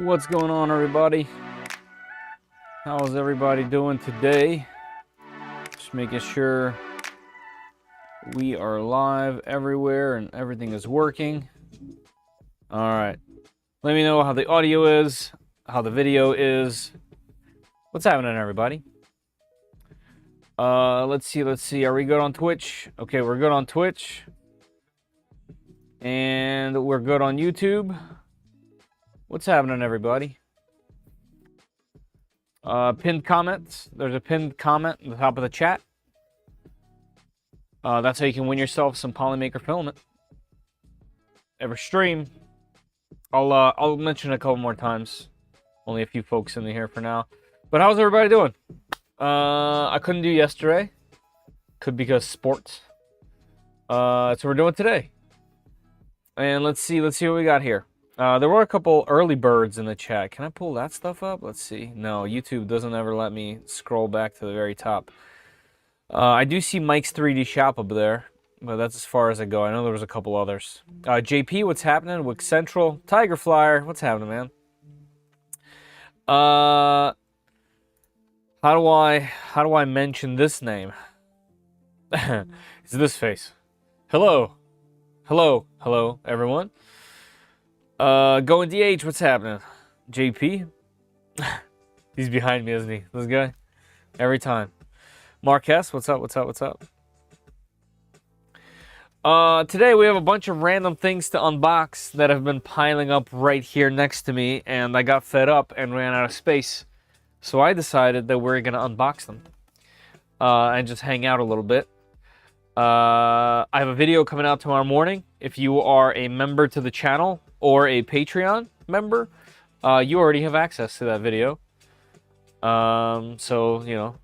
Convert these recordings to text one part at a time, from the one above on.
What's going on, everybody? How is everybody doing today? Just making sure we are live everywhere and everything is working. All right. Let me know how the audio is, how the video is. What's happening, everybody? Let's see. Are we good on Twitch? Okay, we're good on Twitch. And we're good on YouTube. What's happening, everybody? Pinned comments. There's a pinned comment at the top of the chat. That's how you can win yourself some Polymaker filament. Every stream, I'll mention it a couple more times. Only a few folks in here for now. But how's everybody doing? I couldn't do yesterday. Could because sports. So we're doing today. And let's see what we got here. There were a couple early birds in the chat. Can I pull that stuff up? Let's see. No, YouTube doesn't ever let me scroll back to the very top. I do see Mike's 3D shop up there, but that's as far as I go. I know there was a couple others. JP, what's happening? Wick Central, Tiger Flyer, what's happening, man? How do I mention this name? It's this face. Hello, everyone. Going DH, what's happening? JP? He's behind me, isn't he? This guy? Every time. Marquez, what's up? Today we have a bunch of random things to unbox that have been piling up right here next to me, and I got fed up and ran out of space. So I decided that we're going to unbox them and just hang out a little bit. I have a video coming out tomorrow morning. If you are a member to the channel or a Patreon member, you already have access to that video. So, you know,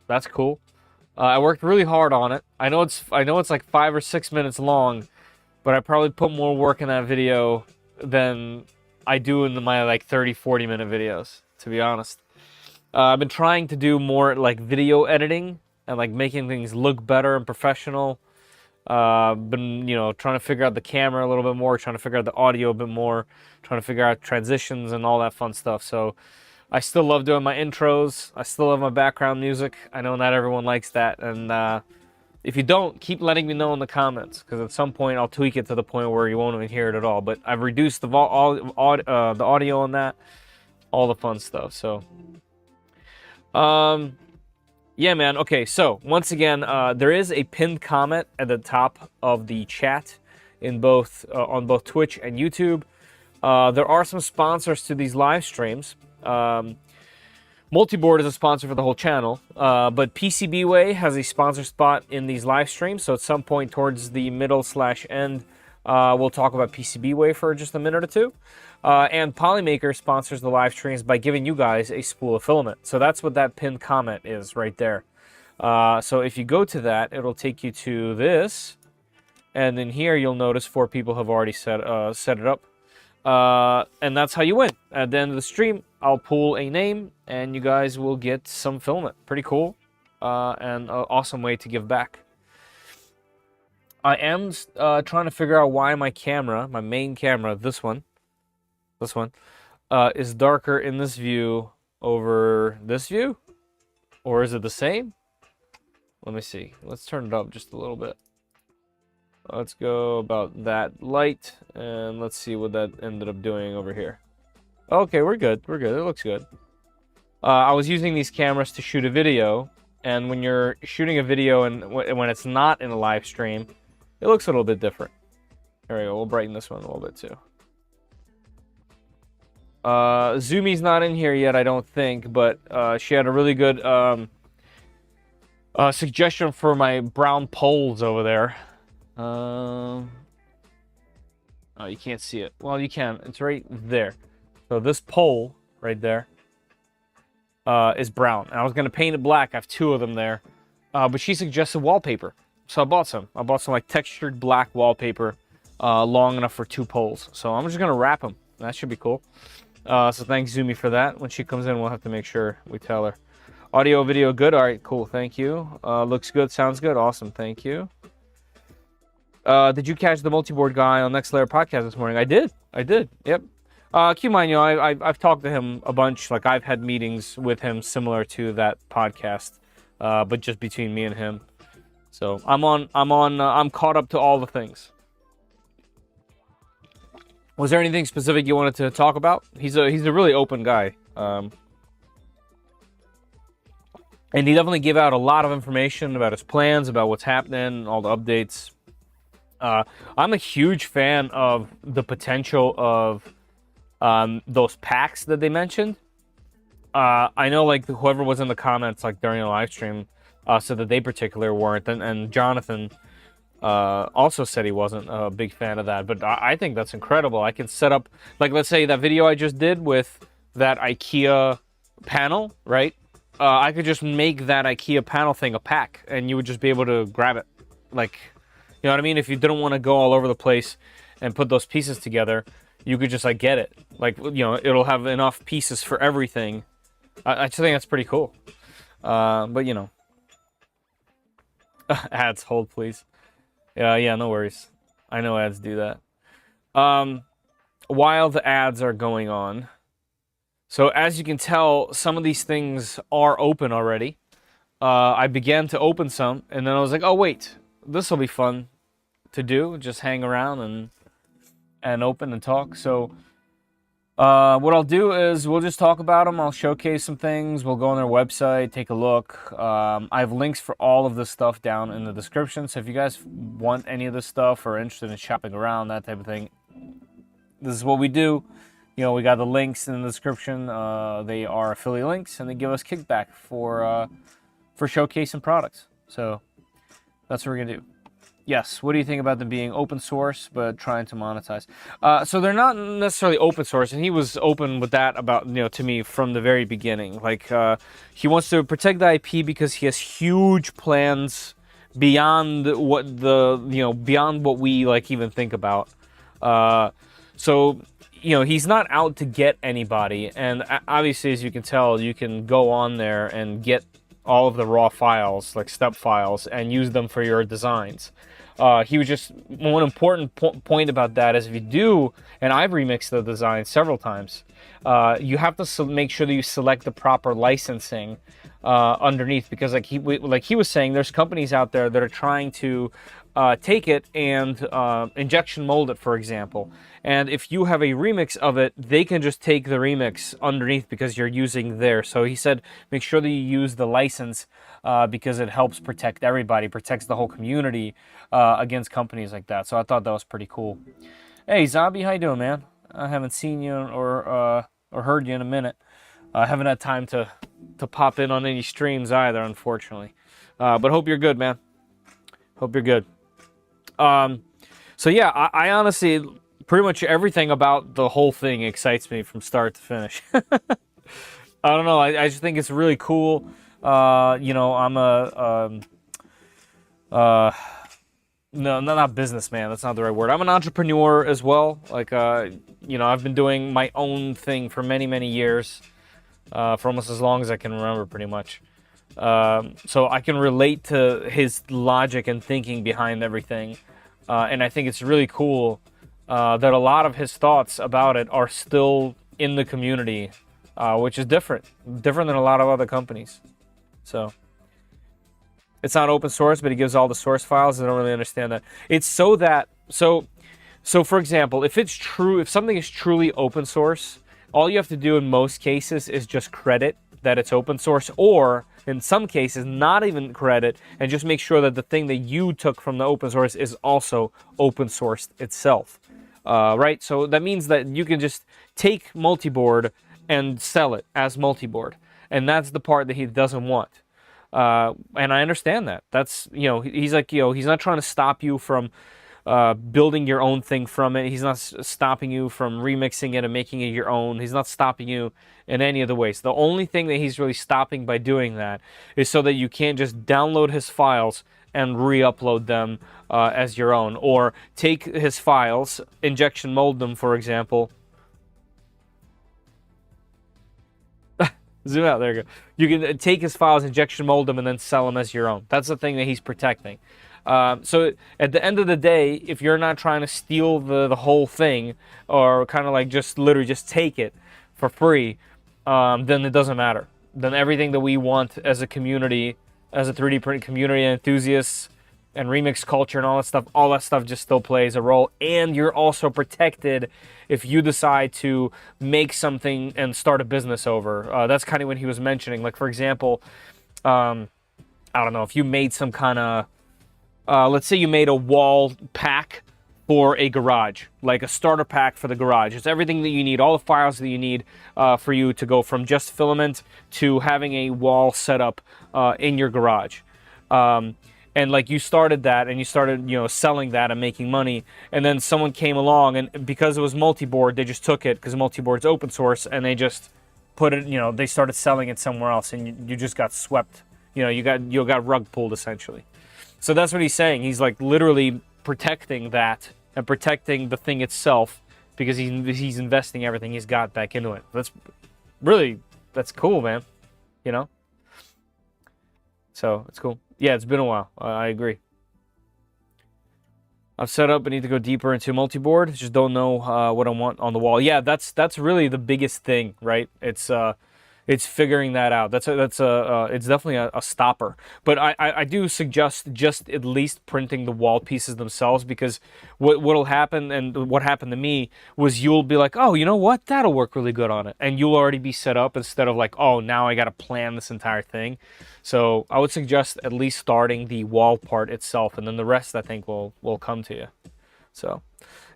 that's cool. I worked really hard on it. I know it's like 5 or 6 minutes long, but I probably put more work in that video than I do in my like 30-40 minute videos, to be honest. I've been trying to do more like video editing and like making things look better and professional. Been, you know, trying to figure out the camera a little bit more, trying to figure out the audio a bit more, trying to figure out transitions and all that fun stuff. So I still love doing my intros. I still love my background music. I know not everyone likes that. And if you don't, keep letting me know in the comments, because at some point I'll tweak it to the point where you won't even hear it at all. But I've reduced the audio on that, all the fun stuff. So Yeah, man. Okay, so once again, there is a pinned comment at the top of the chat in both on both Twitch and YouTube. There are some sponsors to these live streams. Multiboard is a sponsor for the whole channel, but PCBWay has a sponsor spot in these live streams. So at some point towards the middle/end, we'll talk about PCBWay for just a minute or two. And Polymaker sponsors the live streams by giving you guys a spool of filament. So that's what that pinned comment is right there. So if you go to that, it'll take you to this. And then here you'll notice 4 people have already set it up. And that's how you win. At the end of the stream, I'll pull a name and you guys will get some filament. Pretty cool. And an awesome way to give back. I am trying to figure out why my camera, my main camera, this one, is darker in this view over this view? Or is it the same? Let me see. Let's turn it up just a little bit. Let's go about that light, and let's see what that ended up doing over here. Okay, we're good. We're good. It looks good. I was using these cameras to shoot a video, and when you're shooting a video and when it's not in a live stream, it looks a little bit different. There we go. We'll brighten this one a little bit too. Zumi's not in here yet, I don't think, but she had a really good suggestion for my brown poles over there. Oh, you can't see it. Well, you can. It's right there. So this pole right there is brown. And I was going to paint it black. I have 2 of them there. But she suggested wallpaper. So I bought some. I bought some like textured black wallpaper long enough for 2 poles. So I'm just going to wrap them. That should be cool. So thanks, Zumi, for that. When she comes in, we'll have to make sure we tell her. Audio, video, good. All right, cool. Thank you. Looks good. Sounds good. Awesome. Thank you. Did you catch the multiboard guy on Next Layer podcast this morning? I did. Yep. Keep in mind, you know, I've talked to him a bunch. Like I've had meetings with him similar to that podcast, but just between me and him. So I'm caught up to all the things. Was there anything specific you wanted to talk about? He's a really open guy. And he definitely gave out a lot of information about his plans, about what's happening, all the updates. I'm a huge fan of the potential of those packs that they mentioned. I know like whoever was in the comments like during the live stream said that they particularly weren't, and Jonathan also said he wasn't a big fan of that, but I think that's incredible. I can set up, like, let's say that video I just did with that IKEA panel, right? I could just make that IKEA panel thing a pack, and you would just be able to grab it. Like, you know what I mean? If you didn't want to go all over the place and put those pieces together, you could just, like, get it. Like, you know, it'll have enough pieces for everything. I just think that's pretty cool. But, you know. Ads, hold, please. Yeah, no worries. I know ads do that. While the ads are going on, so as you can tell, some of these things are open already. I began to open some, and then I was like, oh wait, this will be fun to do. Just hang around and open and talk. So what I'll do is we'll just talk about them. I'll showcase some things. We'll go on their website, take a look. I have links for all of this stuff down in the description. So if you guys want any of this stuff or are interested in shopping around, that type of thing, this is what we do. You know, we got the links in the description. They are affiliate links, and they give us kickback for showcasing products. So that's what we're gonna do. Yes. What do you think about them being open source but trying to monetize? So they're not necessarily open source, and he was open with that about, you know, to me from the very beginning. Like he wants to protect the IP because he has huge plans beyond what beyond what we like even think about. So you know, he's not out to get anybody, and obviously, as you can tell, you can go on there and get all of the raw files, like step files, and use them for your designs. He was just, one important point about that is if you do, and I've remixed the design several times, you have to make sure that you select the proper licensing underneath, because like he was saying, there's companies out there that are trying to take it and injection mold it, for example. And if you have a remix of it, they can just take the remix underneath because you're using theirs. So he said, make sure that you use the license because it helps protect everybody, protects the whole community against companies like that. So I thought that was pretty cool. Hey, Zombie, how you doing, man? I haven't seen you or heard you in a minute. I haven't had time to pop in on any streams either, unfortunately. But hope you're good, man. Hope you're good. So yeah, I honestly, pretty much everything about the whole thing excites me from start to finish. I don't know. I just think it's really cool. You know, I'm no, not businessman. That's not the right word. I'm an entrepreneur as well. Like, you know, I've been doing my own thing for many, many years, for almost as long as I can remember, pretty much. So I can relate to his logic and thinking behind everything. And I think it's really cool that a lot of his thoughts about it are still in the community, which is different than a lot of other companies. So it's not open source, but he gives all the source files. I don't really understand that. It's so that so for example, if it's true, if something is truly open source, all you have to do in most cases is just credit that it's open source, or in some cases not even credit, and just make sure that the thing that you took from the open source is also open sourced itself. Right? So that means that you can just take multiboard and sell it as multiboard. And that's the part that he doesn't want. And I understand that. That's, you know, he's like, you know, he's not trying to stop you from building your own thing from it. He's not stopping you from remixing it and making it your own. He's not stopping you in any of the ways. The only thing that he's really stopping by doing that is so that you can't just download his files and re-upload them as your own. Or take his files, injection mold them, for example. Zoom out, there you go. You can take his files, injection mold them, and then sell them as your own. That's the thing that he's protecting. So at the end of the day, if you're not trying to steal the whole thing, or kind of like just literally just take it for free, then it doesn't matter. Then everything that we want as a community, as a 3D print community and enthusiasts and remix culture and all that stuff just still plays a role. And you're also protected if you decide to make something and start a business over. That's kind of what he was mentioning. Like, for example, I don't know, if you made some kind of, let's say you made a wall pack for a garage, like a starter pack for the garage. It's everything that you need, all the files that you need for you to go from just filament to having a wall set up in your garage. And like you started that and you started, you know, selling that and making money. And then someone came along and because it was multi-board, they just took it because multi-board's open source and they just put it, you know, they started selling it somewhere else and you just got swept. You know, you got rug pulled essentially. So that's what he's saying. He's like literally protecting that and protecting the thing itself because he's investing everything he's got back into it. That's cool, man. You know? So it's cool. Yeah, it's been a while. I agree. I've set up. I need to go deeper into multi-board. Just don't know what I want on the wall. Yeah, that's really the biggest thing, right? It's figuring that out. It's definitely a stopper. But I do suggest just at least printing the wall pieces themselves, because what'll happen, and what happened to me, was you'll be like, oh, you know what? That'll work really good on it. And you'll already be set up instead of like, oh, now I got to plan this entire thing. So I would suggest at least starting the wall part itself, and then the rest I think will come to you. So,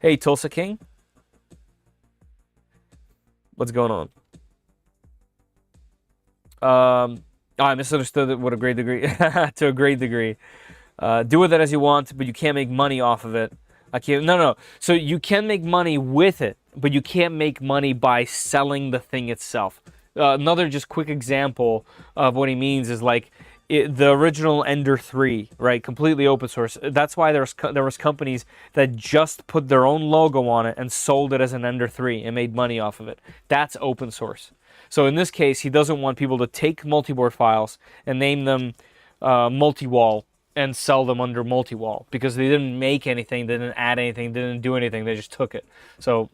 hey, Tulsa King. What's going on? I misunderstood it. What a great degree. To a great degree. Do with it as you want, but you can't make money off of it. No. So you can make money with it, but you can't make money by selling the thing itself. Another just quick example of what he means is like the original Ender 3, right? Completely open source. That's why there was companies that just put their own logo on it and sold it as an Ender 3 and made money off of it. That's open source. So in this case, he doesn't want people to take multi-board files and name them multi-wall and sell them under multi-wall, because they didn't make anything, they didn't add anything, they didn't do anything, they just took it. So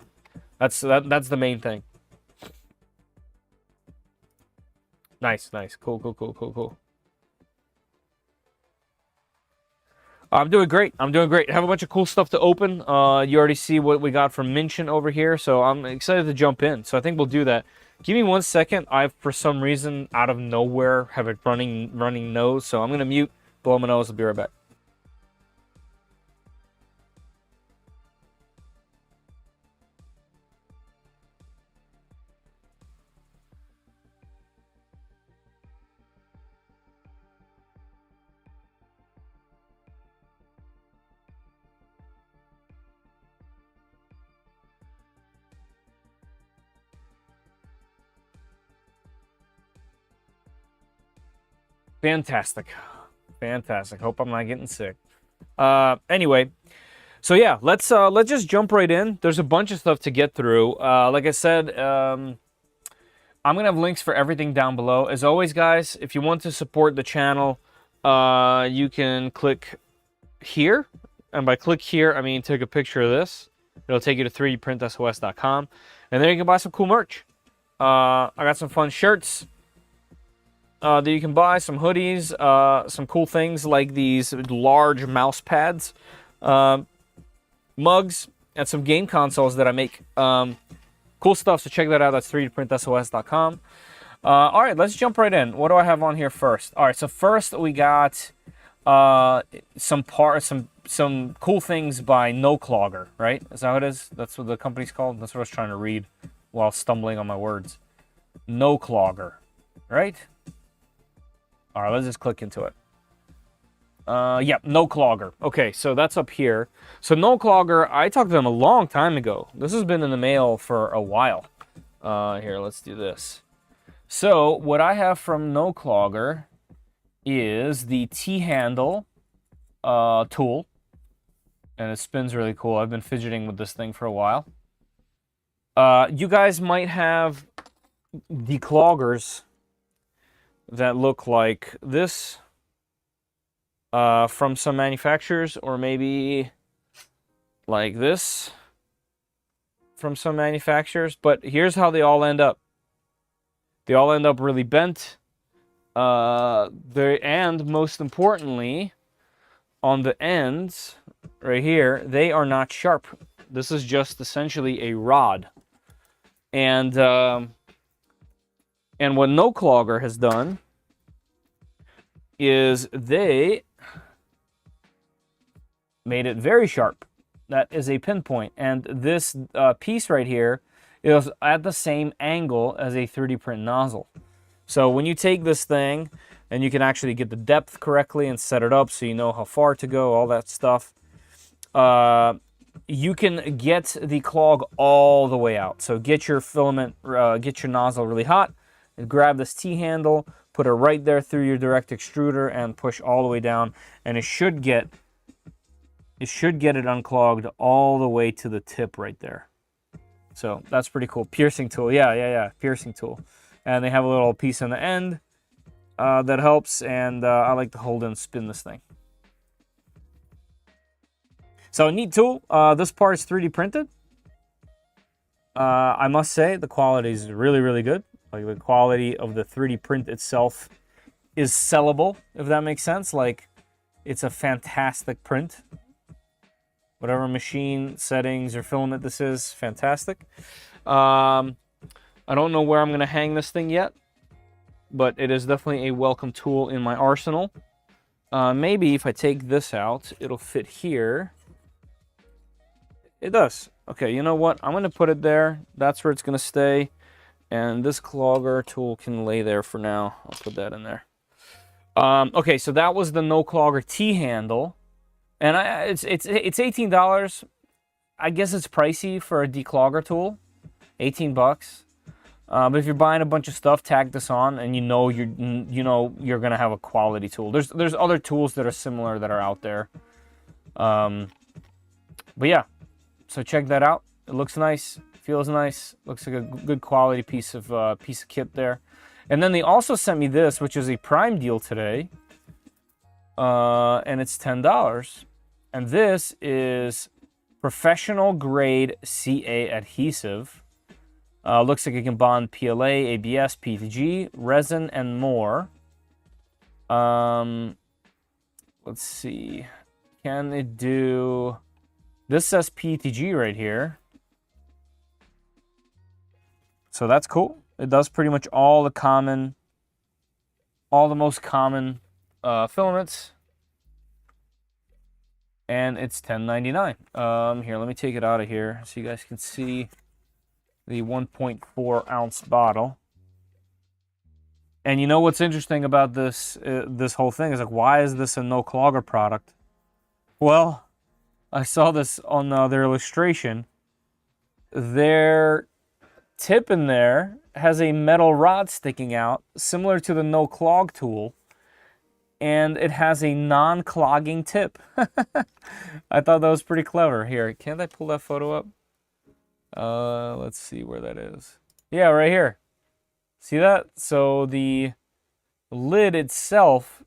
that's the main thing. Nice. Cool. I'm doing great. I'm doing great. I have a bunch of cool stuff to open. You already see what we got from Minchin over here, so I'm excited to jump in. So I think we'll do that. Give me 1 second. I, for some reason, out of nowhere, have a running nose, so I'm going to mute, blow my nose. I'll be right back. Fantastic. Fantastic. Hope I'm not getting sick. Anyway, so yeah, let's just jump right in. There's a bunch of stuff to get through. Like I said, I'm gonna have links for everything down below. As always, guys, if you want to support the channel, you can click here, and by click here, I mean take a picture of this. It'll take you to 3dprintsos.com, and there you can buy some cool merch. I got some fun shirts that you can buy, some hoodies, some cool things like these large mouse pads, mugs, and some game consoles that I make. Cool stuff, so check that out. That's 3dprintsos.com. All right, let's jump right in. What do I have on here first? All right, so first we got some cool things by No-Clogger, right? Is that what it is? That's what the company's called? That's what I was trying to read while stumbling on my words. No-Clogger, right? All right, let's just click into it. Yeah, No-Clogger. Okay, so that's up here. So No-Clogger, I talked to them a long time ago. This has been in the mail for a while. Here, let's do this. So what I have from No-Clogger is the T-handle tool. And it spins really cool. I've been fidgeting with this thing for a while. You guys might have decloggers that look like this from some manufacturers, or maybe like this from some manufacturers, but here's how they all end up. They all end up really bent, and most importantly, on the ends right here, they are not sharp. This is just essentially a rod. And what No-Clogger has done is they made it very sharp. That is a pinpoint. And this piece right here is at the same angle as a 3D print nozzle. So when you take this thing, and you can actually get the depth correctly and set it up so you know how far to go, all that stuff, you can get the clog all the way out. So get your filament, get your nozzle really hot, and grab this T-handle, put it right there through your direct extruder, and push all the way down, and it should get it unclogged all the way to the tip right there. So that's pretty cool. Piercing tool, yeah, piercing tool. And they have a little piece on the end that helps, and I like to hold and spin this thing. So a neat tool. This part is 3D printed. I must say the quality is really, really good. Like, the quality of the 3D print itself is sellable, if that makes sense. Like, it's a fantastic print. Whatever machine settings or filament this is, fantastic. I don't know where I'm going to hang this thing yet, but it is definitely a welcome tool in my arsenal. Maybe if I take this out, it'll fit here. It does. Okay, you know what? I'm going to put it there. That's where it's going to stay. And this clogger tool can lay there for now. I'll put that in there. Okay, so that was the No-Clogger T-handle. And it's $18. I guess it's pricey for a declogger tool. 18 bucks. But if you're buying a bunch of stuff, tag this on, and you know you're gonna have a quality tool. There's other tools that are similar that are out there. But yeah, so check that out. It looks nice, feels nice, looks like a good quality piece of kit there. And then they also sent me this, which is a Prime deal today, and it's $10. And this is professional grade CA adhesive. Looks like it can bond PLA, ABS, PETG, resin, and more. Let's see. Can it do... This says PETG right here. So that's cool. It does pretty much all the most common filaments. And it's $10.99. Here, let me take it out of here so you guys can see the 1.4 ounce bottle. And you know what's interesting about this this whole thing is like, why is this a No-Clogger product? Well, I saw this on their illustration. Their tip in there has a metal rod sticking out, similar to the No-Clog tool, and it has a non-clogging tip. I thought that was pretty clever. Here, can't I pull that photo up? Let's see where that is. Yeah, right here. See that? So the lid itself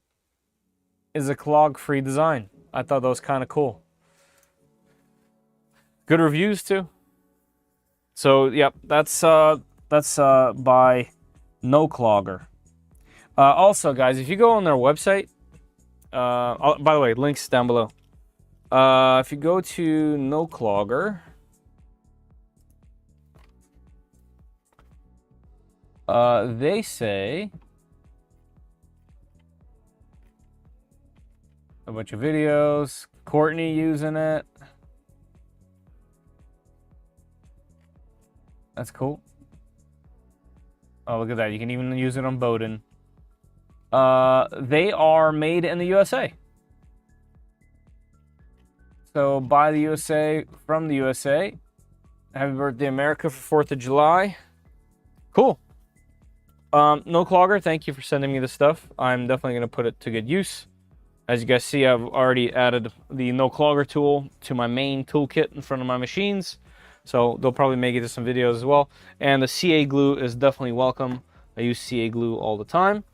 is a clog-free design. I thought that was kind of cool. Good reviews too. So yep, that's by No-Clogger. Also, guys, if you go on their website, by the way, links down below. If you go to No-Clogger, they say a bunch of videos, Courtney using it. That's cool. Oh, look at that. You can even use it on Bowden. They are made in the USA. So, by the USA, from the USA. Happy birthday, America, for 4th of July. Cool. No-Clogger, thank you for sending me this stuff. I'm definitely going to put it to good use. As you guys see, I've already added the No-Clogger tool to my main toolkit in front of my machines. So they'll probably make it to some videos as well. And the CA glue is definitely welcome. I use CA glue all the time.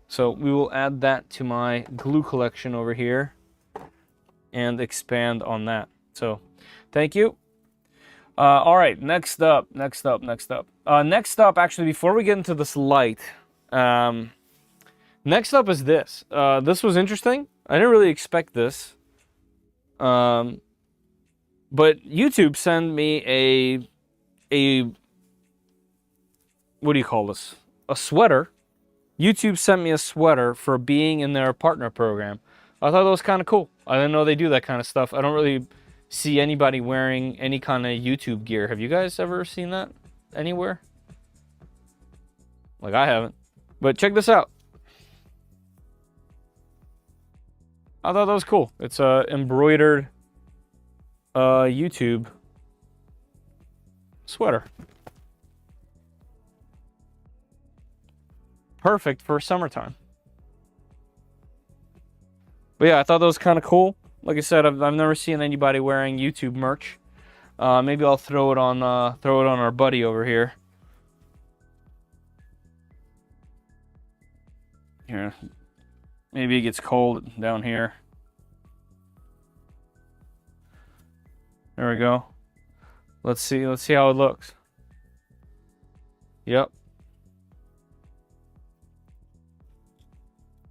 So we will add that to my glue collection over here and expand on that. So thank you. All right, next up, actually, before we get into this light, next up is this. This was interesting. I didn't really expect this. But YouTube sent me a what do you call this? A sweater. YouTube sent me a sweater for being in their partner program. I thought that was kind of cool. I didn't know they do that kind of stuff. I don't really see anybody wearing any kind of YouTube gear. Have you guys ever seen that anywhere? Like, I haven't. But check this out. I thought that was cool. It's a embroidered YouTube sweater. Perfect for summertime. But yeah, I thought that was kind of cool. Like I said, I've never seen anybody wearing YouTube merch. Maybe I'll throw it on our buddy over here. Here, maybe it gets cold down here. There we go. Let's see how it looks. Yep.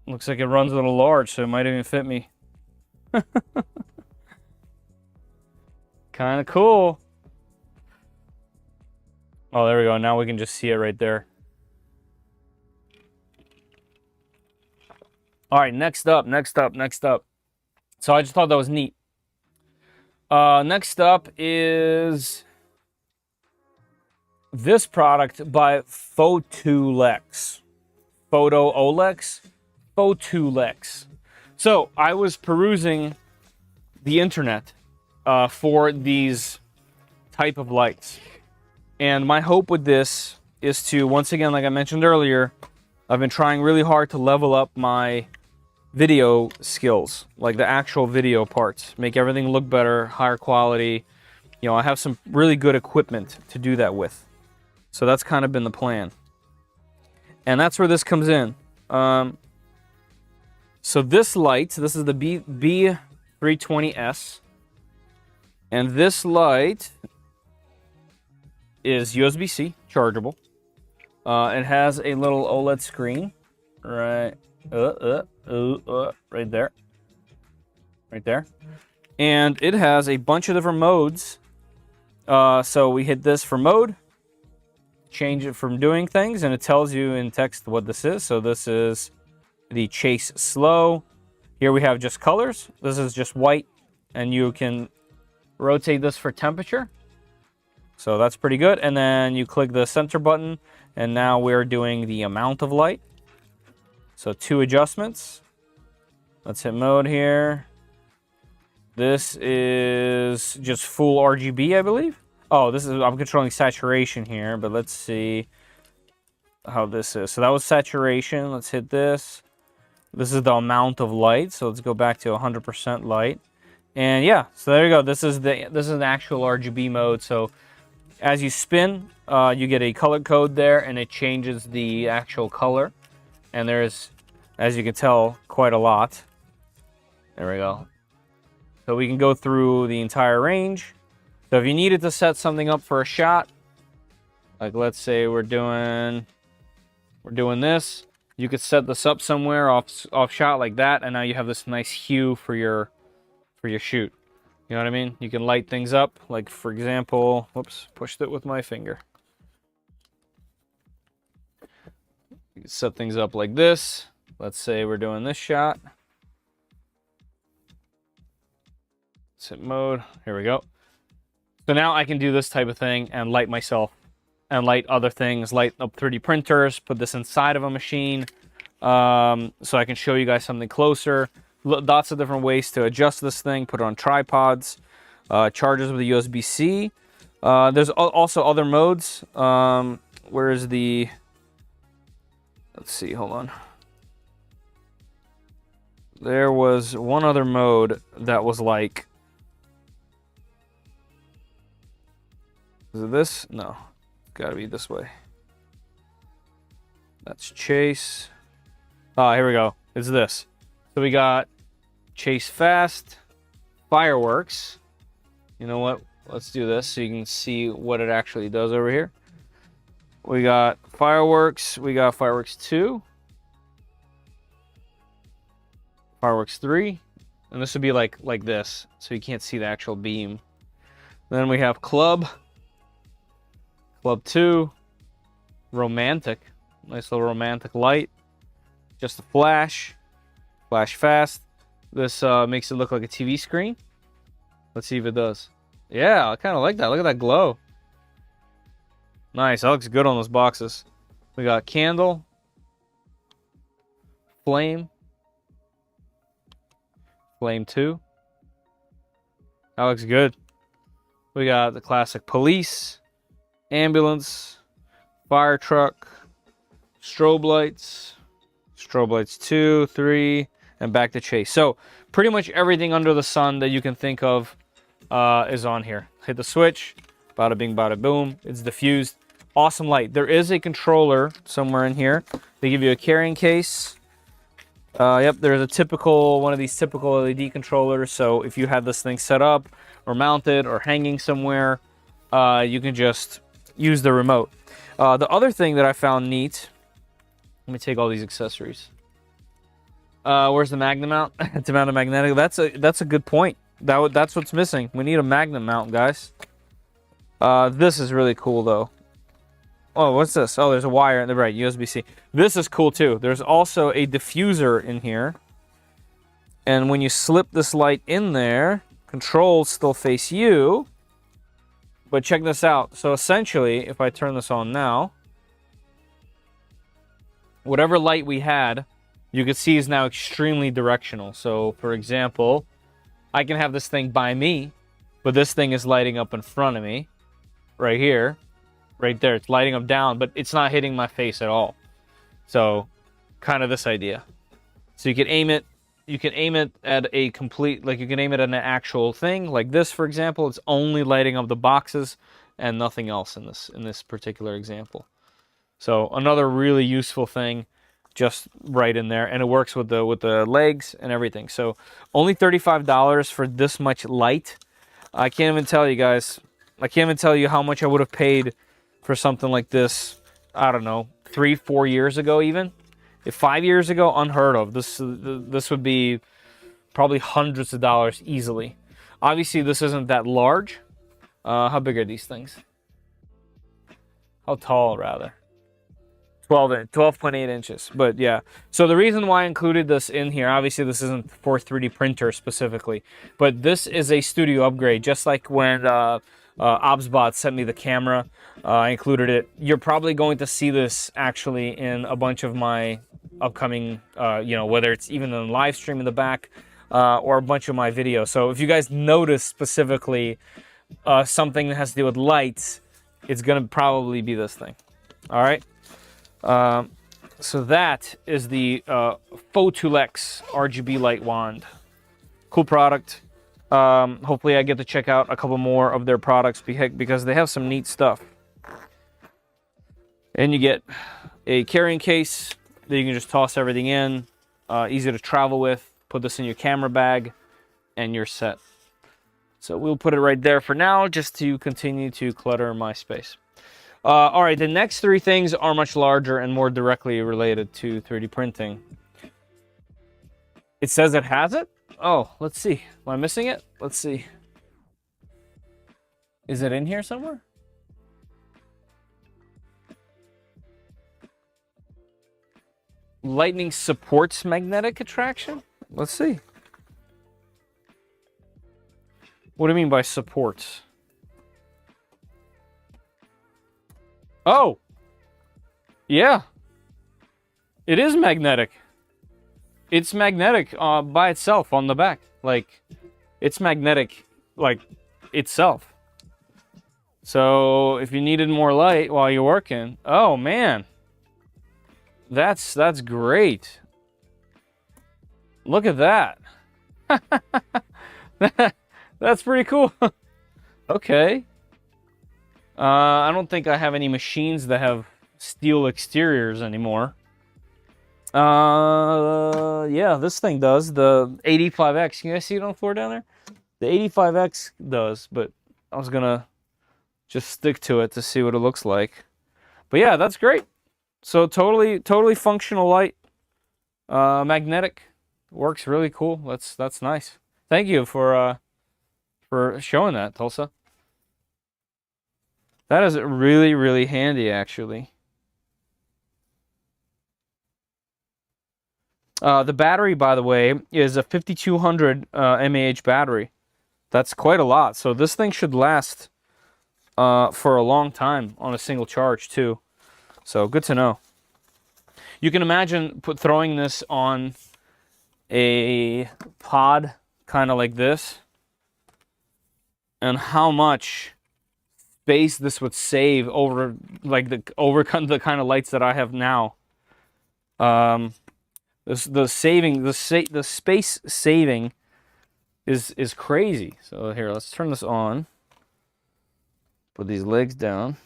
Looks like it runs a little large, so it might even fit me. Kind of cool. Oh, there we go. Now we can just see it right there. All right, next up. So I just thought that was neat. Next up is this product by Photulex. Photulex. So I was perusing the internet for these type of lights. And my hope with this is to, once again, like I mentioned earlier, I've been trying really hard to level up my video skills, like the actual video parts, make everything look better, higher quality. You know, I have some really good equipment to do that with. So that's kind of been the plan. And that's where this comes in. So this light, this is the B320S. And this light is USB-C, chargeable. It has a little OLED screen right there. right there. And it has a bunch of different modes. So we hit this for mode, change it from doing things, and it tells you in text what this is. So this is the chase slow. Here we have just colors. This is just white, and you can rotate this for temperature. So that's pretty good. And then you click the center button, and now we're doing the amount of light. So 2 adjustments. Let's hit mode here. This is just full RGB, I believe. Oh, this is, I'm controlling saturation here, but let's see how this is. So that was saturation. Let's hit this. This is the amount of light. So let's go back to 100% light. And yeah, so there you go. This is an actual RGB mode. So as you spin, you get a color code there, and it changes the actual color. And there's, as you can tell, quite a lot. There we go. So we can go through the entire range. So if you needed to set something up for a shot, like let's say we're doing this, you could set this up somewhere off shot like that, and now you have this nice hue for your shoot. You know what I mean? You can light things up, like for example, whoops, pushed it with my finger. You can set things up like this. Let's say we're doing this shot. Let's hit mode. Here we go. So now I can do this type of thing and light myself and light other things, light up 3D printers, put this inside of a machine, so I can show you guys something closer. Lots of different ways to adjust this thing, put it on tripods, charges with a USB-C. There's also other modes. Where is the... Let's see, hold on. There was one other mode that was like... Is it this? No. It's gotta be this way. That's chase. Ah, here we go. It's this. So we got chase fast, fireworks. You know what? Let's do this so you can see what it actually does over here. We got fireworks. We got fireworks 2. Fireworks 3. And this would be like this. So you can't see the actual beam. Then we have club. Club 2, romantic, nice little romantic light, just a flash, flash fast. This makes it look like a TV screen. Let's see if it does. Yeah, I kind of like that. Look at that glow. Nice, that looks good on those boxes. We got candle, flame, flame 2. That looks good. We got the classic police, ambulance, fire truck, strobe lights 2, 3, and back to chase. So pretty much everything under the sun that you can think of is on here. Hit the switch, bada bing, bada boom. It's diffused. Awesome light. There is a controller somewhere in here. They give you a carrying case. Yep, there's one of these typical LED controllers. So if you have this thing set up or mounted or hanging somewhere, you can just use the remote. The other thing that I found neat, let me take all these accessories. Where's the magnet mount? To mount a magnetic. That's a good point. That's what's missing. We need a magnet mount, guys. This is really cool though. Oh, what's this? Oh, there's a wire in the right, USB-C. This is cool too. There's also a diffuser in here. And when you slip this light in there, controls still face you. But check this out. So essentially, if I turn this on now, whatever light we had, you can see is now extremely directional. So for example, I can have this thing by me, but this thing is lighting up in front of me, right here, right there. It's lighting up down, but it's not hitting my face at all. So kind of this idea. So you can aim it. You can aim it at a complete, like you can aim it at an actual thing, like this, for example. It's only lighting up the boxes and nothing else in this particular example. So another really useful thing, just right in there, and it works with the legs and everything. So only $35 for this much light. I can't even tell you guys. I can't even tell you how much I would have paid for something like this. I don't know, 3-4 years ago even. If 5 years ago, unheard of. This would be probably hundreds of dollars easily. Obviously, this isn't that large. How big are these things? How tall, rather? 12.8 inches. But yeah, so the reason why I included this in here, obviously this isn't for 3D printer specifically, but this is a studio upgrade. Just like when ObsBot sent me the camera, I included it. You're probably going to see this actually in a bunch of my upcoming, you know, whether it's even in live stream in the back or a bunch of my videos. So if you guys notice specifically something that has to do with lights, it's gonna probably be this thing. All right. So that is the Photulex RGB light wand. Cool product. Hopefully I get to check out a couple more of their products because they have some neat stuff. And you get a carrying case that you can just toss everything in. Easy to travel with. Put this in your camera bag and you're set. So we'll put it right there for now just to continue to clutter my space. All right, the next three things are much larger and more directly related to 3D printing. It says it has it? Oh, let's see. Am I missing it? Let's see. Is it in here somewhere? Lightning supports magnetic attraction? Let's see. What do you mean by supports? Oh, yeah, it is magnetic. It's magnetic by itself on the back. Like, it's magnetic, like, itself. So, if you needed more light while you're working, oh, man. That's great. Look at that. That's pretty cool. Okay. I don't think I have any machines that have steel exteriors anymore. Yeah, this thing does. The AD5X. Can you guys see it on the floor down there? The AD5X does, but I was gonna just stick to it to see what it looks like. But yeah, that's great. So totally functional light. Magnetic. Works really cool. That's nice. Thank you for showing that, Tulsa. That is really, really handy, actually. The battery, by the way, is a 5200 mAh battery. That's quite a lot. So this thing should last for a long time on a single charge, too. So good to know. You can imagine throwing this on a pod, kind of like this, and how much space this would save over the kind of lights that I have now. The space saving is crazy. So here, let's turn this on. Put these legs down.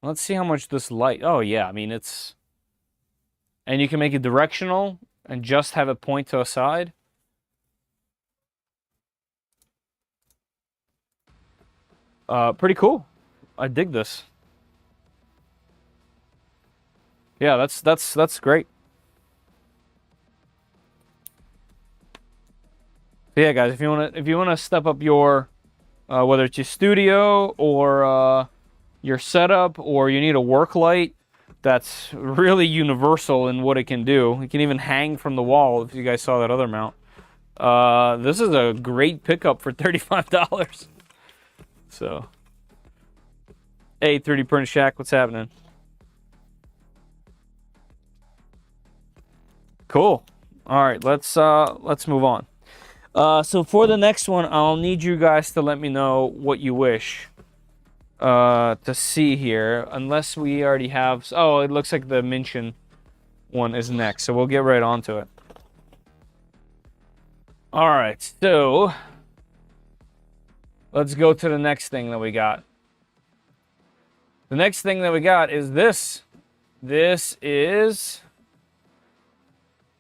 Let's see how much this light. Oh yeah, I mean it's, and you can make it directional and just have it point to a side. Pretty cool. I dig this. Yeah, that's great. So yeah, guys, if you wanna step up your whether it's your studio or your setup, or you need a work light that's really universal in what it can do. It can even hang from the wall if you guys saw that other mount. This is a great pickup for $35. So, hey, 3D Print Shack, what's happening? Cool. All right, let's move on. So for the next one, I'll need you guys to let me know what you wish to see here, unless we already have. Oh, it looks like the Minchin one is next, so we'll get right onto it. All right, so let's go to the next thing that we got. The next thing that we got is this. This is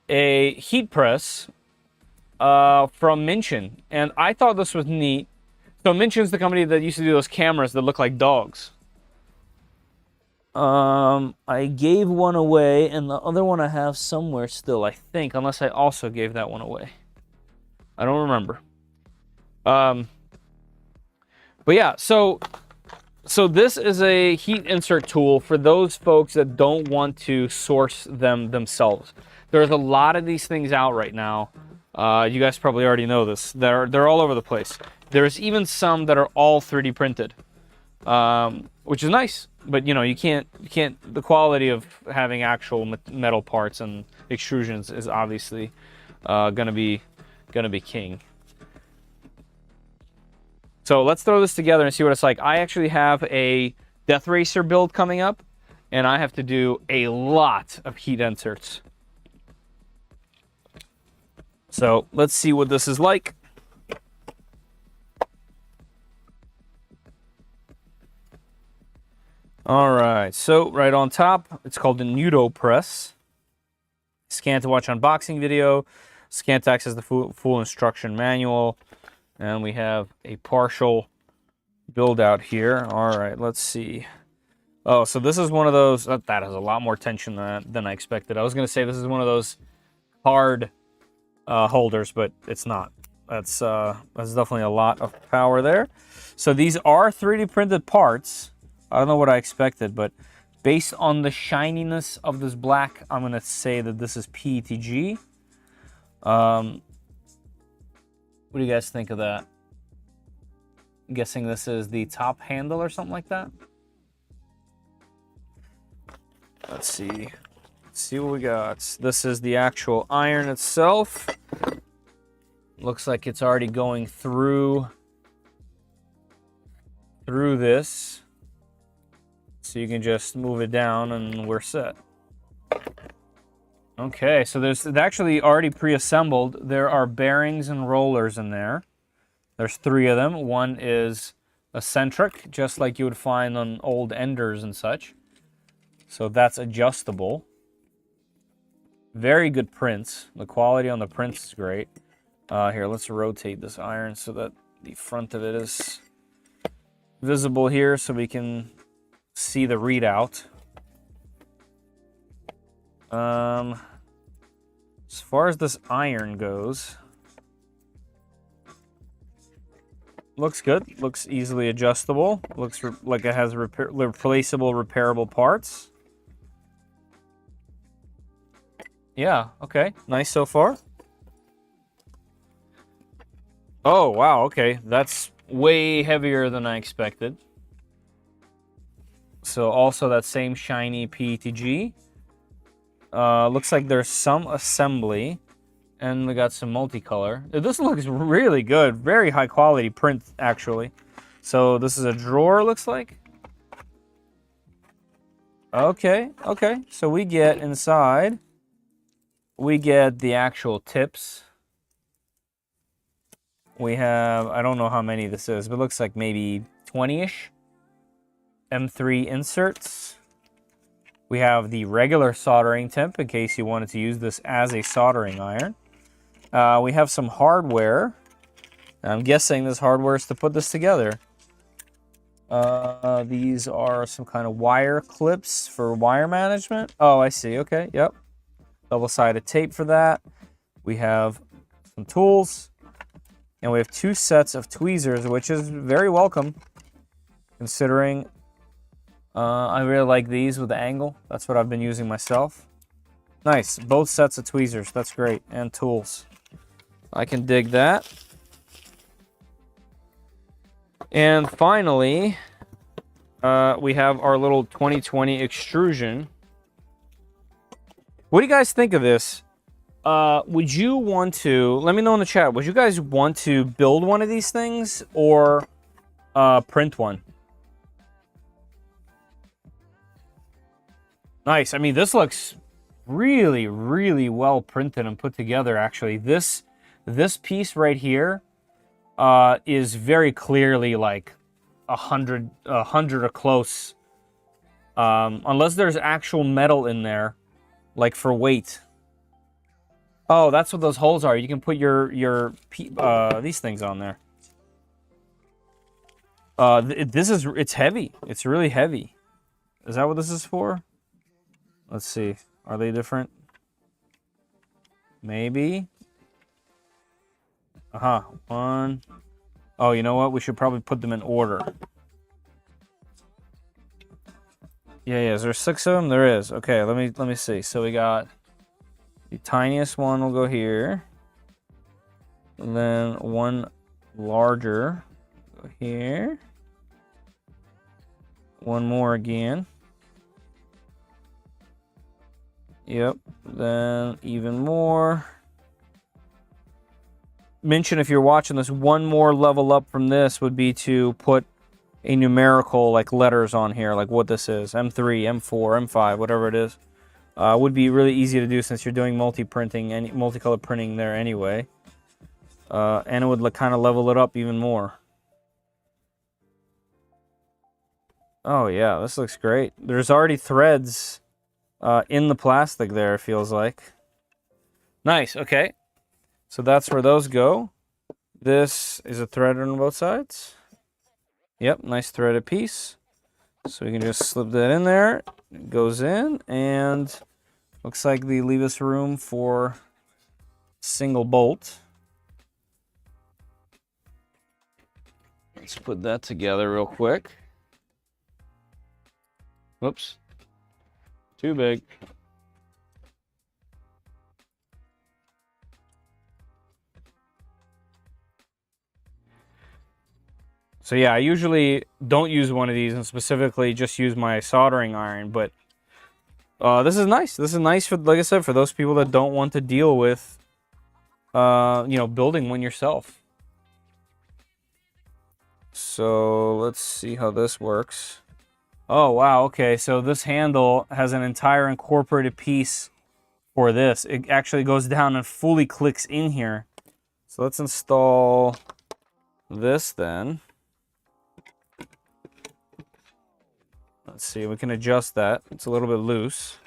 a heat press from Minchin, and I thought this was neat. So Minchin's the company that used to do those cameras that look like dogs. I gave one away, and the other one I have somewhere still, I think, unless I also gave that one away. I don't remember. But yeah, so this is a heat insert tool for those folks that don't want to source them themselves. There's a lot of these things out right now. You guys probably already know this. They're all over the place. There's even some that are all 3D printed, which is nice. But you know, you can't. The quality of having actual metal parts and extrusions is obviously gonna be king. So let's throw this together and see what it's like. I actually have a Death Racer build coming up, and I have to do a lot of heat inserts. So let's see what this is like. All right, so right on top, it's called the Nudo Press. Scan to watch unboxing video. Scan to access the full instruction manual. And we have a partial build out here. All right, let's see. Oh, so this is one of those, that has a lot more tension than I expected. I was going to say this is one of those hard holders, but it's not. That's definitely a lot of power there. So these are 3D printed parts. I don't know what I expected, but based on the shininess of this black, I'm going to say that this is PETG. What do you guys think of that? I'm guessing this is the top handle or something like that. Let's see. Let's see what we got. This is the actual iron itself. Looks like it's already going through this. So you can just move it down and we're set. Okay, so it's actually already pre-assembled. There are bearings and rollers in there. There's 3 of them. One is eccentric, just like you would find on old Enders and such. So that's adjustable. Very good prints. The quality on the prints is great. Here, let's rotate this iron so that the front of it is visible here so we can see the readout. As far as this iron goes, looks good. Looks easily adjustable. Looks like it has replaceable, repairable parts. Yeah, okay. Nice so far. Oh, wow, okay. That's way heavier than I expected. So also that same shiny PETG. Looks like there's some assembly, and we got some multicolor. This looks really good. Very high quality print, actually. So this is a drawer, looks like. Okay, okay. So we get inside, we get the actual tips. We have, I don't know how many this is, but it looks like maybe 20-ish. M3 inserts. We have the regular soldering temp in case you wanted to use this as a soldering iron. We have some hardware. I'm guessing this hardware is to put this together. These are some kind of wire clips for wire management. Oh, I see. Okay, yep. Double-sided tape for that. We have some tools. And we have 2 sets of tweezers, which is very welcome, considering I really like these with the angle. That's what I've been using myself. Nice. Both sets of tweezers. That's great. And tools. I can dig that. And finally, we have our little 2020 extrusion. What do you guys think of this? Would you want to, let me know in the chat, would you guys want to build one of these things or print one? Nice. I mean, this looks really, really well printed and put together, actually. This piece right here is very clearly like 100 or close. Unless there's actual metal in there, like for weight. Oh, that's what those holes are. You can put your these things on there. It's heavy. It's really heavy. Is that what this is for? Let's see. Are they different? Maybe. Aha. One. Oh, you know what? We should probably put them in order. Yeah. Is there 6 of them? There is. Okay, let me see. So we got the tiniest one will go here. And then one larger go here. One more again. Yep. Then even more. Mention if you're watching this, one more level up from this would be to put a numerical like letters on here, like what this is. M3, M4, M5, whatever it is. Would be really easy to do since you're doing multi-printing and multicolor printing there anyway. And it would kind of level it up even more. Oh yeah, this looks great. There's already threads in the plastic there, it feels like. Nice, okay. So that's where those go. This is a thread on both sides. Yep, nice threaded piece. So we can just slip that in there. It goes in, and looks like they leave us room for single bolt. Let's put that together real quick. Whoops. Too big. So yeah, I usually don't use one of these and specifically just use my soldering iron, but this is nice. This is nice for, like I said, for those people that don't want to deal with, you know, building one yourself. So let's see how this works. Oh, wow. Okay, so this handle has an entire incorporated piece for this. It actually goes down and fully clicks in here. So let's install this then. Let's see, we can adjust that. It's a little bit loose.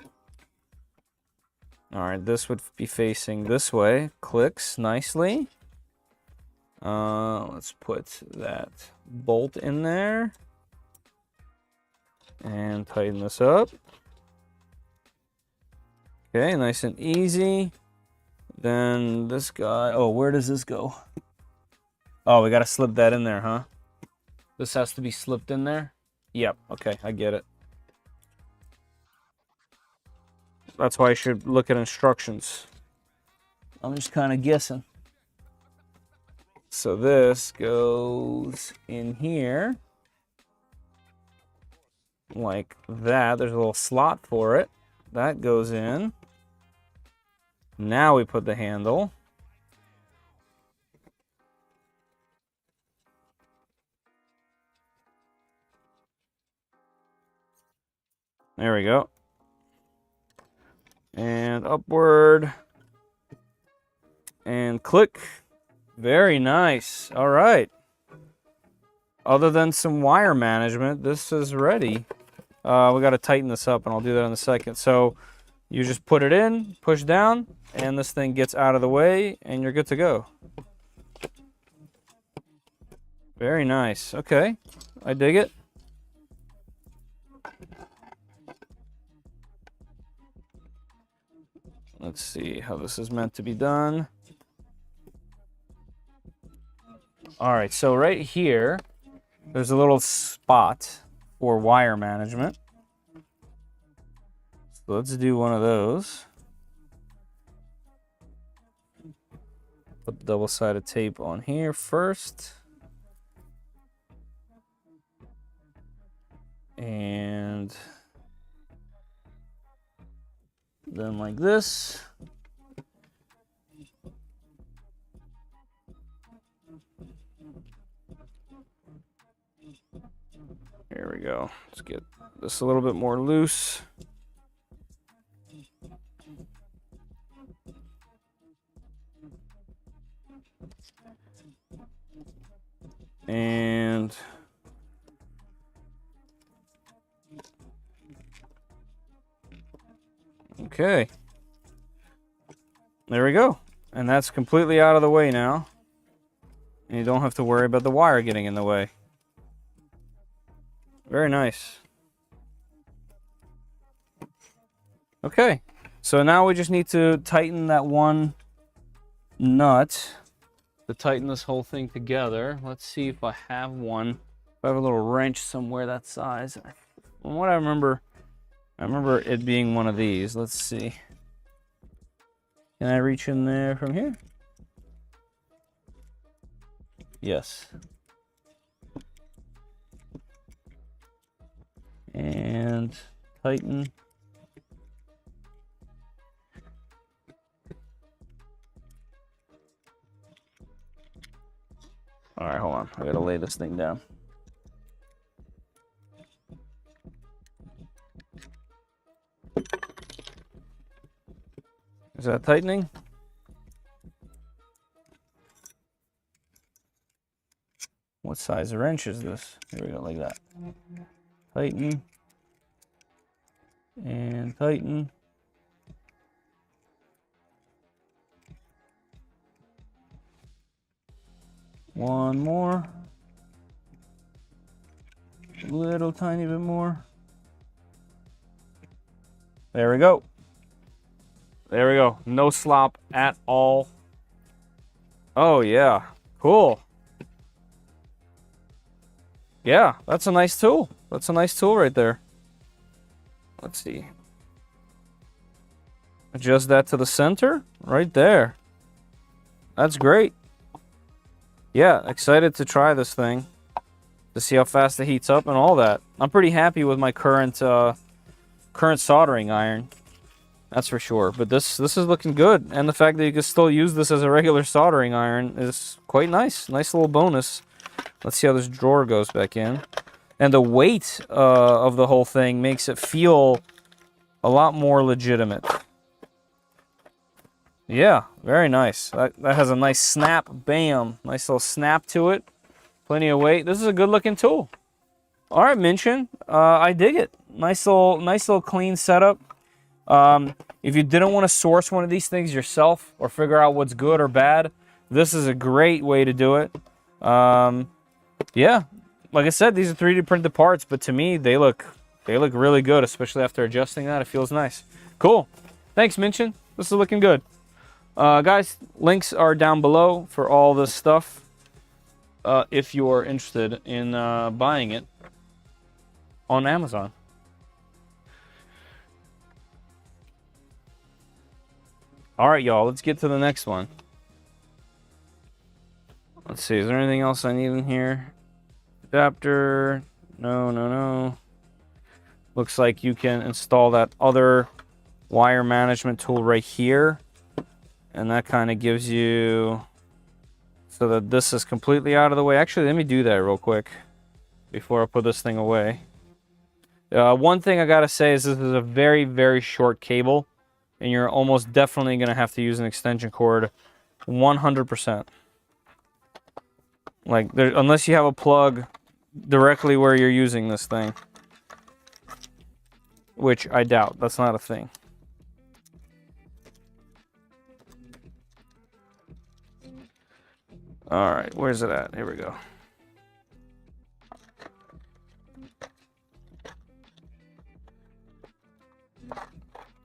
All right, this would be facing this way. Clicks nicely. Let's put that bolt in there. And tighten this up. Okay, nice and easy. Then this guy, oh, where does this go? Oh, we gotta slip that in there, huh? This has to be slipped in there? Yep, okay, I get it. That's why I should look at instructions. I'm just kind of guessing. So this goes in here. Like that. There's a little slot for it. That goes in. Now we put the handle. There we go. And upward. And click. Very nice. All right. Other than some wire management, this is ready. We got to tighten this up, and I'll do that in a second. So you just put it in, push down, and this thing gets out of the way, and you're good to go. Very nice. Okay. I dig it. Let's see how this is meant to be done. All right, so right here, there's a little spot for wire management. So let's do one of those. Put the double-sided tape on here first. And then like this. Here we go. Let's get this a little bit more loose. And okay. There we go. And that's completely out of the way now. And you don't have to worry about the wire getting in the way. Very nice. Okay, so now we just need to tighten that one nut to tighten this whole thing together. Let's see if I have one. If I have a little wrench somewhere that size. From what I remember it being one of these. Let's see. Can I reach in there from here? Yes. And tighten. All right, hold on. I gotta lay this thing down. Is that tightening? What size wrench is this? Here we go, like that. Tighten. And tighten. One more. A little tiny bit more. There we go. There we go. No slop at all. Oh, yeah. Cool. Yeah, that's a nice tool. That's a nice tool right there. Let's see. Adjust that to the center. Right there. That's great. Yeah, excited to try this thing. To see how fast it heats up and all that. I'm pretty happy with my current soldering iron. That's for sure. But this is looking good. And the fact that you can still use this as a regular soldering iron is quite nice. Nice little bonus. Let's see how this drawer goes back in. And the weight of the whole thing makes it feel a lot more legitimate. Yeah, very nice. That has a nice snap. Bam. Nice little snap to it. Plenty of weight. This is a good looking tool. All right, Minchin. I dig it. Nice little clean setup. If you didn't want to source one of these things yourself or figure out what's good or bad, this is a great way to do it. Yeah, like I said, these are 3D printed parts, but to me, they look really good, especially after adjusting that. It feels nice. Cool. Thanks, Minchin. This is looking good. Guys, links are down below for all this stuff. If you're interested in buying it on Amazon. All right, y'all, let's get to the next one. Let's see, is there anything else I need in here? Adapter, no. Looks like you can install that other wire management tool right here. And that kind of gives you, so that this is completely out of the way. Actually, let me do that real quick before I put this thing away. One thing I gotta say is this is a very, very short cable. And you're almost definitely going to have to use an extension cord 100%. Like, unless you have a plug directly where you're using this thing. Which I doubt. That's not a thing. Alright, where's it at? Here we go.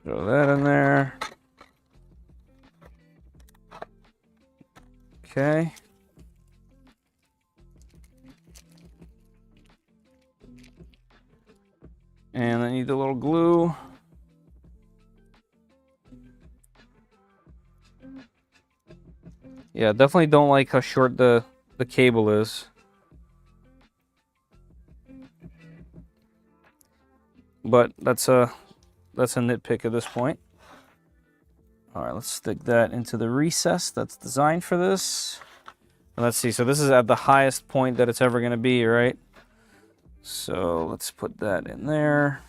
Throw that in there. Okay. And I need a little glue. Yeah, definitely don't like how short the cable is. But that's a nitpick at this point. All right, let's stick that into the recess that's designed for this. And let's see, so this is at the highest point that it's ever going to be, right? So let's put that in there.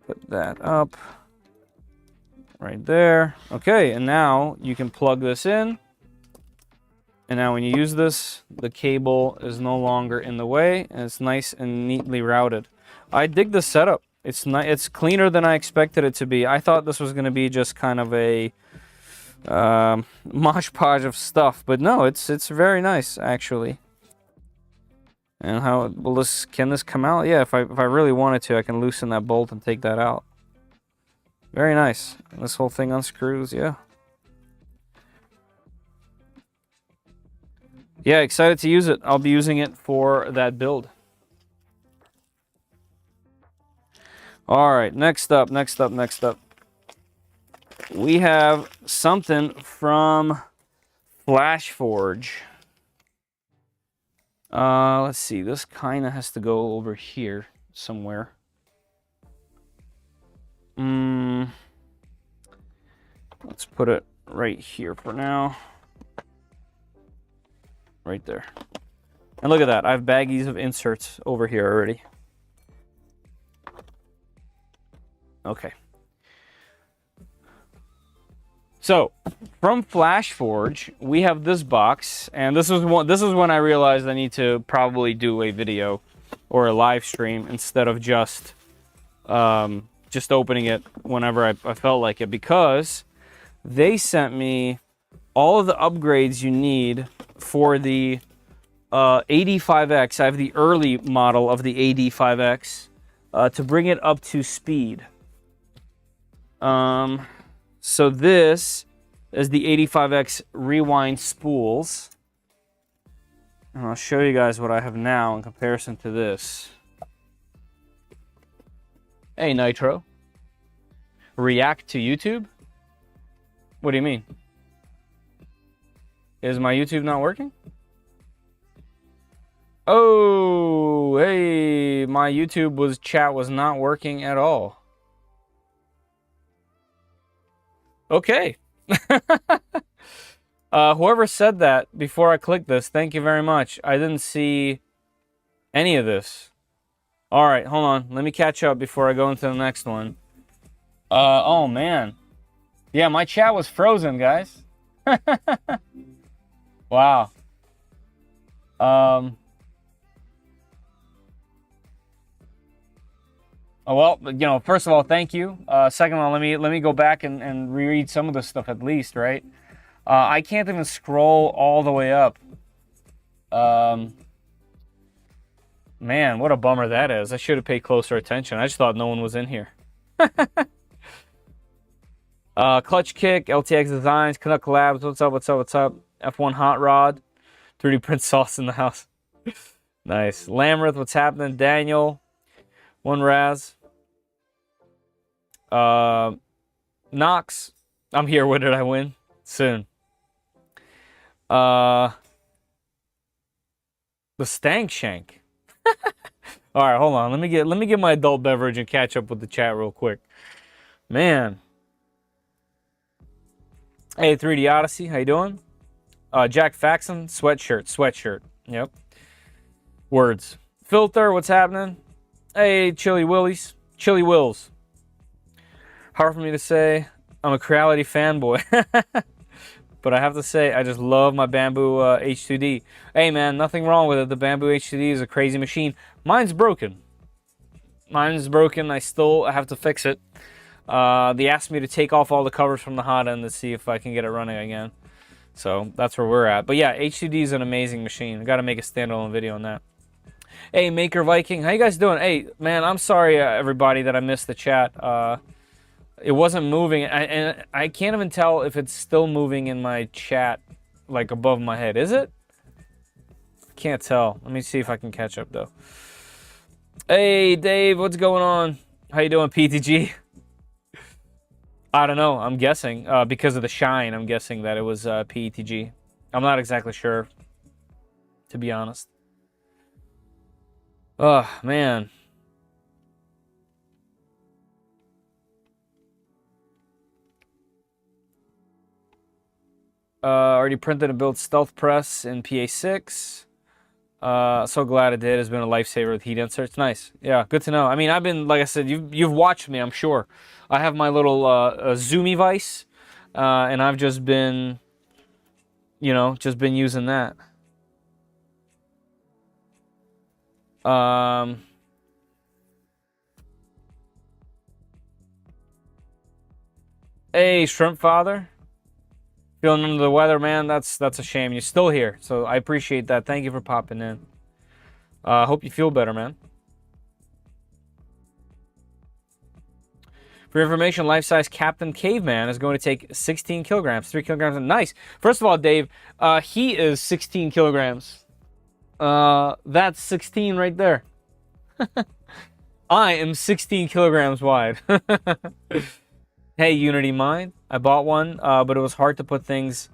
Put that up. Right there. Okay, and now you can plug this in. And now when you use this, the cable is no longer in the way, and it's nice and neatly routed. I dig the setup. It's cleaner than I expected it to be. I thought this was going to be just kind of a mosh podge of stuff, but no, it's very nice actually. And how can this come out? Yeah, if I really wanted to, I can loosen that bolt and take that out. Very nice. This whole thing unscrews, yeah. Yeah, excited to use it. I'll be using it for that build. All right, next up. We have something from FlashForge. Let's see. This kind of has to go over here somewhere. Let's put it right here for now. Right there. And look at that. I have baggies of inserts over here already. Okay. So, from FlashForge, we have this box, and this is when I realized I need to probably do a video or a live stream instead of just opening it whenever I felt like it, because they sent me all of the upgrades you need for the AD5X. I have the early model of the AD5X to bring it up to speed. So this is the AD5X rewind spools. And I'll show you guys what I have now in comparison to this. Hey, Nitro. React to YouTube? What do you mean? Is my YouTube not working? Oh, hey, my YouTube chat was not working at all. Okay. Whoever said that before I clicked this, thank you very much. I didn't see any of this. All right, hold on. Let me catch up before I go into the next one. Oh, man. Yeah, my chat was frozen, guys. Wow. Oh, well, you know, first of all, thank you. Second of all, let me go back and reread some of this stuff at least, right? I can't even scroll all the way up. Man, what a bummer that is. I should have paid closer attention. I just thought no one was in here. Clutch Kick, LTX Designs, Canuck Labs, what's up? F1 Hot Rod, 3D print sauce in the house. Nice. Lamrith, what's happening? Daniel, One Raz. Knox, I'm here. When did I win? Soon. The Stank Shank. All right, hold on. Let me get my adult beverage and catch up with the chat real quick. Man. Hey, 3D Odyssey, how you doing? Jack Faxon, sweatshirt. Yep. Words. Filter, what's happening? Hey, Chili Willies. Chili Wills. Hard for me to say. I'm a Creality fanboy. But I have to say, I just love my Bamboo H2D. Hey, man, nothing wrong with it. The Bamboo H2D is a crazy machine. Mine's broken. I have to fix it. They asked me to take off all the covers from the hot end to see if I can get it running again. So that's where we're at. But yeah, H2D is an amazing machine. I got to make a standalone video on that. Hey, Maker Viking, how you guys doing? Hey, man, I'm sorry, everybody, that I missed the chat. It wasn't moving, and I can't even tell if it's still moving in my chat, like above my head. Is it? Can't tell. Let me see if I can catch up, though. Hey, Dave, what's going on? How you doing, PTG? I don't know. I'm guessing, because of the shine, I'm guessing that it was PETG. I'm not exactly sure, to be honest. Oh, man. Already printed and built Stealth Press in PA6. So glad I did. It's been a lifesaver with heat inserts. Nice. Yeah, good to know. I mean, I've been, like I said, you've watched me, I'm sure. I have my little Zoomy vise, and I've just been, using that. Hey, Shrimp Father. Feeling under the weather, man. That's a shame. You're still here, so I appreciate that. Thank you for popping in. Hope you feel better, man. For information, life-size Captain Caveman is going to take 16 kilograms, 3 kilograms. Nice. First of all, Dave, he is 16 kilograms. That's 16 right there. I am 16 kilograms wide. Hey, Unity Mind. I bought one, but it was hard to put things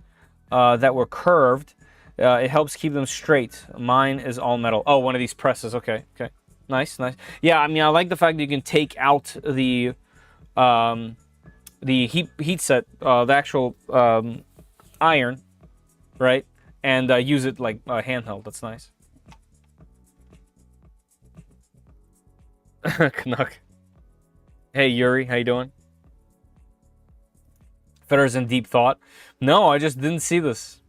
that were curved. It helps keep them straight. Mine is all metal. Oh, one of these presses. Okay, okay. Nice, nice. Yeah, I mean, I like the fact that you can take out the heat set, the actual iron, right? And use it like handheld. That's nice. Canuck. Hey, Yuri. How you doing? Fetter's in deep thought. No, I just didn't see this.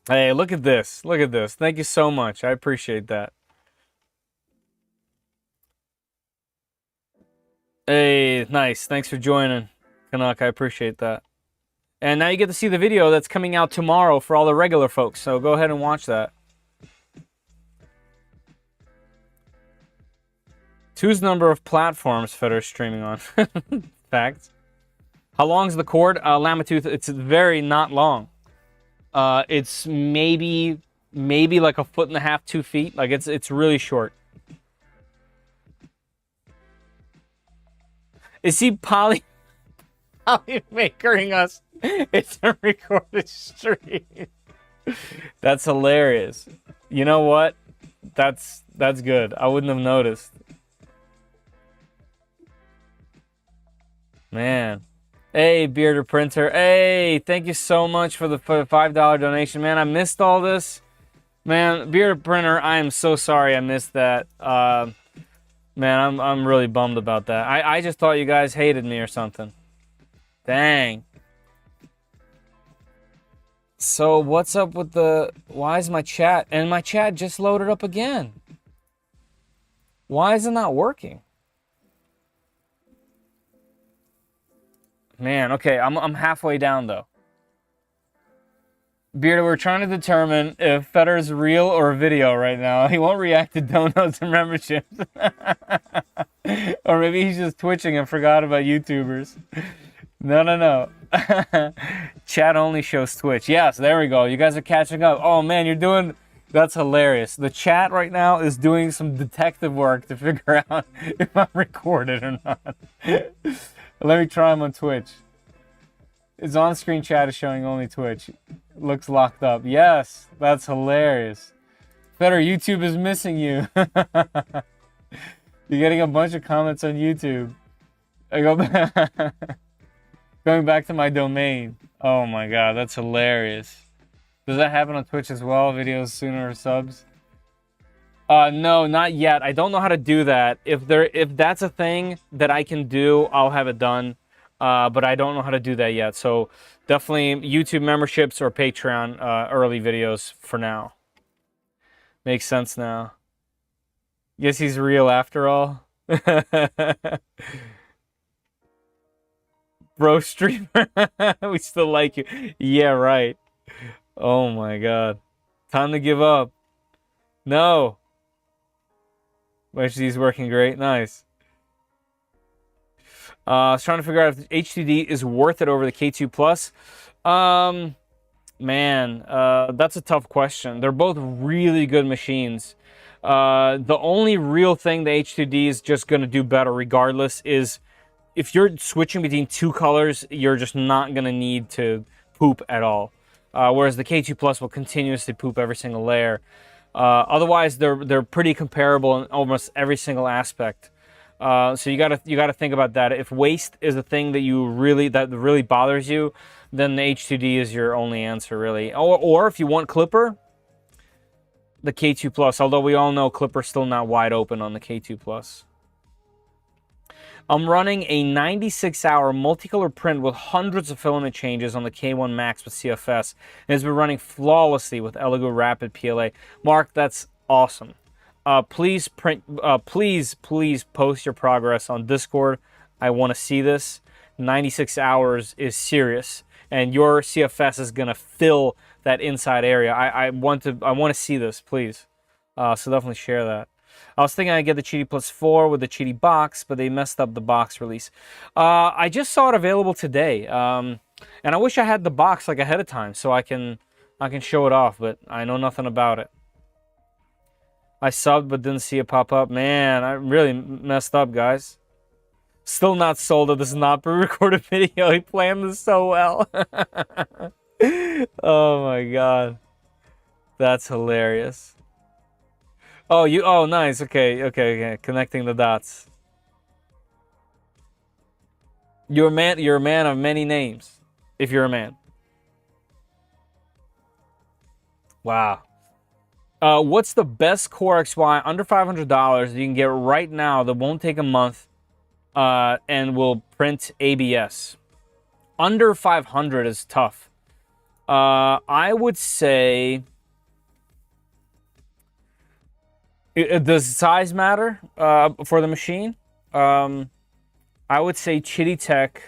Hey, look at this. Look at this. Thank you so much. I appreciate that. Hey, nice. Thanks for joining, Canuck. I appreciate that. And now you get to see the video that's coming out tomorrow for all the regular folks. So go ahead and watch that. Two's number of platforms Fetter's streaming on. Fact. How long is the cord? Lamatooth, it's very not long. It's maybe like 1.5 feet, 2 feet. Like it's really short. Is he polymakering us? It's a recorded stream. That's hilarious. You know what? That's good. I wouldn't have noticed. Man. Hey, Bearder Printer. Hey, thank you so much for the $5 donation. Man, I missed all this. Man, Bearder Printer, I am so sorry I missed that. Man, I'm really bummed about that. I just thought you guys hated me or something. Dang. So what's up with the... Why is my chat... And my chat just loaded up again. Why is it not working? Man, okay, I'm halfway down, though. Bearder, we're trying to determine if Fetter's real or video right now. He won't react to donuts and memberships. Or maybe he's just twitching and forgot about YouTubers. No. Chat only shows Twitch. Yes, there we go. You guys are catching up. Oh, man, you're doing... That's hilarious. The chat right now is doing some detective work to figure out if I'm recorded or not. Let me try him on Twitch. His on-screen chat is showing only Twitch. Looks locked up. Yes, that's hilarious. Better, YouTube is missing you. You're getting a bunch of comments on YouTube. I go back. Going back to my domain. Oh my god, that's hilarious. Does that happen on Twitch as well? Videos sooner or subs? No, not yet. I don't know how to do that. If that's a thing that I can do, I'll have it done. But I don't know how to do that yet. So definitely YouTube memberships or Patreon early videos for now. Makes sense now. Guess he's real after all. Bro streamer. We still like you. Yeah, right. Oh my god. Time to give up. No. HD's working great. Nice. I was trying to figure out if HDD is worth it over the K2 Plus. Man, that's a tough question. They're both really good machines. The only real thing the H2D is just going to do better regardless is if you're switching between two colors, you're just not going to need to poop at all. Whereas the K2 Plus will continuously poop every single layer. Otherwise, they're pretty comparable in almost every single aspect. So you gotta think about that. If waste is a thing that really bothers you, then the H2D is your only answer, really. Or if you want Clipper, the K2 Plus. Although we all know Clipper's still not wide open on the K2 Plus. I'm running a 96-hour multicolor print with hundreds of filament changes on the K1 Max with CFS. And it's been running flawlessly with Elegoo Rapid PLA. Mark, that's awesome. Please post your progress on Discord. I want to see this. 96 hours is serious, and your CFS is gonna fill that inside area. I want to see this, please. So definitely share that. I was thinking I'd get the Cheaty Plus 4 with the Cheaty box, but they messed up the box release. I just saw it available today, and I wish I had the box like ahead of time so I can show it off, but I know nothing about it. I subbed but didn't see it pop up. Man, I really messed up, guys. Still not sold it. This is not pre-recorded video. He planned this so well. Oh my god. That's hilarious. Oh, nice. Okay. Connecting the dots. You're a man of many names. If you're a man. Wow. What's the best Core XY under $500 you can get right now that won't take a month and will print ABS? Under 500 is tough. I would say... Does size matter for the machine? I would say Cheaty Tech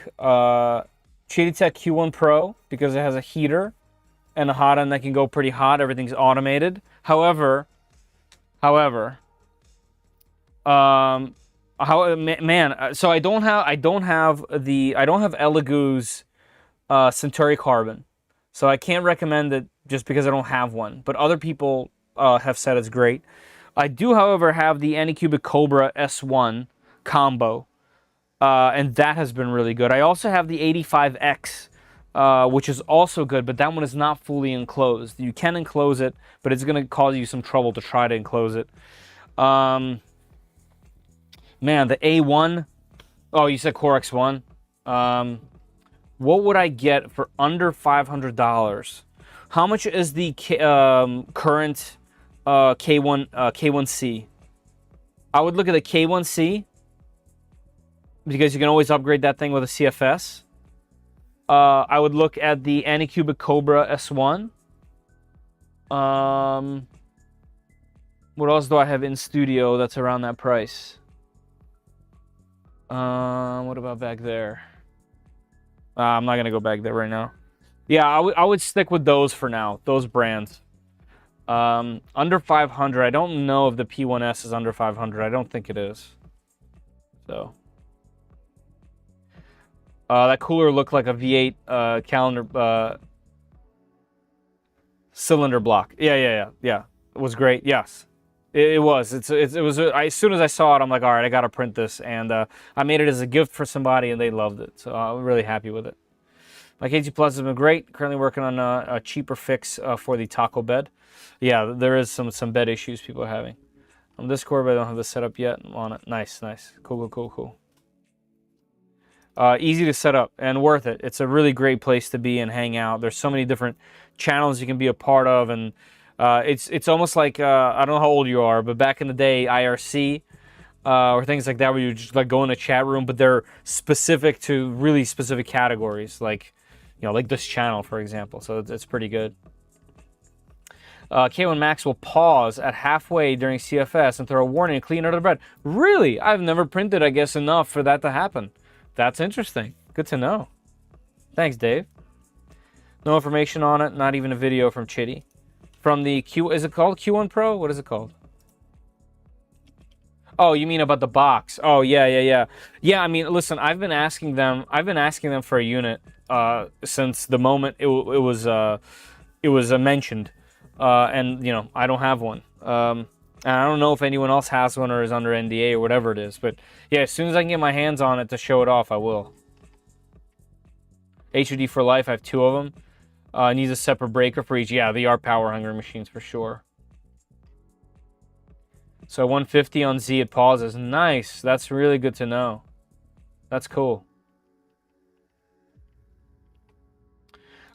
Q1 Pro, because it has a heater and a hot end that can go pretty hot. Everything's automated. However, so I don't have Elegoo's Centauri Carbon, so I can't recommend it just because I don't have one. But other people have said it's great. I do, however, have the Anycubic Cobra S1 combo, and that has been really good. I also have the AD5X, which is also good, but that one is not fully enclosed. You can enclose it, but it's going to cause you some trouble to try to enclose it. Man, the A1. Oh, you said Core X1. What would I get for under $500? How much is the current K1C? I would look at the K1C, because you can always upgrade that thing with a CFS. I would look at the Anycubic Cobra S1. What else do I have in studio that's around that price? What about back there? I'm not gonna go back there right now. Yeah, I would stick with those for now. Those brands. Under 500. I don't know if the P1S is under 500. I don't think it is. So. That cooler looked like a V8 calendar cylinder block. Yeah. It was great. Yes, it was. It was. As soon as I saw it, I'm like, all right, I gotta print this, and I made it as a gift for somebody, and they loved it. So I'm really happy with it. My KG Plus has been great. Currently working on a cheaper fix for the taco bed. Yeah, there is some bed issues people are having. On Discord, but I don't have this set up yet. I'm on it. Nice. Cool. Easy to set up and worth it. It's a really great place to be and hang out. There's so many different channels you can be a part of, and it's almost like I don't know how old you are, but back in the day, IRC or things like that, where you just like go in a chat room, but they're specific to really specific categories, like like this channel, for example. So it's pretty good. K1 Max will pause at halfway during CFS and throw a warning and clean under the bread. Really? I've never printed, I guess, enough for that to happen. That's interesting. Good to know. Thanks, Dave. No information on it. Not even a video from Chitty. From the is it called Q1 Pro? What is it called? Oh, you mean about the box? Oh, yeah. Yeah, I mean, listen, I've been asking them for a unit since the moment it was mentioned. And I don't have one. And I don't know if anyone else has one or is under NDA or whatever it is. But yeah, as soon as I can get my hands on it to show it off, I will. HUD for life, I have 2 of them. Needs a separate breaker for each. Yeah, they are power hungry machines for sure. So 150 on Z, it pauses. Nice. That's really good to know. That's cool.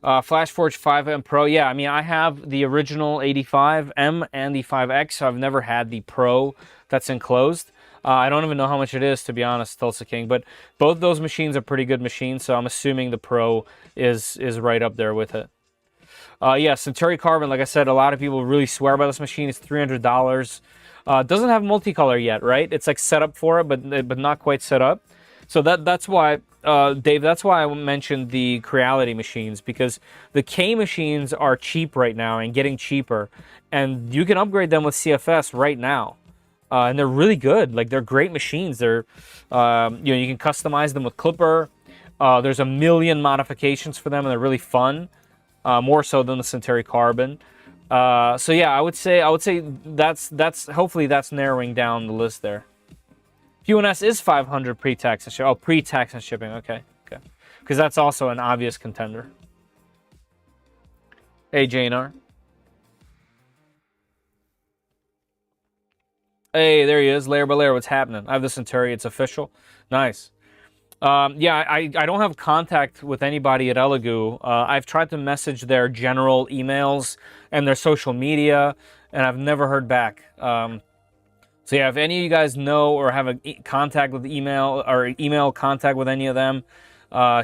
FlashForge 5M Pro. Yeah, I mean, I have the original 85M and the 5X, so I've never had the Pro that's enclosed. I don't even know how much it is, to be honest, Tulsa King, but both those machines are pretty good machines, so I'm assuming the Pro is right up there with it. Yeah, Centauri Carbon, like I said, a lot of people really swear by this machine. It's $300. Doesn't have multicolor yet, right? It's like set up for it, but not quite set up. So that's why, Dave, that's why I mentioned the Creality machines, because the K machines are cheap right now and getting cheaper, and you can upgrade them with CFS right now. and they're really good. Like, they're great machines. They're, you know, you can customize them with Clipper. There's a million modifications for them, and they're really fun, more so than the Centauri Carbon. So yeah, I would say that's hopefully that's narrowing down the list there. P1S is 500 pre-tax and shipping. Oh, pre-tax and shipping. Okay, because that's also an obvious contender. Hey, JNR. Hey, there he is. Layer by layer, what's happening? I have the Centauri. It's official. Nice. Yeah, I don't have contact with anybody at Elegoo. I've tried to message their general emails and their social media, and I've never heard back. So yeah, if any of you guys know or have a contact with email or email contact with any of them,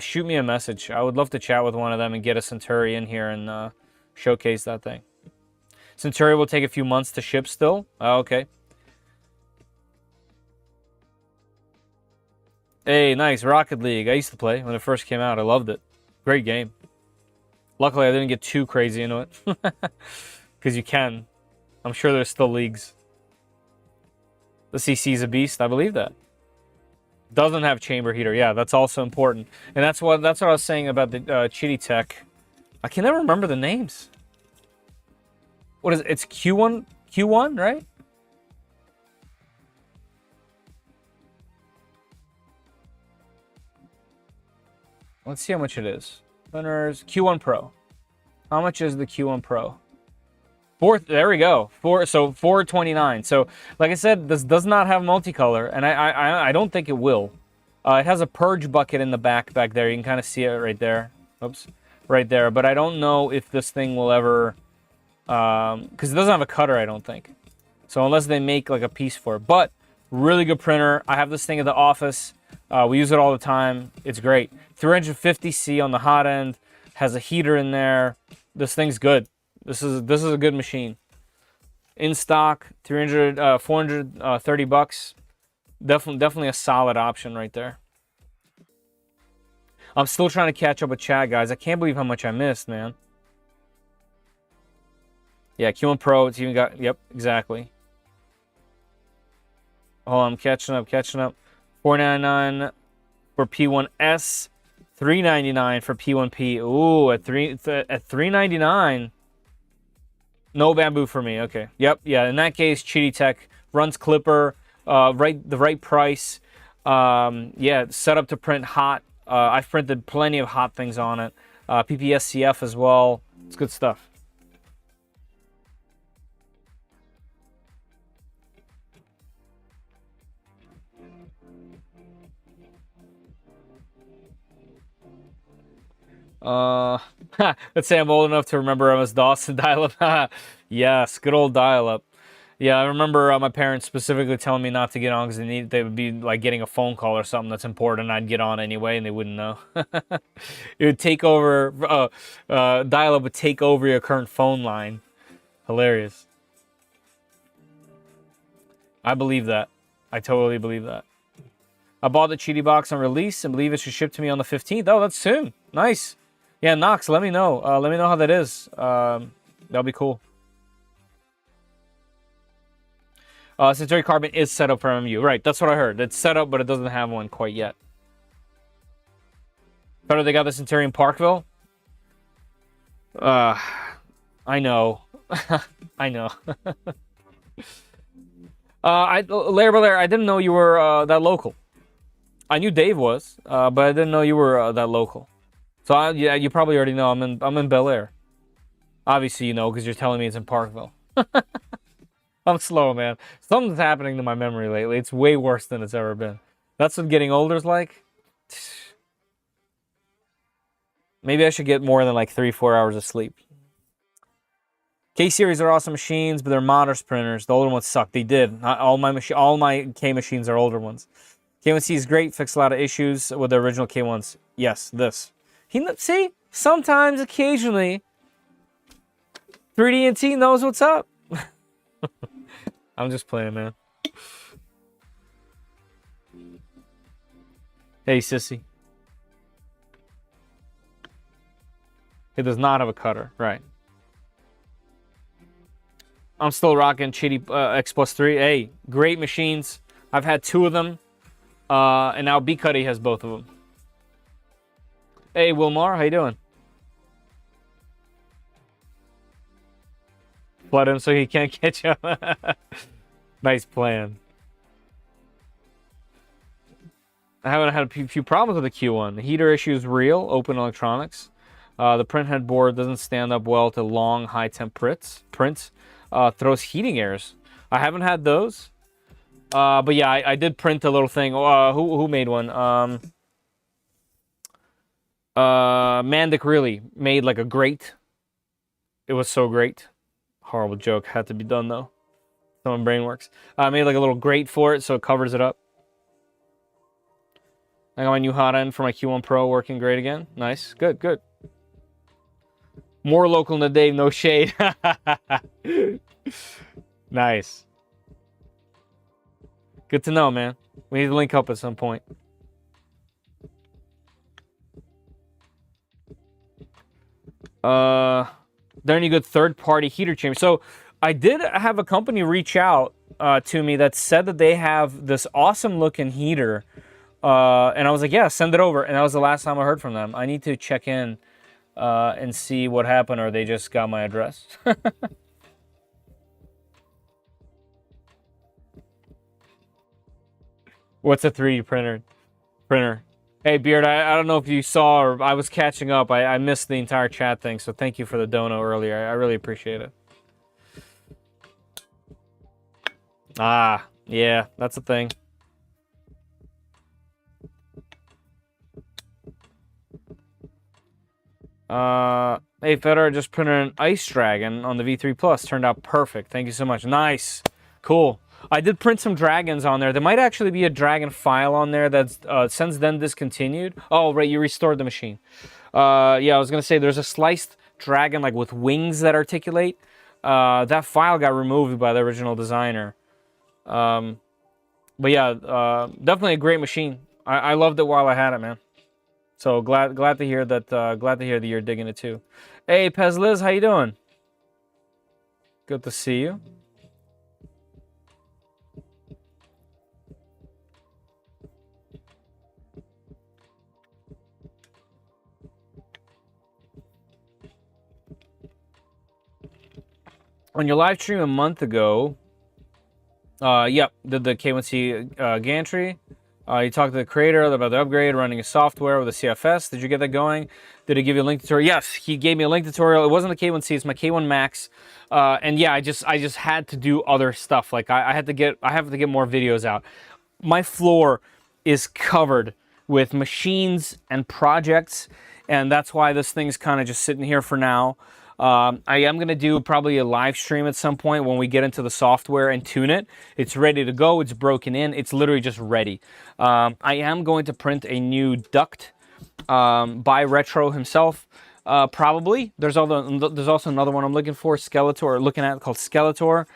shoot me a message. I would love to chat with one of them and get a Centauri in here and showcase that thing. Centauri will take a few months to ship still. Okay. Hey, nice. Rocket League. I used to play when it first came out. I loved it. Great game. Luckily, I didn't get too crazy into it. Because you can. I'm sure there's still leagues. The CC is a beast. I believe that. Doesn't have chamber heater. Yeah, that's also important. And that's what I was saying about the Chitty Tech. I can never remember the names. What is it? It's Q1, right? Let's see how much it is. Winners, Q1 Pro. How much is the Q1 Pro? There we go. 429. So, like I said, this does not have multicolor, and I don't think it will. It has a purge bucket in the back there. You can kind of see it right there. Oops, right there. But I don't know if this thing will ever, because it doesn't have a cutter, I don't think. So unless they make like a piece for it, but really good printer. I have this thing at the office. We use it all the time. It's great. 350C on the hot end, has a heater in there. This thing's good. This is a good machine. In stock, 430 bucks. Definitely a solid option right there. I'm still trying to catch up with chat, guys. I can't believe how much I missed, man. Yeah, Q1 Pro. It's even got. Yep, exactly. Hold on, I'm catching up. $499 for P1S, $399 for P1P. Ooh, at $399. No bamboo for me. Okay. Yep. Yeah. In that case, Chitty Tech runs Clipper. The right price. Yeah. Set up to print hot. I've printed plenty of hot things on it. PPSCF as well. It's good stuff. Let's say I'm old enough to remember MS-DOS and dial-up. Yes, good old dial-up. Yeah, I remember my parents specifically telling me not to get on because they would be like getting a phone call or something that's important, and I'd get on anyway, and they wouldn't know. It would take over. Dial-up would take over your current phone line. Hilarious. I believe that. I totally believe that. I bought the Chitty box on release and believe it should ship to me on the 15th. Oh, that's soon. Nice. Yeah, Knox, let me know. Let me know how that is. That'll be cool. Centauri Carbon is set up for MMU. Right, that's what I heard. It's set up, but it doesn't have one quite yet. Better they got the Centauri in Parkville? I know. I know. Layer by layer, I didn't know you were that local. I knew Dave was, but I didn't know you were that local. So yeah, you probably already know I'm in Bel Air. Obviously, you know because you're telling me it's in Parkville. I'm slow, man. Something's happening to my memory lately. It's way worse than it's ever been. That's what getting older is like. Maybe I should get more than like 3-4 hours of sleep. K-series are awesome machines, but they're Moders printers. The older ones suck. They did. All my K machines are older ones. K1C is great. Fixed a lot of issues with the original K1s. Yes, this. See, sometimes, occasionally, 3D&T knows what's up. I'm just playing, man. Hey, sissy. It does not have a cutter, right? I'm still rocking Chitty X Plus 3. Hey, great machines. I've had 2 of them. And now B Cuddy has both of them. Hey, Wilmar, how you doing? Flood him so he can't catch up. Nice plan. I haven't had a few problems with the Q1. The heater issue is real. Open electronics. The print head board doesn't stand up well to long, high-temp prints. Throws heating errors. I haven't had those. But yeah, I did print a little thing. Who made one? Mandic really made like a grate. It was so great. Horrible joke. Had to be done though. Someone brainworks. I made like a little grate for it so it covers it up. I got my new hot end for my Q1 Pro working great again. Nice. Good, good. More local than Dave, no shade. Nice. Good to know, man. We need to link up at some point. There any good third-party heater chambers? So I did have a company reach out to me that said that they have this awesome-looking heater. And I was like, yeah, send it over. And that was the last time I heard from them. I need to check in and see what happened, or they just got my address. What's a 3D printer? Hey, Beard, I don't know if you saw, or I was catching up. I missed the entire chat thing, so thank you for the dono earlier. I really appreciate it. Ah, yeah, that's a thing. Hey, Federer just printed an Ice Dragon on the V3 Plus. Turned out perfect. Thank you so much. Nice. Cool. I did print some dragons on there. There might actually be a dragon file on there that's since then discontinued. Oh, right, you restored the machine. Yeah, I was going to say there's a sliced dragon like with wings that articulate. That file got removed by the original designer. But yeah, definitely a great machine. I loved it while I had it, man. So glad to hear that. Glad to hear that you're digging it too. Hey, Pez Liz, how you doing? Good to see you. On your live stream a month ago, yep, did the K1C gantry. You talked to the creator about the upgrade, running a software with a CFS. Did you get that going? Did he give you a link tutorial? Yes, he gave me a link tutorial. It wasn't the K1C, it's my K1 Max. And yeah, I just had to do other stuff. Like I have to get more videos out. My floor is covered with machines and projects, and that's why this thing's kind of just sitting here for now. I am going to do probably a live stream at some point when we get into the software and tune it. It's ready to go. It's broken in. It's literally just ready. I am going to print a new duct by Retro himself. Probably. There's also another one I'm looking for, looking at called Skeletor.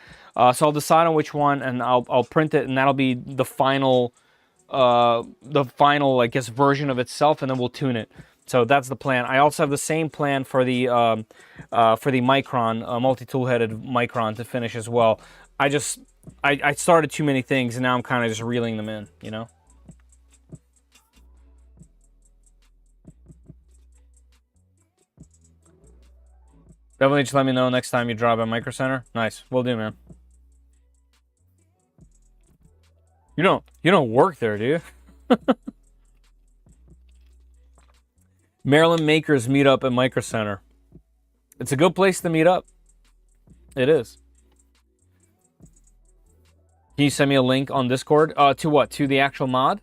So I'll decide on which one, and I'll print it, and that'll be the final, I guess, version of itself, and then we'll tune it. So that's the plan. I also have the same plan for the Micron, multi-tool headed Micron to finish as well. I started too many things, and now I'm kind of just reeling them in, you know? Definitely just let me know next time you drop at Micro Center. Nice. Will do, man. You don't work there, do you? Maryland makers meet up at Micro Center. It's a good place to meet up. It is. Can you send me a link on Discord? To what? To the actual mod?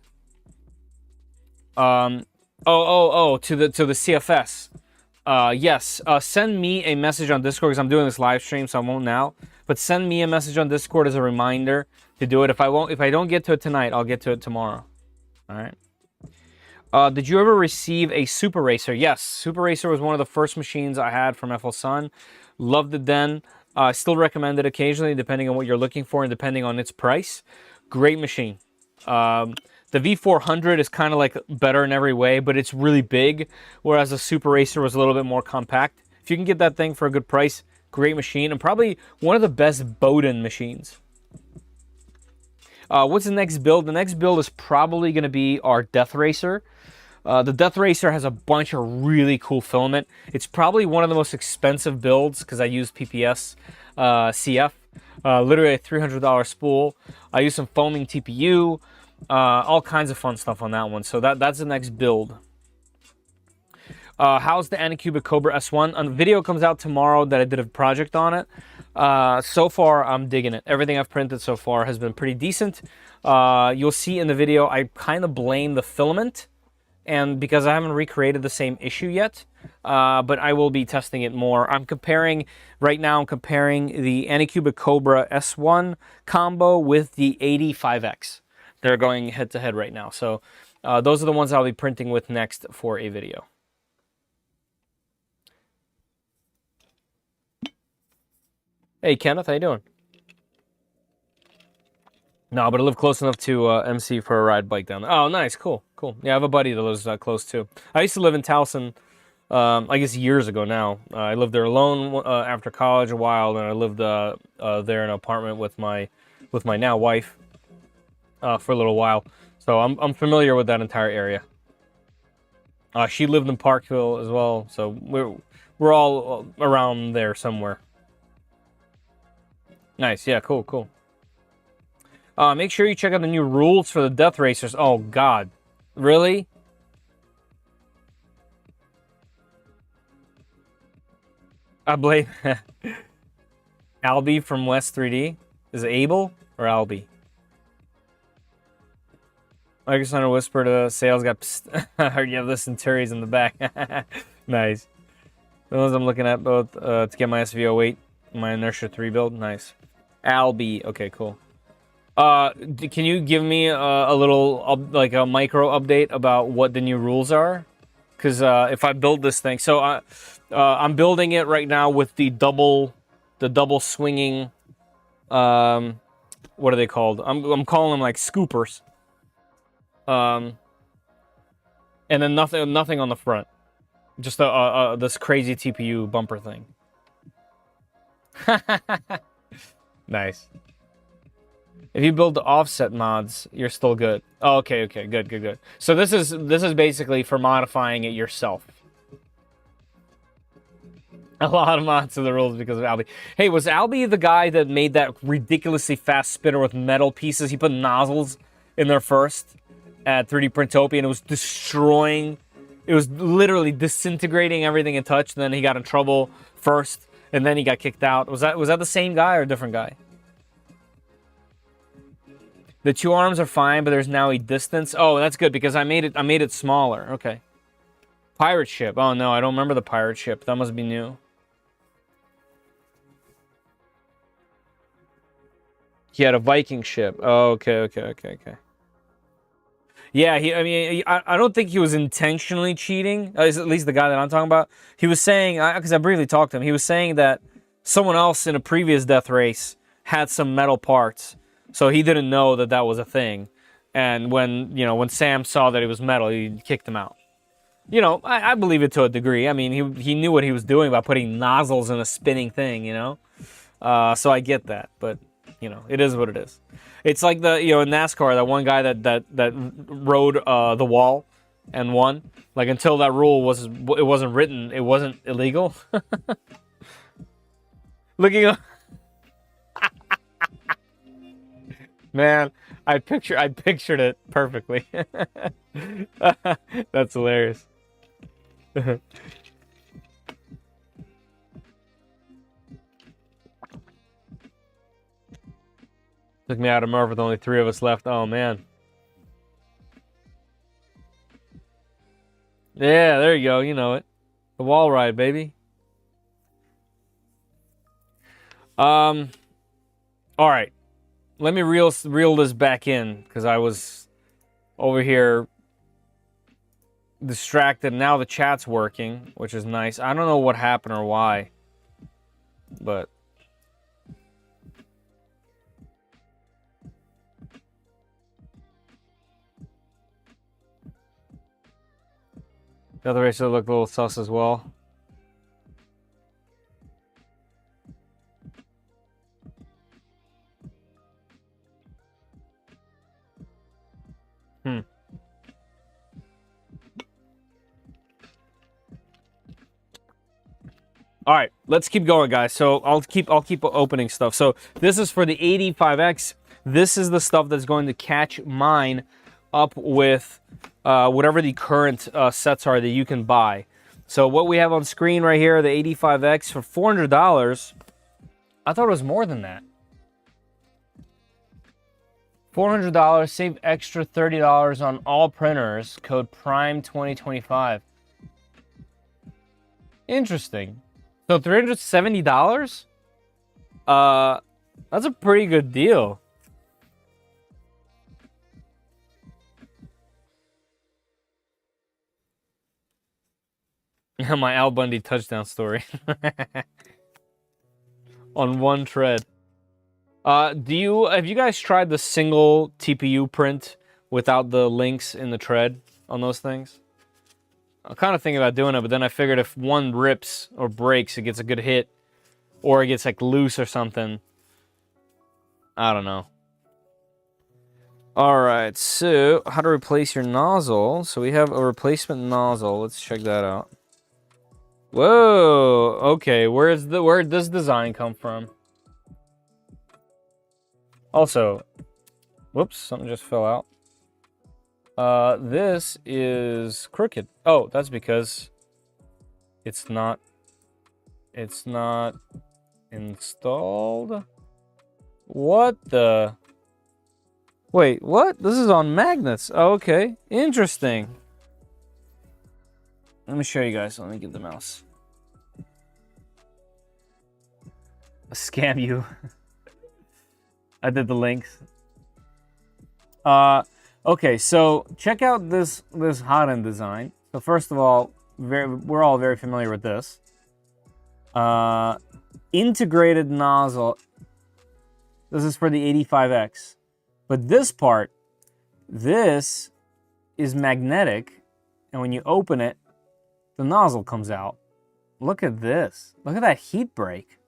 To the CFS. Yes. Send me a message on Discord because I'm doing this live stream, so I won't now. But send me a message on Discord as a reminder to do it. If I don't get to it tonight, I'll get to it tomorrow. All right. Did you ever receive a Super Racer? Yes, Super Racer was one of the first machines I had from FL Sun. Loved it then. Still recommend it occasionally, depending on what you're looking for and depending on its price. Great machine. The V400 is kind of like better in every way, but it's really big, whereas the Super Racer was a little bit more compact. If you can get that thing for a good price, Great machine, and probably one of the best Bowden machines. What's the next build? The next build is probably going to be our Death Racer. The Death Racer has a bunch of really cool filament. It's probably one of the most expensive builds because I use PPS CF. Literally a $300 spool. I use some foaming TPU. All kinds of fun stuff on that one. So that's the next build. How's the Anycubic Cobra S1? A video comes out tomorrow that I did a project on it. So far, I'm digging it. Everything I've printed so far has been pretty decent. You'll see in the video, I kind of blame the filament, and because I haven't recreated the same issue yet, but I will be testing it more. Right now I'm comparing the Anycubic Cobra S1 combo with the AD5X. They're going head to head right now. So those are the ones I'll be printing with next for a video. Hey Kenneth, how you doing? No, but I live close enough to MC for a ride bike down there. Oh, nice, cool. Yeah, I have a buddy that lives close too. I used to live in Towson, I guess years ago now. I lived there alone after college a while, and I lived there in an apartment with my now wife for a little while. So I'm familiar with that entire area. She lived in Parkville as well, so we're all around there somewhere. Nice, yeah, cool. Make sure you check out the new rules for the Death Racers. Oh, God. Really? I blame Albie from West 3D. Is it Abel or Albie? Microsoft whispered to sales got psst. I heard you have the Centurions in the back. Nice. Those I'm looking at both to get my SVO weight, my Inertia 3 build. Nice. Albie. Okay, cool. Can you give me a little, like a micro update about what the new rules are? Because if I build this thing, so I'm building it right now with the double swinging. What are they called? I'm calling them like scoopers. And then nothing on the front, just this crazy TPU bumper thing. Nice. If you build the offset mods, you're still good. Oh, okay, good. So this is basically for modifying it yourself. A lot of mods to the rules because of Albie. Hey, was Albie the guy that made that ridiculously fast spinner with metal pieces? He put nozzles in there first at 3D Printopia, and it was destroying. It was literally disintegrating everything it touched. And then he got in trouble first, and then he got kicked out. Was that the same guy or a different guy? The two arms are fine, but there's now a distance. Oh, that's good because I made it smaller. Okay. Pirate ship. Oh no, I don't remember the pirate ship. That must be new. He had a Viking ship. Oh, okay. Yeah, I don't think he was intentionally cheating. At least the guy that I'm talking about. He was saying, because I briefly talked to him, he was saying that someone else in a previous death race had some metal parts. So he didn't know that that was a thing. And when Sam saw that it was metal, he kicked him out. I believe it to a degree. I mean, he knew what he was doing by putting nozzles in a spinning thing, So I get that, but it is what it is. It's like in NASCAR, that one guy that rode the wall and won. Like until that rule wasn't written, it wasn't illegal. Looking up. Man, I pictured it perfectly. That's hilarious. Took me out of Murph with only 3 of us left. Oh man. Yeah, there you go. You know it. The wall ride, baby. All right. Let me reel this back in because I was over here distracted. Now the chat's working, which is nice. I don't know what happened or why, but the other racer looked a little sus as well. All right, let's keep going, guys. So I'll keep opening stuff. So this is for the AD5X. This is the stuff that's going to catch mine up with whatever the current sets are that you can buy. So what we have on screen right here, the AD5X for $400. I thought it was more than that. $400, save extra $30 on all printers. Code PRIME2025. Interesting. So $370? That's a pretty good deal. My Al Bundy touchdown story. On one tread. Have you guys tried the single TPU print without the links in the tread on those things? I'm kind of thinking about doing it, but then I figured if one rips or breaks, it gets a good hit, or it gets like loose or something. I don't know. All right, so how to replace your nozzle. So we have a replacement nozzle. Let's check that out. Whoa, okay, where did this design come from? Also, whoops, something just fell out. This is crooked. Oh, that's because it's not installed. What the? Wait, what? This is on magnets. Oh, okay, interesting. Let me show you guys. Let me get the mouse. I'll scam you. I did the links. Okay, so check out this hot end design. So first of all, we're all very familiar with this. Integrated nozzle. This is for the AD5X. But this part, this is magnetic, and when you open it, the nozzle comes out. Look at this. Look at that heat break.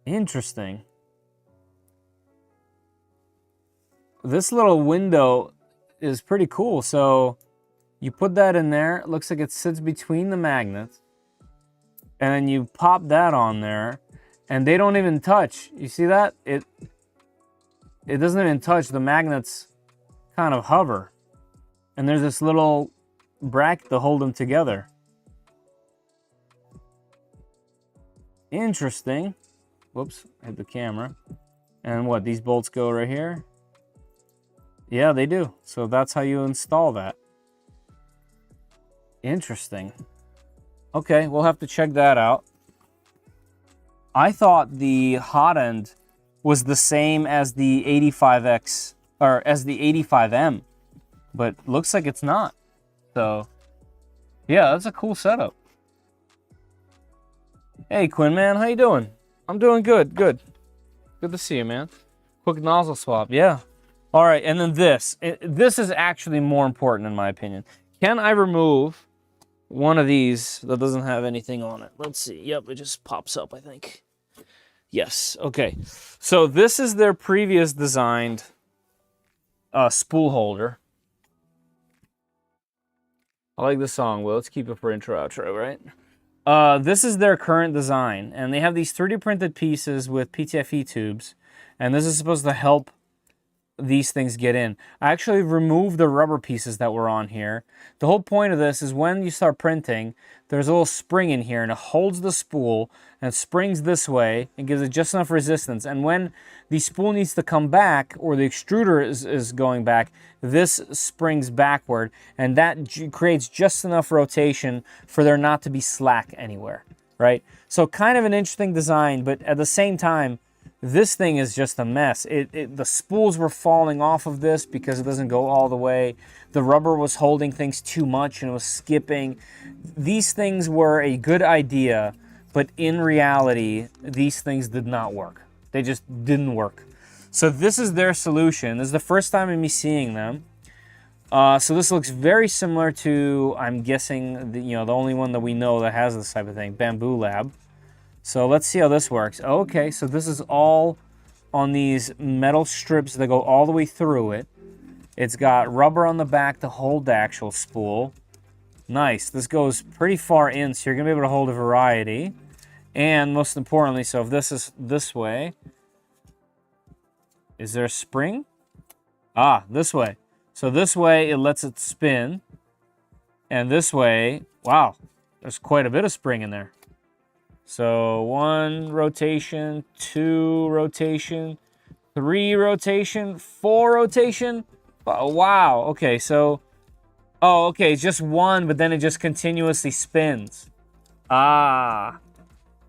Interesting. This little window is pretty cool. So you put that in there. It looks like it sits between the magnets. And then you pop that on there. And they don't even touch. You see that? It doesn't even touch. The magnets kind of hover. And there's this little bracket to hold them together. Interesting. Whoops, I hit the camera. And what, these bolts go right here? Yeah, they do. So that's how you install that. Interesting. Okay, we'll have to check that out. I thought the hot end was the same as the AD5X, or as the AD5M, but looks like it's not. So, yeah, that's a cool setup. Hey, Quinn, man, how you doing? I'm doing good, good. Good to see you, man. Quick nozzle swap, yeah. All right, and then this. This is actually more important in my opinion. Can I remove one of these that doesn't have anything on it? Let's see. Yep, it just pops up, I think. Yes, okay. So this is their previous designed spool holder. I like this song. Well, let's keep it for intro, outro, right? This is their current design, and they have these 3D printed pieces with PTFE tubes, and this is supposed to help these things get in. I actually removed the rubber pieces that were on here. The whole point of this is when you start printing, there's a little spring in here and it holds the spool and springs this way and gives it just enough resistance. And when the spool needs to come back or the extruder is going back, this springs backward and that creates just enough rotation for there not to be slack anywhere, right? So kind of an interesting design, but at the same time, this thing is just a mess. The spools were falling off of this because it doesn't go all the way. The rubber was holding things too much and it was skipping. These things were a good idea, but in reality, these things did not work. They just didn't work. So this is their solution. This is the first time of me seeing them. So this looks very similar to, I'm guessing, the only one that we know that has this type of thing, Bamboo Lab. So let's see how this works. Okay, so this is all on these metal strips that go all the way through it. It's got rubber on the back to hold the actual spool. Nice. This goes pretty far in, so you're going to be able to hold a variety. And most importantly, so if this is this way, is there a spring? Ah, this way. So this way, it lets it spin. And this way, wow, there's quite a bit of spring in there. So 1 rotation, 2 rotation, 3 rotation, 4 rotation. Oh, wow, okay, so... Oh, okay, it's just 1, but then it just continuously spins. Ah,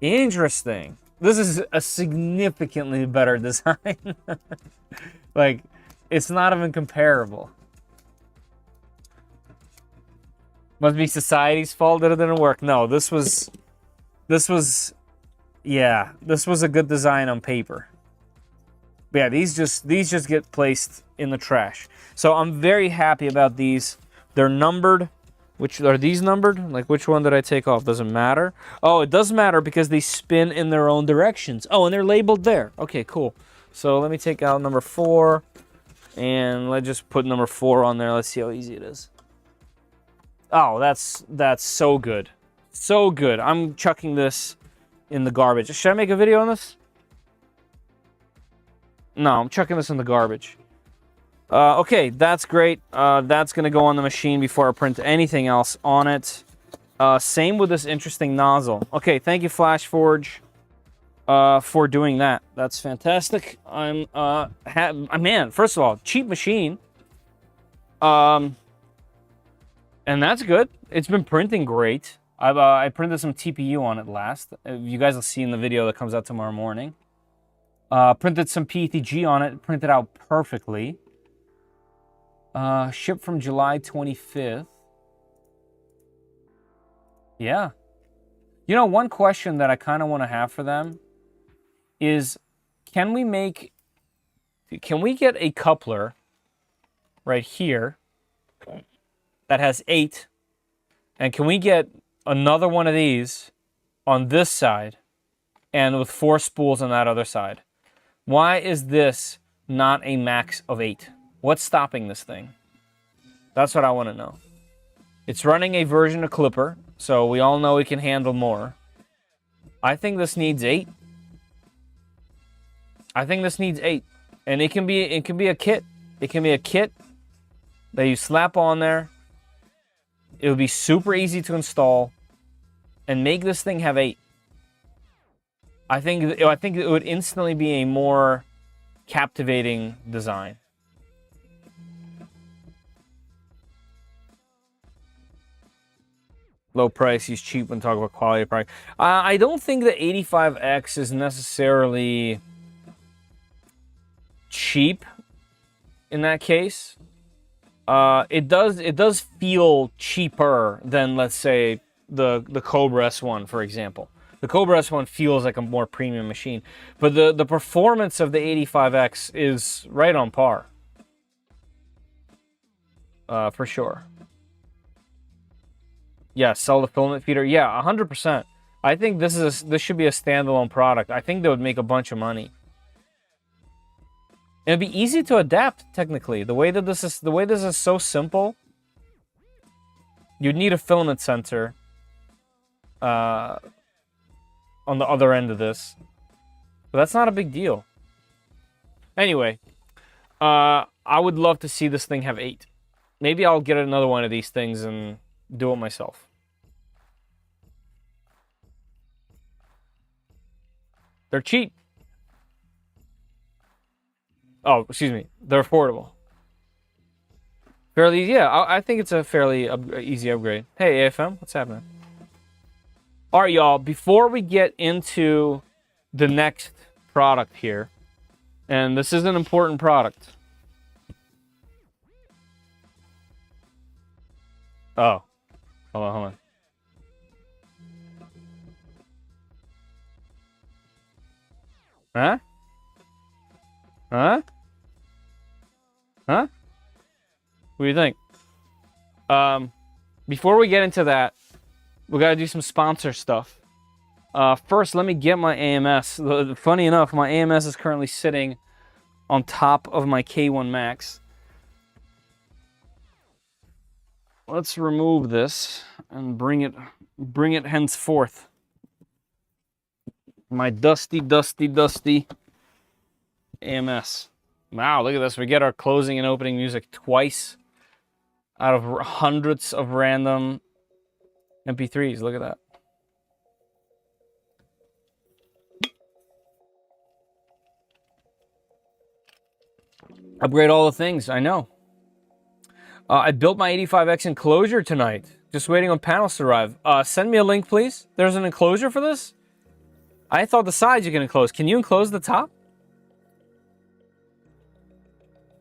interesting. This is a significantly better design. Like, it's not even comparable. Must be society's fault that it didn't work. No, this was, yeah, this was a good design on paper. But yeah, these just get placed in the trash. So I'm very happy about these. They're numbered. Which are these numbered? Like, which one did I take off? Doesn't matter. Oh, it does matter because they spin in their own directions. Oh, and they're labeled there. Okay, cool. So let me take out number 4, and let's just put number 4 on there. Let's see how easy it is. Oh, that's so good. So good. I'm chucking this in the garbage. Should I make a video on this? No, I'm chucking this in the garbage. Okay, that's great. That's going to go on the machine before I print anything else on it. Same with this interesting nozzle. Okay, thank you, FlashForge, for doing that. That's fantastic. Man, first of all, cheap machine. And that's good. It's been printing great. I printed some TPU on it last. You guys will see in the video that comes out tomorrow morning. Printed some PETG on it. Printed out perfectly. Shipped from July 25th. Yeah. You know, one question that I kind of want to have for them is, can we get a coupler right here that has 8, and can we get another one of these on this side and with 4 spools on that other side? Why is this not a max of 8? What's stopping this thing? That's what I want to know. It's running a version of Clipper, so we all know it can handle more. I think this needs 8. I think this needs 8. And it can be a kit. It can be a kit that you slap on there. It would be super easy to install and make this thing have 8. I think it would instantly be a more captivating design. Low price, he's cheap when talking about quality of product. I don't think the AD5X is necessarily cheap in that case. It does feel cheaper than, let's say, the Cobra S1, for example. The Cobra S1 feels like a more premium machine, but the performance of the AD5X is right on par. For sure. Yeah, sell the filament feeder. Yeah, 100%. I think this should be a standalone product. I think they would make a bunch of money. It'd be easy to adapt technically. The way this is so simple. You'd need a filament sensor on the other end of this, but that's not a big deal. Anyway, I would love to see this thing have 8. Maybe I'll get another one of these things and do it myself. They're cheap. Oh, excuse me. They're affordable. Fairly, yeah. I think it's a fairly easy upgrade. Hey, AFM, what's happening? All right, y'all. Before we get into the next product here, and this is an important product. Oh. Hold on. Huh? Huh? Huh? What do you think? Before we get into that, we gotta do some sponsor stuff. First, let me get my AMS. Funny enough, my AMS is currently sitting on top of my K1 Max. Let's remove this and bring it henceforth. My dusty AMS. Wow, look at this. We get our closing and opening music twice out of hundreds of random MP3s. Look at that. Upgrade all the things, I know. I built my AD5X enclosure tonight. Just waiting on panels to arrive. Send me a link, please. There's an enclosure for this? I thought the sides you can enclose. Can you enclose the top?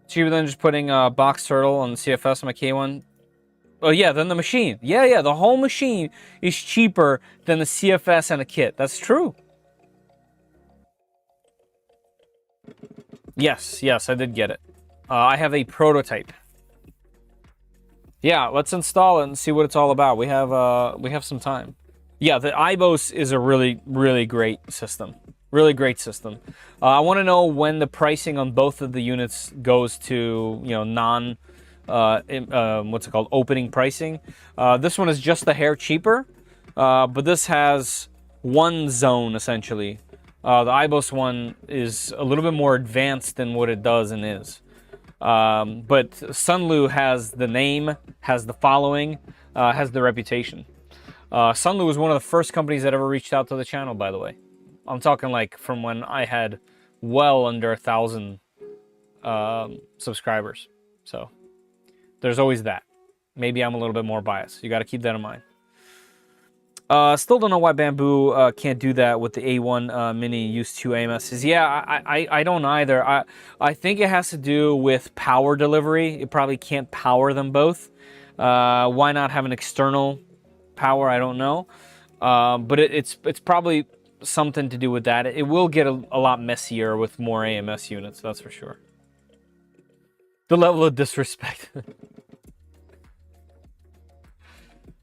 Cheaper than just putting a box turtle on the CFS on my K1. Oh yeah, then the machine. Yeah, the whole machine is cheaper than the CFS and a kit. That's true. Yes, I did get it. I have a prototype. Yeah, let's install it and see what it's all about. We have some time. Yeah, the IBOS is a really great system. Really great system. I want to know when the pricing on both of the units goes to, you know, what's it called, opening pricing. This one is just a hair cheaper, but this has one zone essentially. The IBOS one is a little bit more advanced than what it does and is. But Sunlu has the name, has the following, has the reputation. Sunlu was one of the first companies that ever reached out to the channel, by the way. I'm talking like from when I had well under 1,000 subscribers. So there's always that. Maybe I'm a little bit more biased. You got to keep that in mind. Still don't know why Bamboo can't do that with the A1 Mini Use 2 AMSs. Yeah, I don't either. I think it has to do with power delivery. It probably can't power them both. Why not have an external power? I don't know. But it's probably something to do with that. It will get a lot messier with more AMS units, that's for sure. The level of disrespect.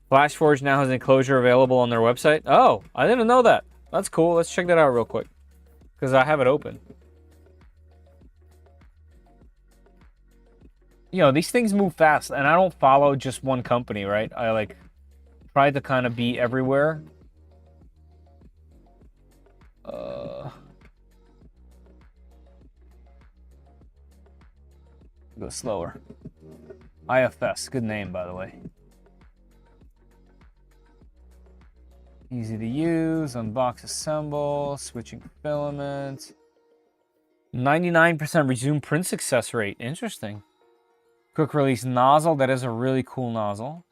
FlashForge now has an enclosure available on their website. Oh, I didn't know that. That's cool. Let's check that out real quick, because I have it open. You know, these things move fast, and I don't follow just one company, right? I like try to kind of be everywhere. Go slower. IFS, good name, by the way. Easy to use, unbox, assemble, switching filament. 99% resume print success rate. Interesting. Quick release nozzle. That is a really cool nozzle.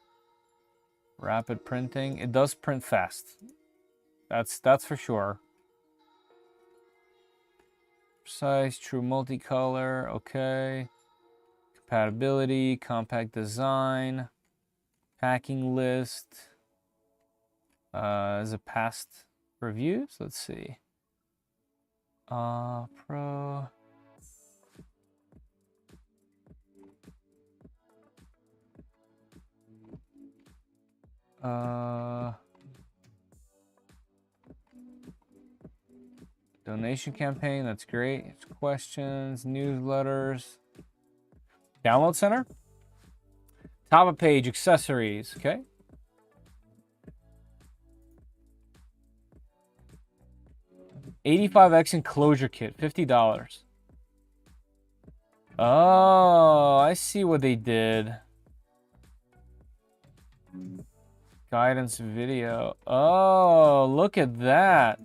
Rapid printing. It does print fast. That's for sure. Precise, true multicolor. Okay. Compatibility, compact design, packing list. Is it past reviews? Let's see. Pro. Donation campaign, that's great. Questions, newsletters. Download center. Top of page, accessories, okay. AD5X enclosure kit, $50. Oh, I see what they did. Guidance video. Oh, look at that.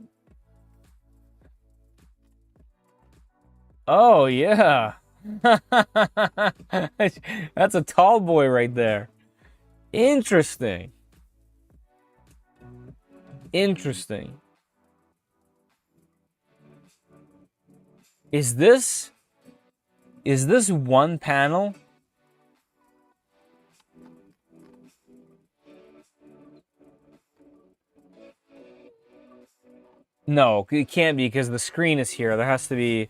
Oh, yeah. That's a tall boy right there. Interesting. Interesting. Is this one panel? No, it can't be because the screen is here. There has to be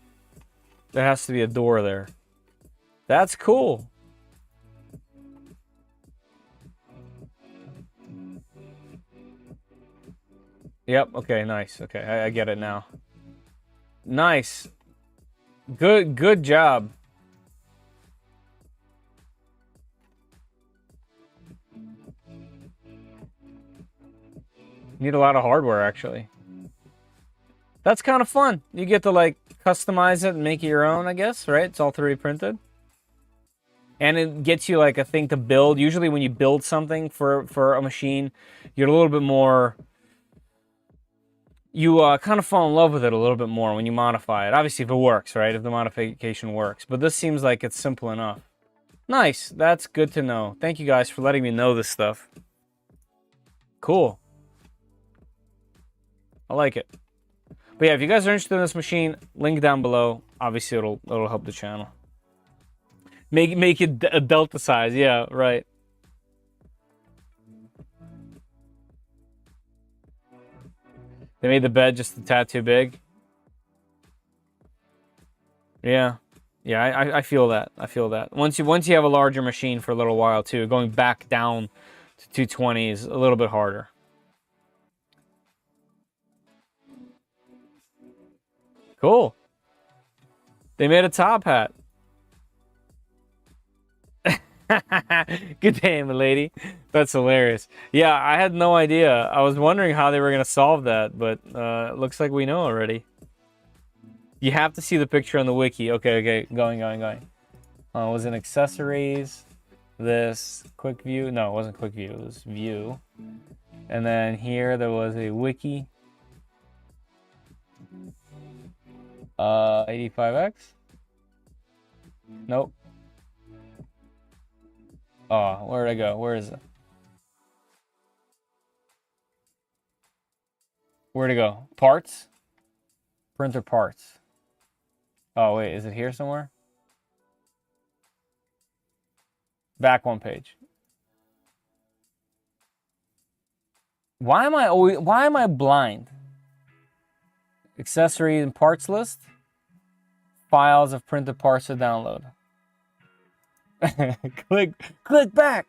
a door there. That's cool. Yep. Okay. Nice. Okay. I get it now. Nice. Good job. Need a lot of hardware, actually. That's kind of fun. You get to, like, customize it and make it your own, I guess, right? It's all 3D printed. And it gets you, like, a thing to build. Usually when you build something for a machine, you get a little bit more... You kind of fall in love with it a little bit more when you modify it. Obviously, if it works, right? If the modification works. But this seems like it's simple enough. Nice. That's good to know. Thank you guys for letting me know this stuff. Cool. I like it. But yeah, if you guys are interested in this machine, link down below. Obviously, it'll help the channel. Make it a delta size. Yeah, right. They made the bed just a tad too big. Yeah. Yeah, I feel that. I feel that. Once you have a larger machine for a little while too, going back down to 220 is a little bit harder. Cool. They made a top hat. Good day, my lady. That's hilarious. Yeah, I had no idea. I was wondering how they were going to solve that, but it looks like we know already. You have to see the picture on the wiki. Okay. Going. Was it accessories? This quick view? No, it wasn't quick view. It was view. And then here there was a wiki. 85X? Nope. Oh, where'd I go? Where is it? Where'd it go? Parts? Printer parts. Oh, wait, is it here somewhere? Back one page. Why am I blind? Accessories and parts list. Files of printed parts to download. click back.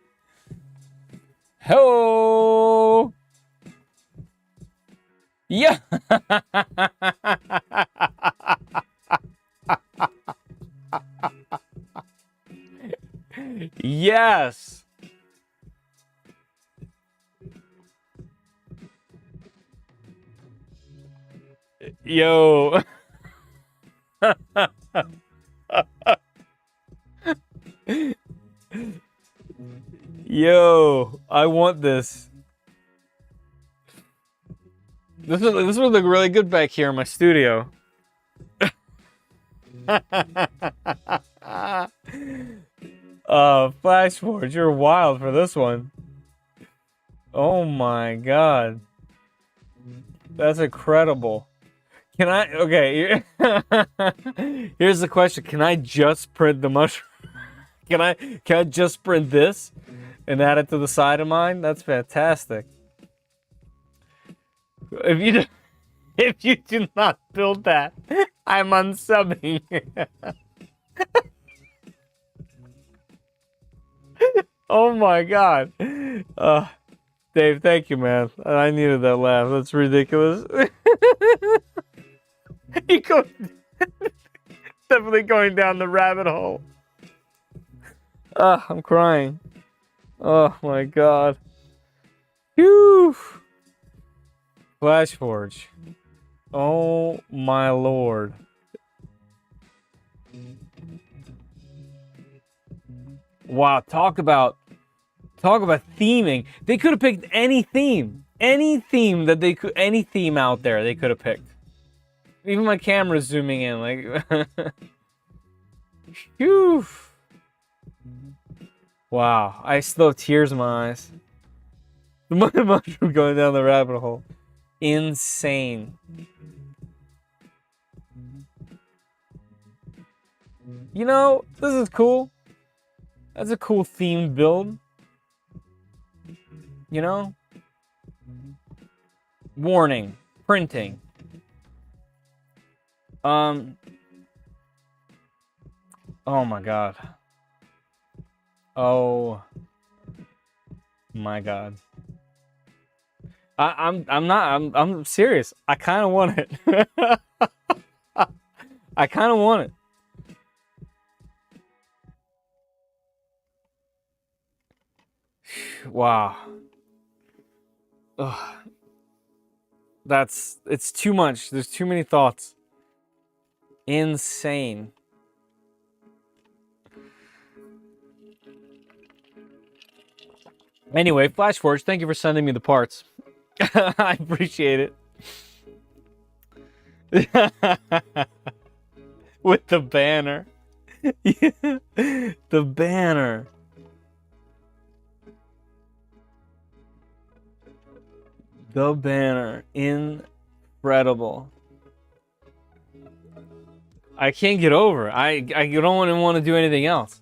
Ho! Yeah. Yes. Yo. Yo, I want this. This would look really good back here in my studio. FlashForge, you're wild for this one. Oh my god. That's incredible. Can I, okay, here's the question. Can I just print the mushroom? Can I just print this and add it to the side of mine? That's fantastic. If you do not build that, I'm unsubbing. Oh my god. Dave, thank you, man. I needed that laugh. That's ridiculous. You go definitely going down the rabbit hole. I'm crying. Oh my god. Phew. FlashForge. Oh my lord. Wow, talk about theming. They could have picked any theme. Any theme out there they could have picked. Even my camera's zooming in like Phew. Wow, I still have tears in my eyes. The mushroom going down the rabbit hole. Insane. You know, this is cool. That's a cool themed build. You know? Warning. Printing. Oh my god. Oh my god. I'm serious. I kind of want it. I kind of want it. Wow. Ugh. It's too much. There's too many thoughts. Insane. Anyway, FlashForge, thank you for sending me the parts. I appreciate it. With the banner. The banner. The banner. Incredible. I can't get over it. I don't even want to do anything else.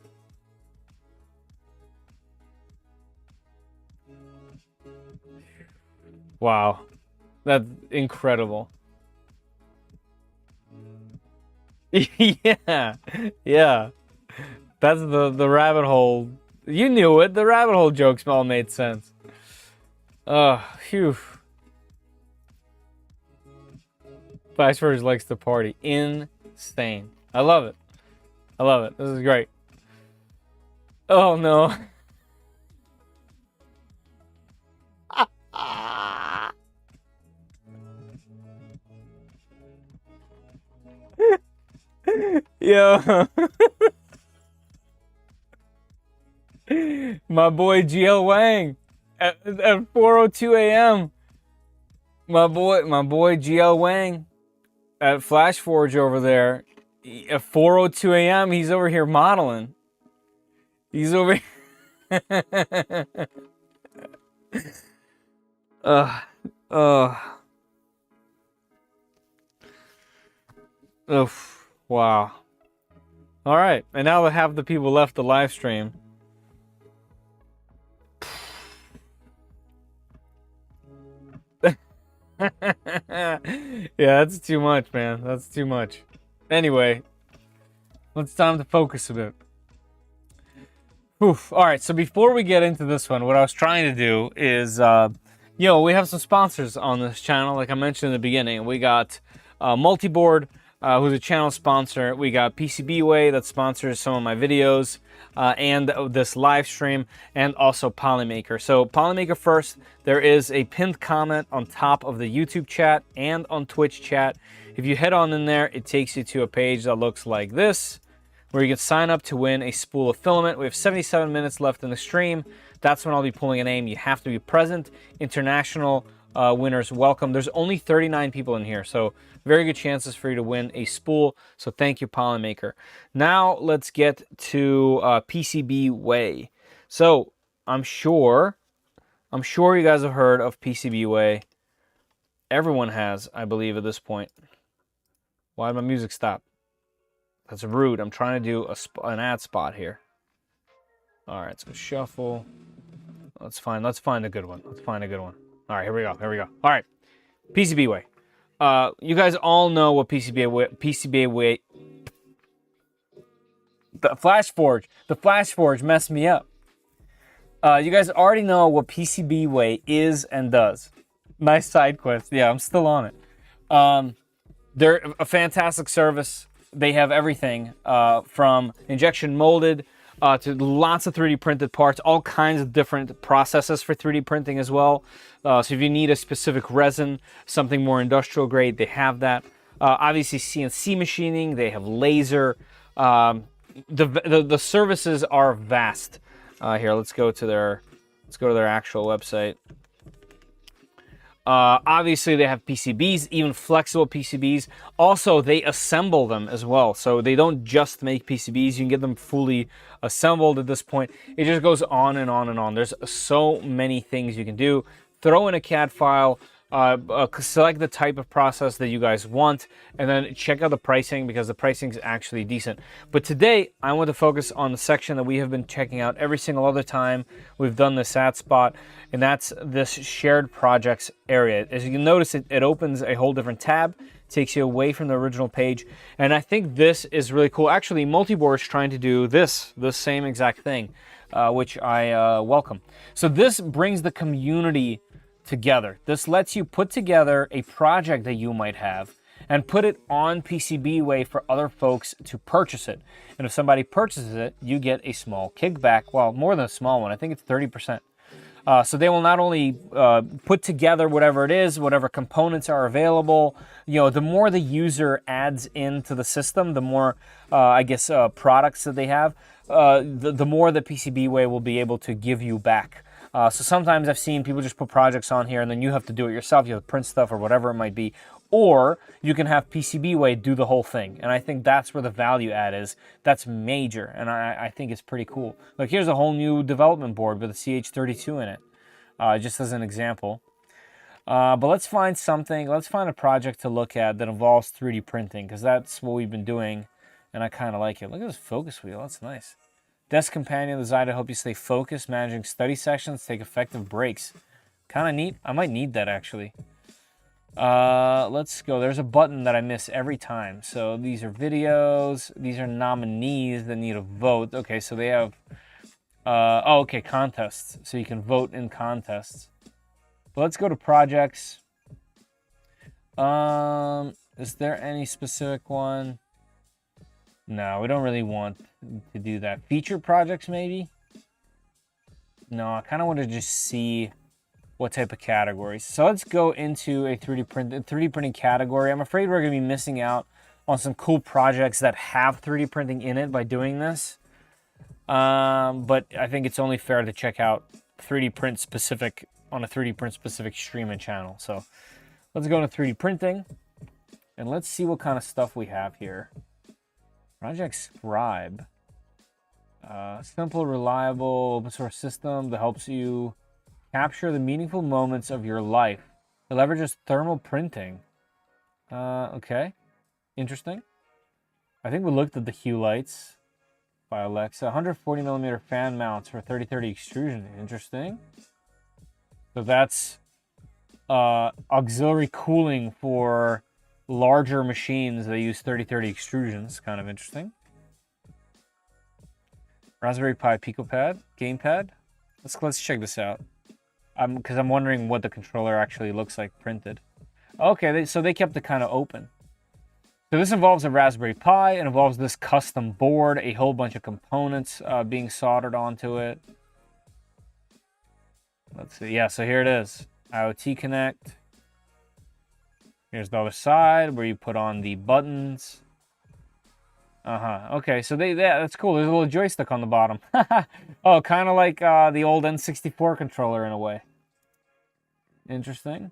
Wow. That's incredible. Yeah. Yeah. That's the rabbit hole. You knew it. The rabbit hole jokes all made sense. Phew. FlashForge likes to party. Insane. I love it. I love it. This is great. Oh no. Yo. My boy GL Wang at 4:02 a.m. My boy GL Wang at FlashForge over there at 4:02 a.m. He's over here modeling. He's over. Oof. Wow. All right, and now that half the people left the live stream. Yeah, that's too much, man. That's too much. Anyway, it's time to focus a bit. Oof. All right, so before we get into this one, what I was trying to do is, we have some sponsors on this channel. Like I mentioned in the beginning, we got Multiboard, who's a channel sponsor. We got PCBWay that sponsors some of my videos and this live stream, and also Polymaker. So Polymaker first, there is a pinned comment on top of the YouTube chat and on Twitch chat. If you head on in there, it takes you to a page that looks like this, where you can sign up to win a spool of filament. We have 77 minutes left in the stream. That's when I'll be pulling a name. You have to be present. International winners welcome. There's only 39 people in here, so very good chances for you to win a spool. So thank you, Polymaker. Now let's get to PCBWay. So I'm sure you guys have heard of PCBWay. Everyone has, I believe, at this point. Why did my music stop? That's rude. I'm trying to do an ad spot here. All right, let's go shuffle. Let's find a good one. Let's find a good one. All right, here we go. All right, PCBWay. You guys all know what PCBWay. The FlashForge messed me up. You guys already know what PCBWay is and does. Nice side quest. Yeah, I'm still on it. They're a fantastic service. They have everything from injection molded to lots of 3D printed parts, all kinds of different processes for 3D printing as well. So if you need a specific resin, something more industrial grade, they have that. Obviously CNC machining, they have laser. The services are vast. Here, let's go to their actual website. Obviously they have PCBs, even flexible PCBs. Also, they assemble them as well. So they don't just make PCBs, you can get them fully assembled at this point. It just goes on and on and on. There's so many things you can do. Throw in a CAD file, select the type of process that you guys want, and then check out the pricing, because the pricing is actually decent. But today, I want to focus on the section that we have been checking out every single other time we've done this ad spot, and that's this shared projects area. As you can notice, it opens a whole different tab, takes you away from the original page, and I think this is really cool. Actually, Multiboard is trying to do the same exact thing, which I welcome. So this brings the community together. This lets you put together a project that you might have and put it on PCBWay for other folks to purchase it. And if somebody purchases it, you get a small kickback. Well, more than a small one. I think it's 30%. So they will not only put together whatever it is, whatever components are available. You know, the more the user adds into the system, the more, I guess, products that they have, the more the PCBWay will be able to give you back. So sometimes I've seen people just put projects on here and then you have to do it yourself. You have to print stuff or whatever it might be. Or you can have PCBWay do the whole thing. And I think that's where the value add is. That's major. And I think it's pretty cool. Like, here's a whole new development board with a CH32 in it, just as an example. But let's find something. Let's find a project to look at that involves 3D printing, because that's what we've been doing. And I kind of like it. Look at this focus wheel. That's nice. Desk companion designed to help you stay focused, managing study sessions, take effective breaks. Kind of neat. I might need that, actually. Let's go. There's a button that I miss every time. So these are videos. These are nominees that need a vote. Okay, so they have, oh, okay, contests. So you can vote in contests. But let's go to projects. Is there any specific one? No, we don't really want to do that. Feature projects, maybe? No, I kind of want to just see what type of categories. So let's go into a 3D printing category. I'm afraid we're going to be missing out on some cool projects that have 3D printing in it by doing this. But I think it's only fair to check out 3D print specific on a 3D print specific stream and channel. So let's go into 3D printing and let's see what kind of stuff we have here. Project Scribe. Simple, reliable, open source system that helps you capture the meaningful moments of your life. It leverages thermal printing. Okay. Interesting. I think we looked at the hue lights by Alexa. 140mm fan mounts for 3030 extrusion. Interesting. So that's auxiliary cooling for larger machines that use 3030 extrusions. Kind of interesting. Raspberry Pi PicoPad, gamepad. Let's check this out. Because I'm wondering what the controller actually looks like printed. Okay, so they kept it kind of open. So this involves a Raspberry Pi. It involves this custom board, a whole bunch of components being soldered onto it. Let's see. Yeah, so here it is. IoT Connect. Here's the other side where you put on the buttons. Okay, so that's cool. There's a little joystick on the bottom. Oh, kind of like the old N64 controller in a way. Interesting.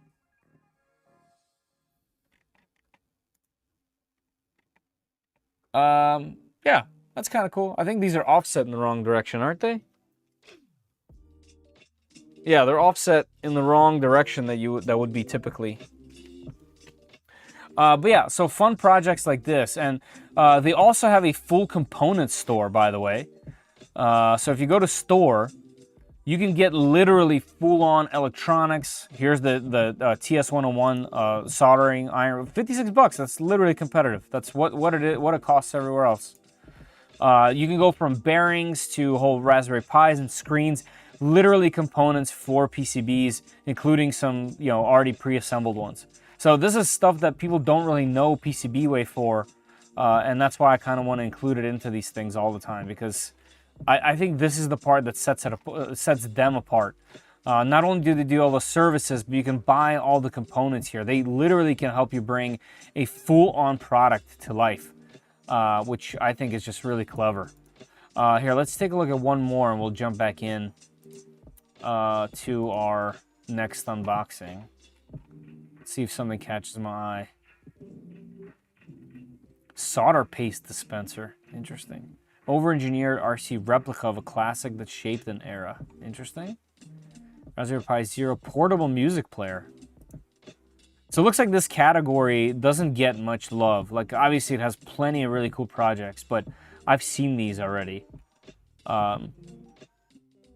Yeah, that's kind of cool. I think these are offset in the wrong direction, aren't they? Yeah, they're offset in the wrong direction that would be typically. But yeah, so fun projects like this. And they also have a full component store, by the way. So if you go to store, you can get literally full-on electronics. Here's the TS101 soldering iron. 56 bucks. That's literally competitive. That's what it costs everywhere else. You can go from bearings to whole Raspberry Pis and screens. Literally components for PCBs, including some already pre-assembled ones. So this is stuff that people don't really know PCBWay for, and that's why I kind of want to include it into these things all the time, because I think this is the part that sets them apart. Not only do they do all the services, but you can buy all the components here. They literally can help you bring a full-on product to life, which I think is just really clever. Here, let's take a look at one more, and we'll jump back in to our next unboxing. See if something catches my eye. Solder paste dispenser. Interesting. Over-engineered RC replica of a classic that shaped an era. Interesting. Raspberry Pi Zero portable music player. So it looks like this category doesn't get much love. Like, obviously it has plenty of really cool projects, but I've seen these already.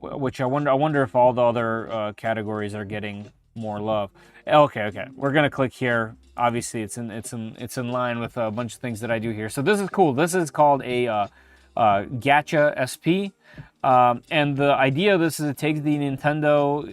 Which I wonder if all the other categories are getting more love. Okay. We're gonna click here. Obviously, it's in line with a bunch of things that I do here. So this is cool. This is called a Gacha SP. And the idea of this is it takes the Nintendo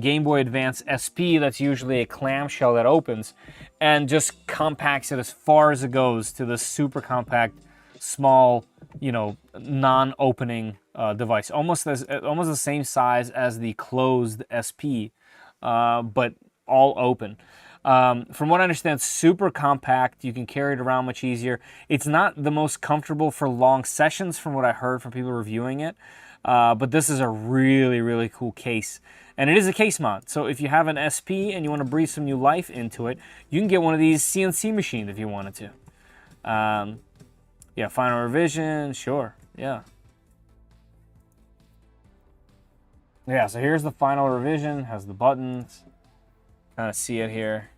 Game Boy Advance SP, that's usually a clamshell that opens, and just compacts it as far as it goes to this super compact, small, you know, non-opening device, almost the same size as the closed SP, but all open. From what I understand, super compact. You can carry it around much easier. It's not the most comfortable for long sessions from what I heard from people reviewing it. But this is a really, really cool case. And it is a case mod. So if you have an SP and you want to breathe some new life into it, you can get one of these CNC machines if you wanted to. Yeah, final revision, sure, yeah. Yeah, so here's the final revision, has the buttons. Kind of see it here.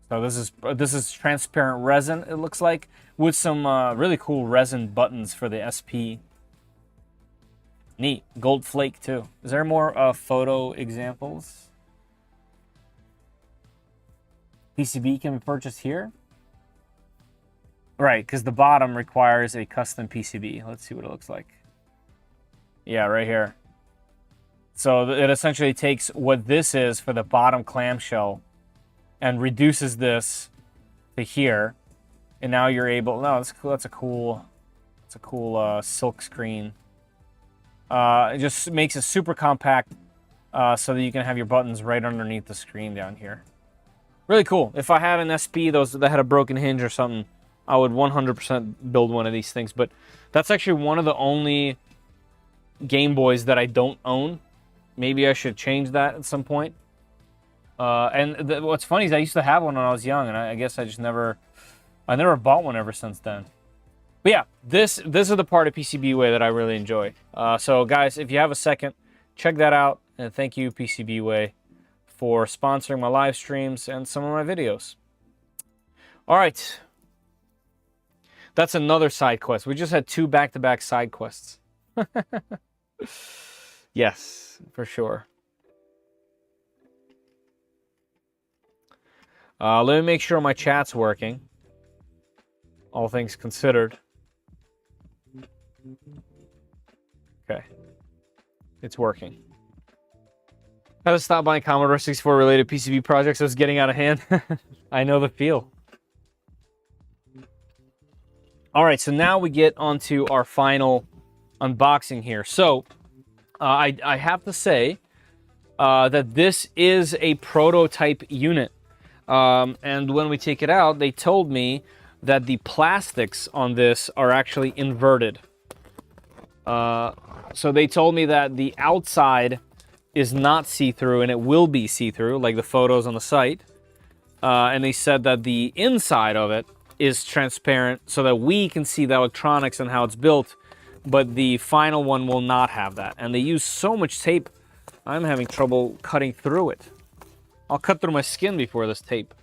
So this is transparent resin, it looks like, with some really cool resin buttons for the SP. Neat. Gold flake too. Is there more photo examples? PCB can be purchased here. Right, because the bottom requires a custom PCB. Let's see what it looks like. Yeah, right here. So it essentially takes what this is for the bottom clamshell and reduces this to here, and now you're able. No, that's cool. That's a cool silk screen. It just makes it super compact, so that you can have your buttons right underneath the screen down here. Really cool. If I had an SP that had a broken hinge or something, I would 100% build one of these things. But that's actually one of the only Game Boys that I don't own. Maybe I should change that at some point. And what's funny is I used to have one when I was young, and I guess I never bought one ever since then. But yeah, this is the part of PCBWay that I really enjoy. So guys, if you have a second, check that out. And thank you, PCBWay, for sponsoring my live streams and some of my videos. All right. That's another side quest. We just had 2 back-to-back side quests. Yes, for sure. Let me make sure my chat's working. All things considered. Okay. It's working. Had to stop buying Commodore 64 related PCB projects. I was getting out of hand. I know the feel. All right, so now we get onto our final unboxing here. So I have to say that this is a prototype unit. And when we take it out, they told me that the plastics on this are actually inverted. So they told me that the outside is not see-through and it will be see-through, like the photos on the site. And they said that the inside of it is transparent so that we can see the electronics and how it's built, but the final one will not have that. And they use so much tape, I'm having trouble cutting through it. I'll cut through my skin before this tape.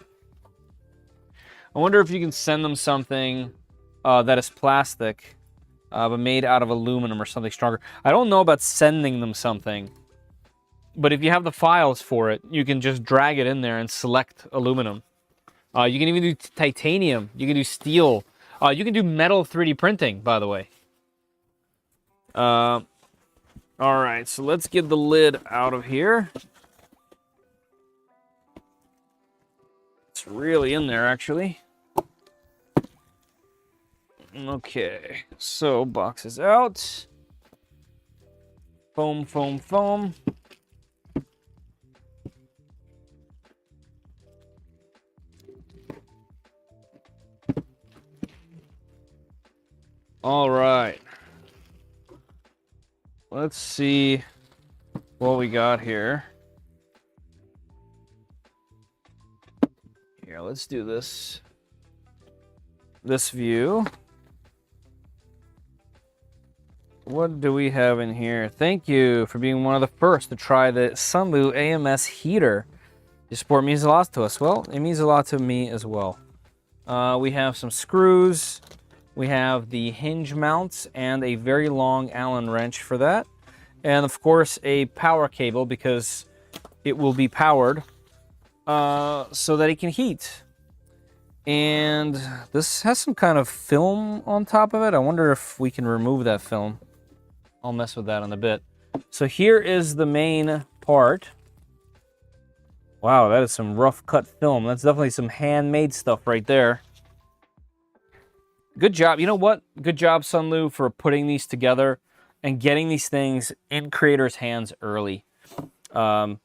I wonder if you can send them something that is plastic, but made out of aluminum or something stronger. I don't know about sending them something, but if you have the files for it, you can just drag it in there and select aluminum. You can even do titanium. You can do steel. You can do metal 3D printing, by the way. All right, so let's get the lid out of here. It's really in there, actually. Okay, so box is out. Foam, foam, foam. All right. Let's see what we got here. Here, let's do this view. What do we have in here? Thank you for being one of the first to try the Sunlu AMS heater. Your support means a lot to us. Well, it means a lot to me as well. We have some screws. We have the hinge mounts and a very long Allen wrench for that. And of course a power cable because it will be powered so that it can heat. And this has some kind of film on top of it. I wonder if we can remove that film. I'll mess with that in a bit. So here is the main part. Wow, that is some rough cut film. That's definitely some handmade stuff right there. Good job. You know what? Good job, Sunlu, for putting these together and getting these things in creators' hands early. You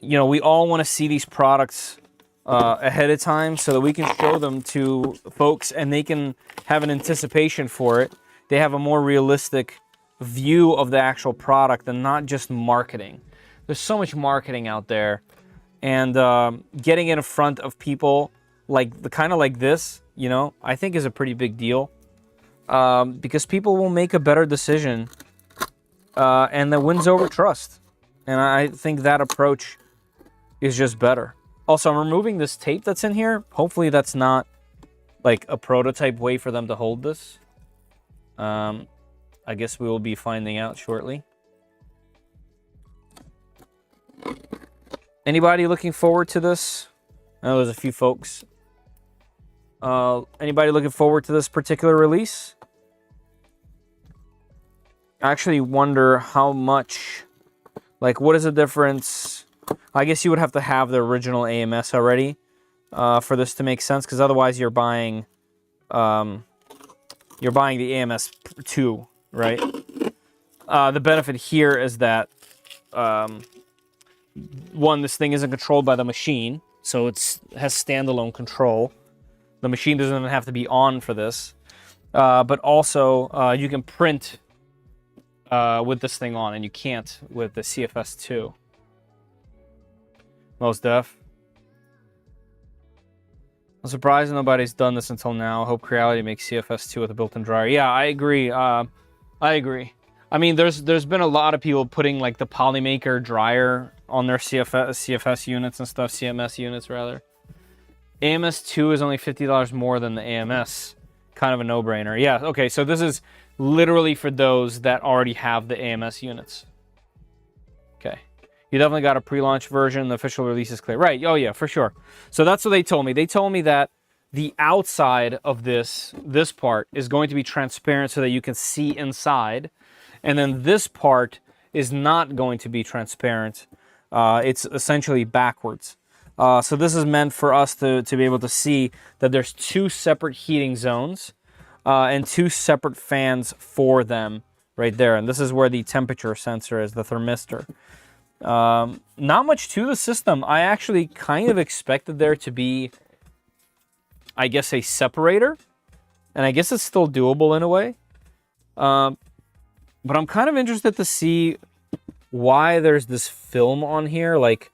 know, we all want to see these products ahead of time so that we can show them to folks and they can have an anticipation for it. They have a more realistic view of the actual product and not just marketing. There's so much marketing out there, and getting it in front of people like the kind of like this, you know, I think is a pretty big deal, because people will make a better decision, and that wins over trust. And I think that approach is just better. Also, I'm removing this tape that's in here. Hopefully that's not like a prototype way for them to hold this. I guess we will be finding out shortly. Anybody looking forward to this? I know there's a few folks. Anybody looking forward to this particular release? I actually wonder how much, like, what is the difference? I guess you would have to have the original AMS already for this to make sense, because otherwise you're buying the AMS 2, right? The benefit here is that one, this thing isn't controlled by the machine, so it has standalone control. The machine doesn't have to be on for this, but also you can print with this thing on, and you can't with the CFS 2. Most def. I'm surprised nobody's done this until now. Hope Creality makes CFS 2 with a built-in dryer. Yeah, I agree. I agree. I mean, there's been a lot of people putting like the Polymaker dryer on their CFS units and stuff, CMS units rather. AMS 2 is only $50 more than the AMS. Kind of a no-brainer. Yeah, okay, so this is literally for those that already have the AMS units. Okay. You definitely got a pre-launch version. The official release is clear. Right, oh yeah, for sure. So that's what they told me. They told me that the outside of this part is going to be transparent so that you can see inside. And then this part is not going to be transparent. It's essentially backwards. So this is meant for us to be able to see that there's two separate heating zones and two separate fans for them right there. And this is where the temperature sensor is, the thermistor. Not much to the system. I actually kind of expected there to be, I guess, a separator. And I guess it's still doable in a way. But I'm kind of interested to see why there's this film on here. Like,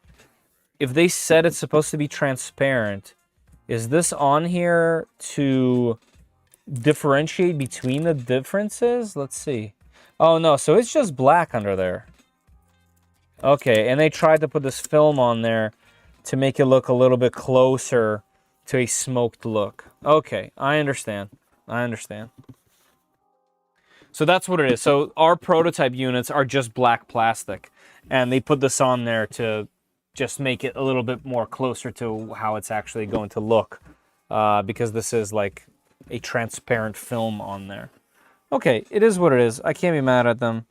if they said it's supposed to be transparent, is this on here to differentiate between the differences? Let's see. Oh, no. So it's just black under there. Okay, and they tried to put this film on there to make it look a little bit closer to a smoked look. Okay, I understand. I understand. So that's what it is. So our prototype units are just black plastic, and they put this on there to just make it a little bit more closer to how it's actually going to look, because this is like a transparent film on there. Okay, it is what it is. I can't be mad at them,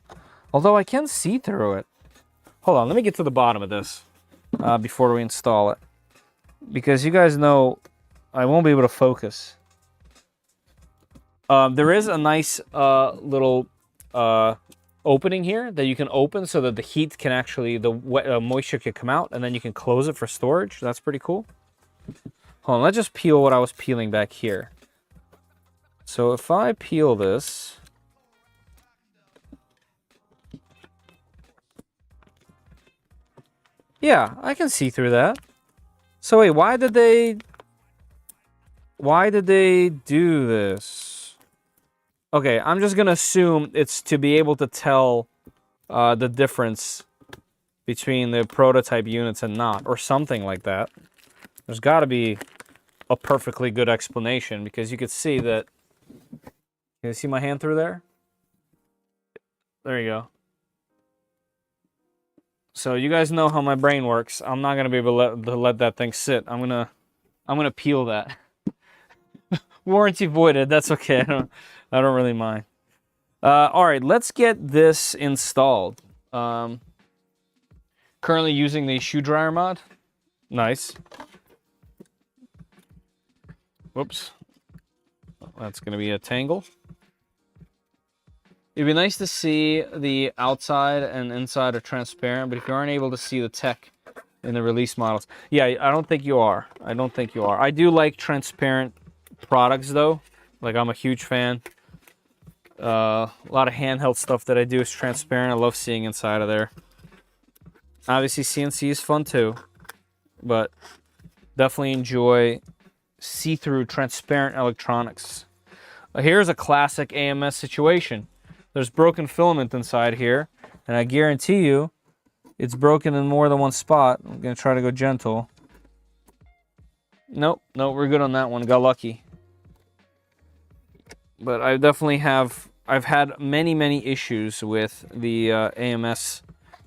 although I can see through it. Hold on, let me get to the bottom of this before we install it, because you guys know I won't be able to focus. There is a nice little opening here that you can open so that the heat can actually, the moisture can come out, and then you can close it for storage. That's pretty cool. Hold on, let's just peel what I was peeling back here. So if I peel this, yeah, I can see through that. So wait, why did they do this? Okay, I'm just gonna assume it's to be able to tell the difference between the prototype units and not, or something like that. There's got to be a perfectly good explanation, because you could see that. Can you see my hand through there? There you go. So you guys know how my brain works. I'm not gonna be able to let that thing sit. I'm gonna peel that. Warranty voided. That's okay. I don't really mind. All right, let's get this installed. Currently using the shoe dryer mod. Nice. Whoops. That's going to be a tangle. It'd be nice to see the outside and inside are transparent, but if you aren't able to see the tech in the release models, yeah, I don't think you are. I don't think you are. I do like transparent products, though. Like, I'm a huge fan. A lot of handheld stuff that I do is transparent. I love seeing inside of there. Obviously, CNC is fun, too, but definitely enjoy see-through transparent electronics. Here's a classic AMS situation. There's broken filament inside here, and I guarantee you it's broken in more than one spot. I'm going to try to go gentle. Nope, we're good on that one. Got lucky. But I definitely I've had many issues with the AMS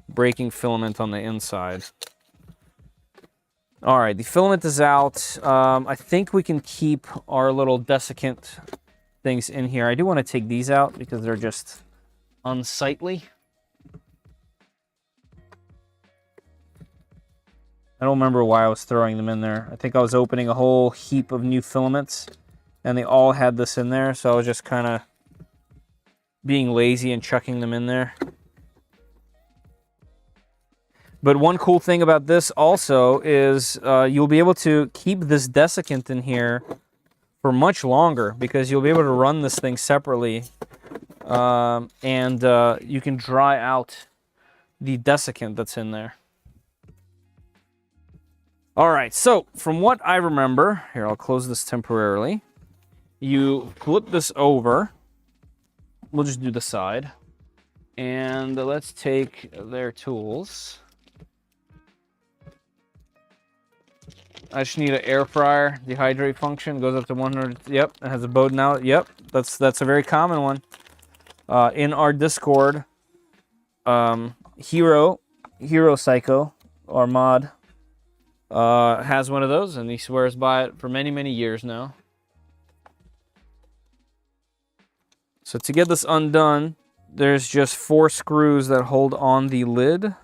breaking filament on the inside. All right, the filament is out. I think we can keep our little desiccant things in here. I do want to take these out because they're just unsightly. I don't remember why I was throwing them in there. I think I was opening a whole heap of new filaments and they all had this in there, so I was just kind of being lazy and chucking them in there. But one cool thing about this also is you'll be able to keep this desiccant in here for much longer because you'll be able to run this thing separately, and you can dry out the desiccant that's in there. All right, so from what I remember, here, I'll close this temporarily. You flip this over. We'll just do the side. And let's take their tools. I just need an air fryer. Dehydrate function goes up to 100. Yep, it has a Bowden out. Yep, that's a very common one. In our Discord, Hero Psycho, our mod, has one of those, and he swears by it for many years now. So to get this undone, there's just 4 screws that hold on the lid.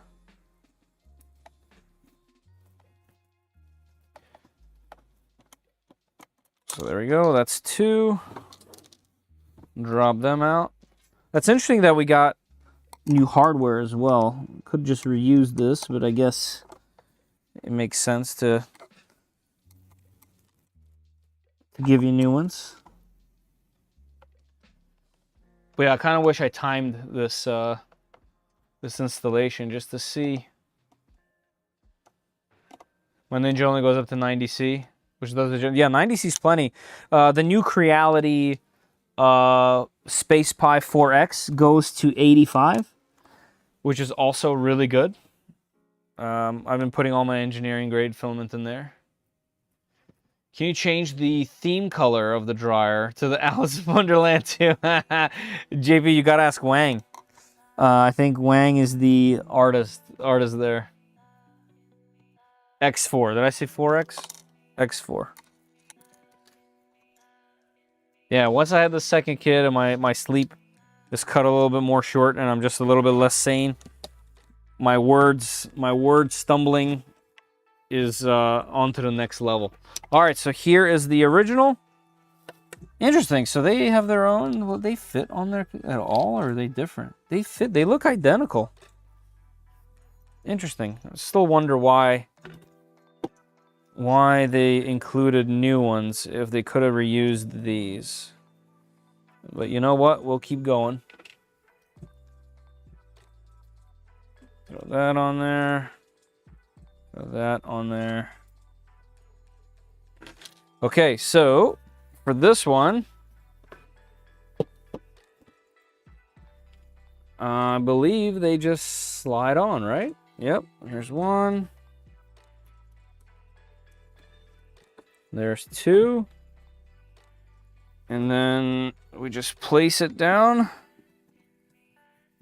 So there we go, that's 2. Drop them out. That's interesting that we got new hardware as well. Could just reuse this, but I guess it makes sense to give you new ones. But yeah, I kind of wish I timed this this installation just to see. My Ninja only goes up to 90C, which does the, yeah, 90C is plenty. The new Creality Space Pi 4X goes to 85, which is also really good. I've been putting all my engineering grade filament in there. Can you change the theme color of the dryer to the Alice in Wonderland too? JP, you gotta ask Wang. I think Wang is the artist there. X4. Did I say 4X? X4. Yeah, once I had the second kid and my sleep is cut a little bit more short and I'm just a little bit less sane, my word stumbling is on to the next level. All right, so here is the original. Interesting. So they have their own. Will they fit on there at all, or are they different? They fit. They look identical. Interesting. I still wonder why they included new ones if they could have reused these. But you know what? We'll keep going. Throw that on there. Throw that on there. Okay, so for this one, I believe they just slide on, right? Yep, here's one. There's 2. And then we just place it down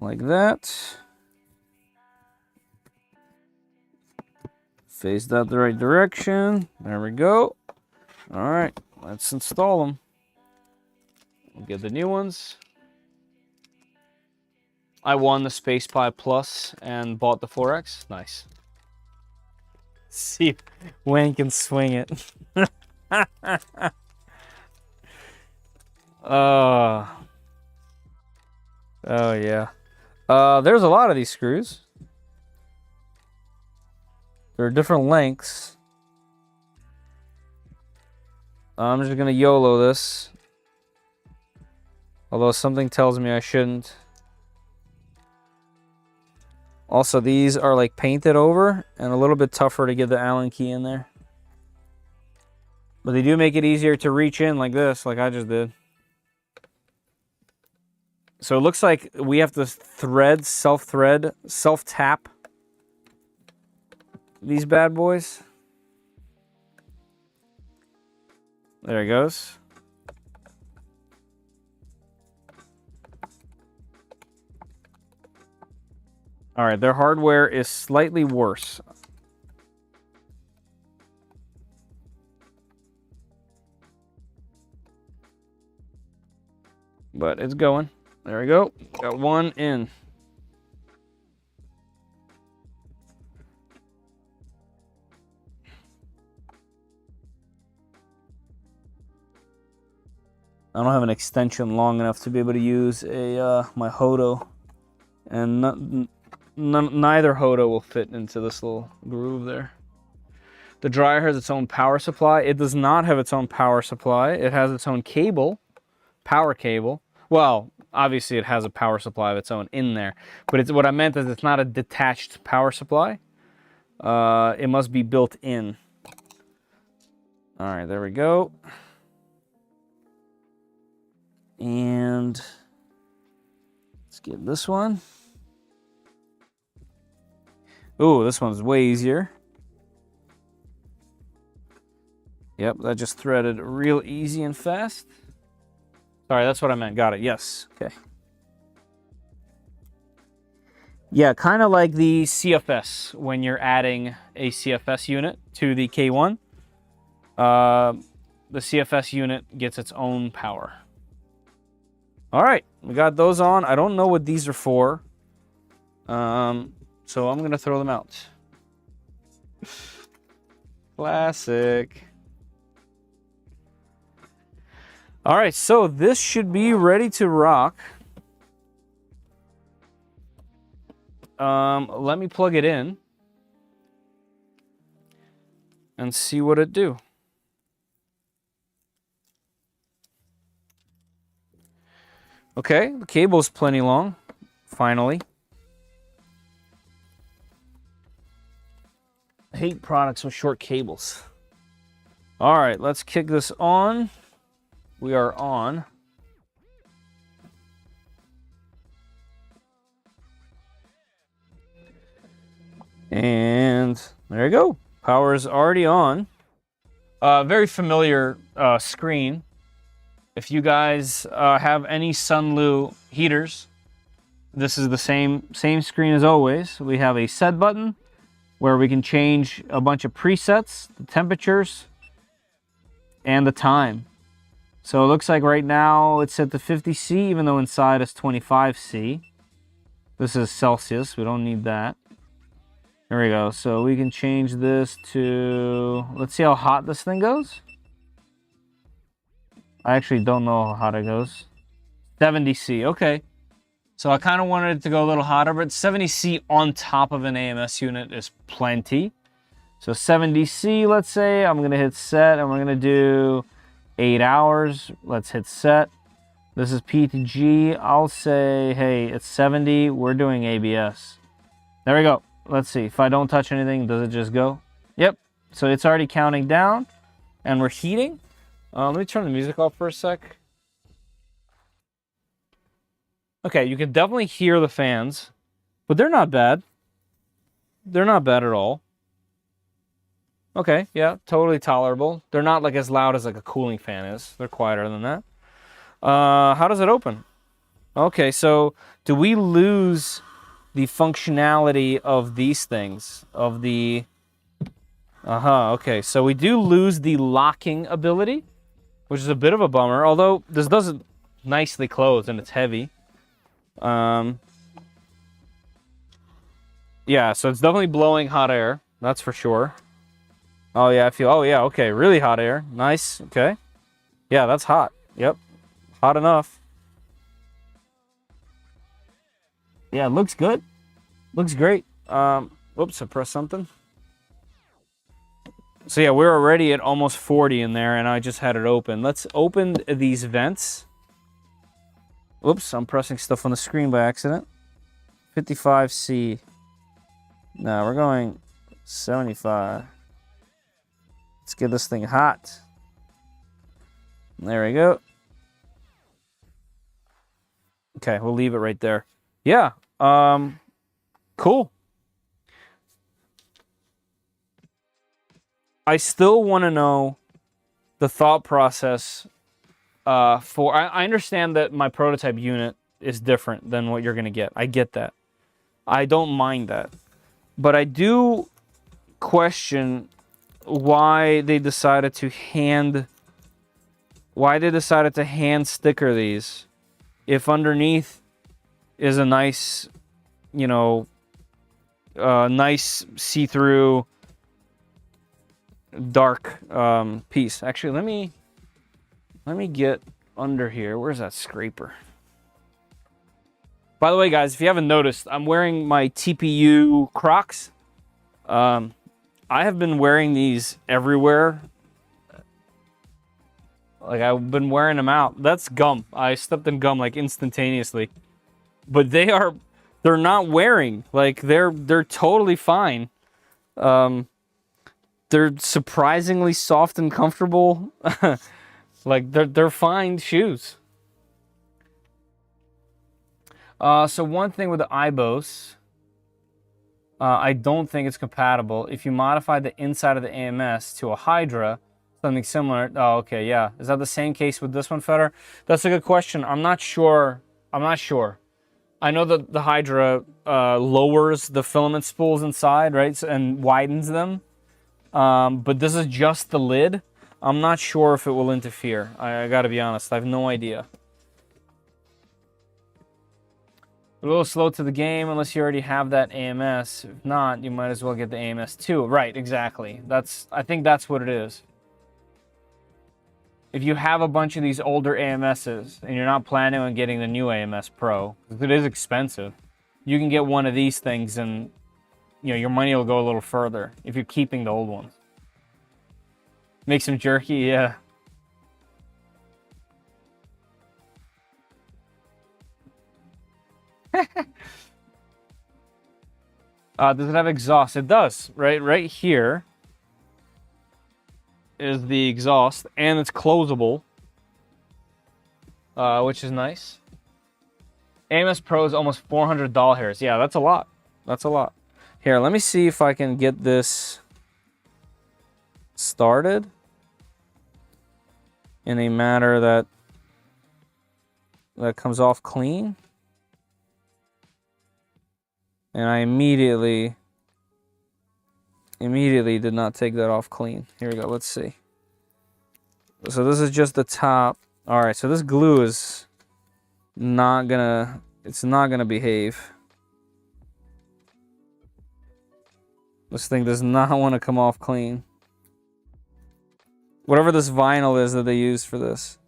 like that. Face that the right direction. There we go. All right, let's install them. We'll get the new ones. I won the Space Pie Plus and bought the 4X. Nice. See if Wayne can swing it. Oh yeah. There's a lot of these screws. There are different lengths. I'm just gonna YOLO this. Although something tells me I shouldn't. Also, these are like painted over and a little bit tougher to get the Allen key in there. But they do make it easier to reach in like this, like I just did. So it looks like we have to self-tap these bad boys. There it goes. All right, their hardware is slightly worse. But it's going. There we go. Got one in. I don't have an extension long enough to be able to use a my Hodo, and neither Hodo will fit into this little groove there. The dryer has its own power supply. It does not have its own power supply. It has its own cable, power cable. Well, obviously it has a power supply of its own in there, but what I meant is it's not a detached power supply. It must be built in. All right, there we go. And let's get this one. Ooh, this one's way easier. Yep, that just threaded real easy and fast. Sorry, that's what I meant. Got it. Yes. Okay. Yeah, kind of like the CFS when you're adding a CFS unit to the K1. The CFS unit gets its own power. All right, we got those on. I don't know what these are for, so I'm going to throw them out. Classic. All right, so this should be ready to rock. Let me plug it in and see what it do. Okay, the cable's plenty long, finally. I hate products with short cables. All right, let's kick this on. We are on. And there you go. Power is already on. Very familiar screen. If you guys have any Sunlu heaters, this is the same screen as always. We have a set button where we can change a bunch of presets, the temperatures, and the time. So it looks like right now it's set to 50°C, even though inside is 25°C. This is Celsius, we don't need that. There we go, so we can change this to, let's see how hot this thing goes. I actually don't know how hot it goes. 70°C, okay. So I kind of wanted it to go a little hotter, but 70°C on top of an AMS unit is plenty. So 70°C, let's say, I'm gonna hit set, and we're gonna do 8 hours. Let's hit set. This is P to G. I'll say, hey, it's 70. We're doing ABS. There we go. Let's see. If I don't touch anything, does it just go? Yep. So it's already counting down, and we're heating. Let me turn the music off for a sec. Okay, you can definitely hear the fans, but they're not bad. They're not bad at all. Okay, yeah, totally tolerable. They're not like as loud as like a cooling fan is. They're quieter than that. How does it open? Okay, so do we lose the functionality of these things? Of the... okay, so we do lose the locking ability, which is a bit of a bummer, although this does it nicely close and it's heavy. Yeah, so it's definitely blowing hot air. That's for sure. Oh yeah, I feel, oh yeah, okay, really hot air. Nice, okay. Yeah, that's hot. Yep, hot enough. Yeah, it looks good. Looks great. Whoops, I pressed something. So yeah, we're already at almost 40 in there, and I just had it open. Let's open these vents. Whoops, I'm pressing stuff on the screen by accident. 55C. No, we're going 75. Let's get this thing hot. There we go. Okay, we'll leave it right there. Yeah, cool. I still want to know the thought process for... I understand that my prototype unit is different than what you're going to get. I get that. I don't mind that. But I do question why they decided to hand sticker these if underneath is a nice, you know, nice see-through dark piece. Actually, let me get under here. Where's that scraper? By the way, guys, if you haven't noticed, I'm wearing my TPU Crocs. I have been wearing these everywhere. Like, I've been wearing them out. That's gum. I stepped in gum like instantaneously. But they're not wearing. Like, they're totally fine. They're surprisingly soft and comfortable. Like, they're fine shoes. So one thing with the IBOS, I don't think it's compatible. If you modify the inside of the AMS to a Hydra, something similar. Oh, okay, yeah. Is that the same case with this one, Feder? That's a good question. I'm not sure. I know that the Hydra lowers the filament spools inside, right, and widens them. But this is just the lid. I'm not sure if it will interfere. I gotta be honest. I have no idea. A little slow to the game unless you already have that AMS. If not, you might as well get the AMS too. Right, exactly. I think that's what it is. If you have a bunch of these older AMSs and you're not planning on getting the new AMS Pro, because it is expensive, you can get one of these things and, you know, your money will go a little further if you're keeping the old ones. Make some jerky, yeah. Does it have exhaust? It does, right? Right here is the exhaust, and it's closable, which is nice. AMS Pro is almost $400. Yeah, that's a lot. That's a lot. Here, let me see if I can get this started in a manner that comes off clean. And I immediately did not take that off clean. Here we go, let's see. So this is just the top. All right, so this glue is not gonna behave. This thing does not want to come off clean. Whatever this vinyl is that they use for this.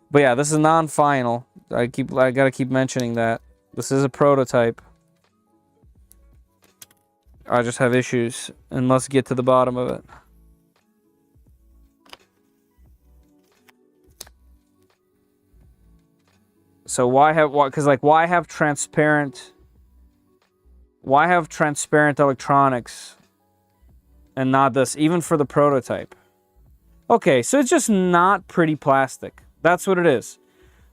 But yeah, this is non-final. I gotta keep mentioning that. This is a prototype. I just have issues and must get to the bottom of it. So why have transparent electronics and not this, even for the prototype? Okay, so it's just not pretty plastic. That's what it is.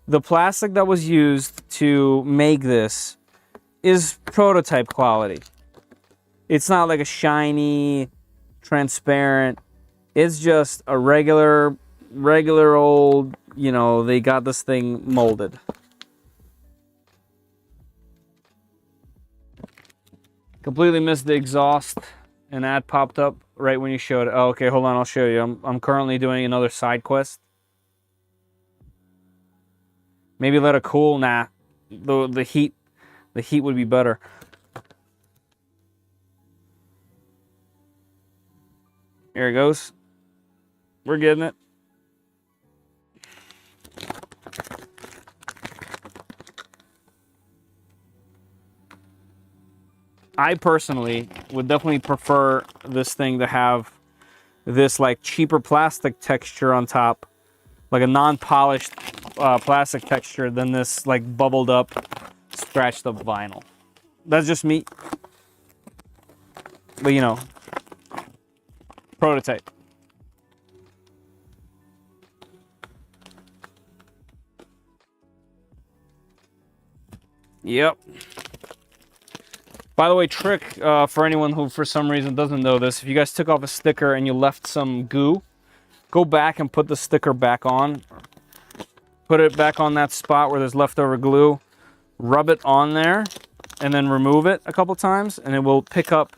The plastic that was used to make this is prototype quality. It's not like a shiny, transparent. It's just a regular old, you know, they got this thing molded. Completely missed the exhaust. An ad popped up right when you showed it. Oh, okay, hold on, I'll show you. I'm currently doing another side quest. Maybe let it cool. Nah, the heat would be better. Here it goes. We're getting it. I personally would definitely prefer this thing to have this like cheaper plastic texture on top, like a non-polished plastic texture, than this like bubbled up, scratched up vinyl. That's just me. But you know, prototype. Yep. By the way, trick for anyone who for some reason doesn't know this, if you guys took off a sticker and you left some goo, go back and put the sticker back on. Put it back on that spot where there's leftover glue. Rub it on there and then remove it a couple times and it will pick up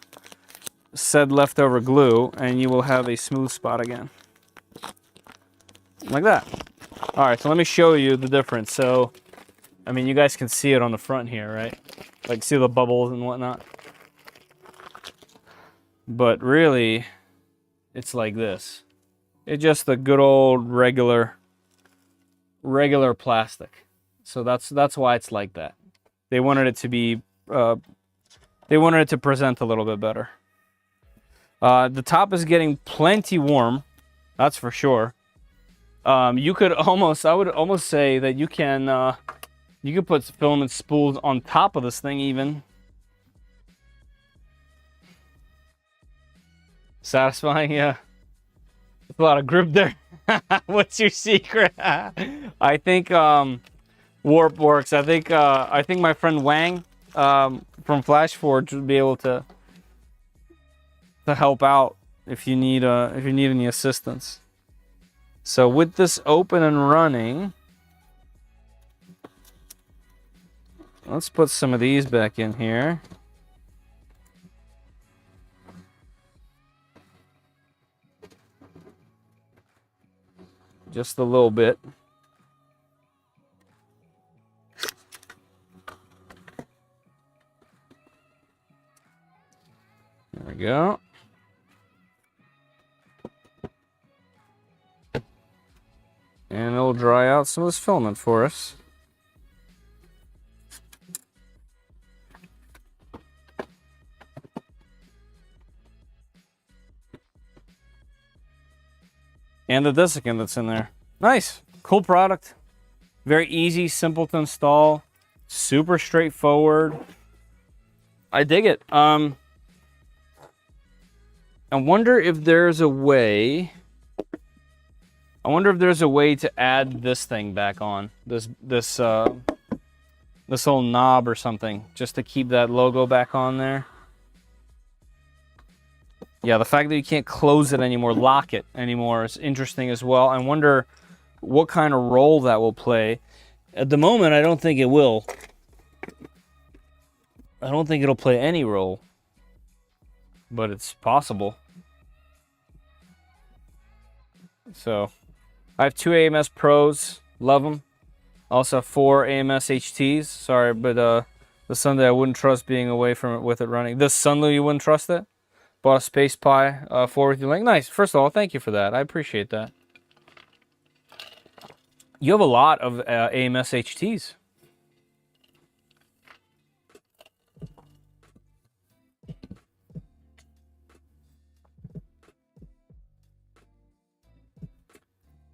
said leftover glue and you will have a smooth spot again. Like that. All right, so let me show you the difference. So, I mean, you guys can see it on the front here, right? Like, see the bubbles and whatnot. But really, it's like this. It's just the good old regular plastic. So that's why it's like that. They wanted it to be, they wanted it to present a little bit better. The top is getting plenty warm, that's for sure. You could almost, I would almost say that you can put filament spools on top of this thing even. Satisfying, yeah. There's a lot of grip there. What's your secret? I think warp works. I think my friend Wang from FlashForge would be able to help out if you need any assistance. So with this open and running, let's put some of these back in here. Just a little bit. There we go. And it'll dry out some of this filament for us. And the desiccant that's in there. Nice. Cool product. Very easy, simple to install. Super straightforward. I dig it. I wonder if there's a way... I wonder if there's a way to add this thing back on. This little knob or something. Just to keep that logo back on there. Yeah, the fact that you can't close it anymore, lock it anymore, is interesting as well. I wonder what kind of role that will play. At the moment, I don't think it will. I don't think it'll play any role. But it's possible. So, I have 2 AMS Pros. Love them. I also have 4 AMS HTs. Sorry, but the Sunday I wouldn't trust being away from it with it running. This Sunlu, you wouldn't trust it? Bought a Space Pi 4 with your link. Nice. First of all, thank you for that. I appreciate that. You have a lot of AMS HTs.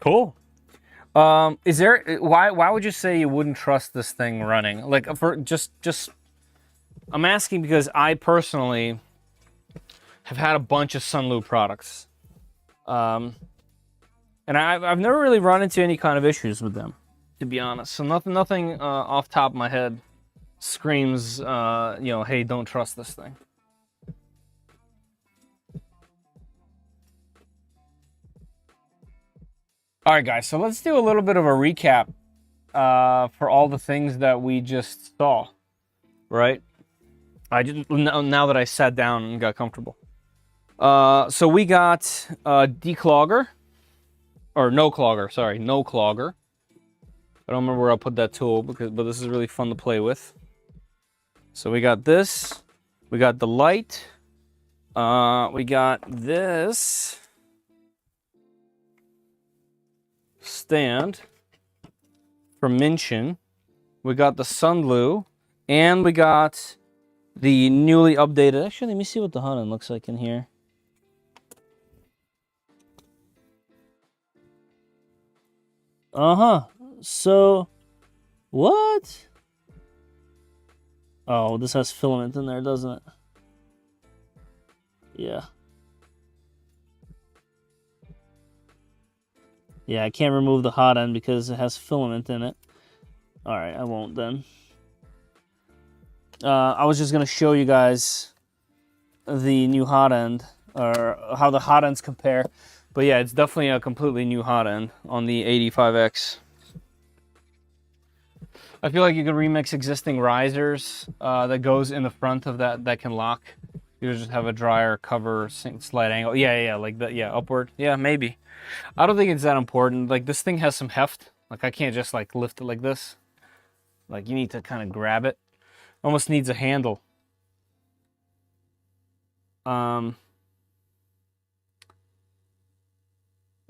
Cool. Is there why would you say you wouldn't trust this thing running? Like for just I'm asking because I personally have had a bunch of Sunlu products. And I've never really run into any kind of issues with them, to be honest. So nothing off top of my head screams, you know, hey, don't trust this thing. All right, guys, so let's do a little bit of a recap for all the things that we just saw, right? I didn't, now that I sat down and got comfortable. So we got declogger, or no-clogger, sorry, no-clogger. I don't remember where I'll put that tool, but this is really fun to play with. So we got this, we got the light, we got this. stand from Minchin. We got the Sunlu, and we got the newly updated. Actually, let me see what the hot end looks like in here. So, what? Oh, this has filament in there, doesn't it? Yeah. Yeah, I can't remove the hot end because it has filament in it. Alright, I won't then. I was just going to show you guys the new hot end, or how the hot ends compare. But yeah, it's definitely a completely new hot end on the AD5X. I feel like you can remix existing risers that goes in the front of that can lock. You just have a dryer cover slight angle. Yeah, like that. Yeah, upward. Yeah, maybe. I don't think it's that important. Like, this thing has some heft. Like, I can't just like lift it like this. Like, you need to kind of grab it. Almost needs a handle. But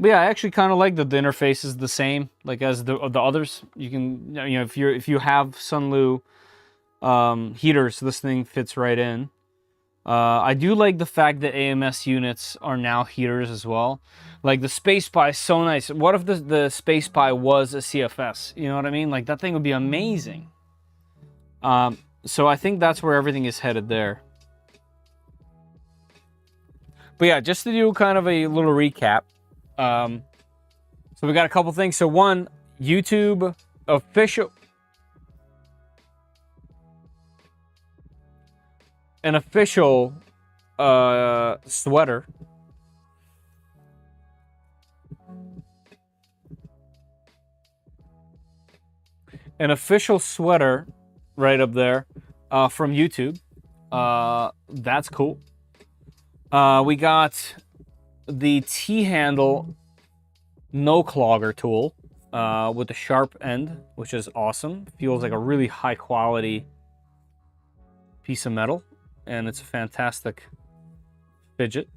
yeah, I actually kind of like that the interface is the same, like as the others. You can, you know, if you have Sunlu heaters, this thing fits right in. I do like the fact that AMS units are now heaters as well. Like, the Space Pi is so nice. What if the Space Pi was a CFS? You know what I mean? Like, that thing would be amazing. So I think that's where everything is headed there. But yeah, just to do kind of a little recap. So we got a couple things. So one, YouTube official... An official sweater. An official sweater right up there from YouTube. That's cool. We got the T-handle No-Clogger tool with the sharp end, which is awesome. Feels like a really high quality piece of metal. And it's a fantastic fidget.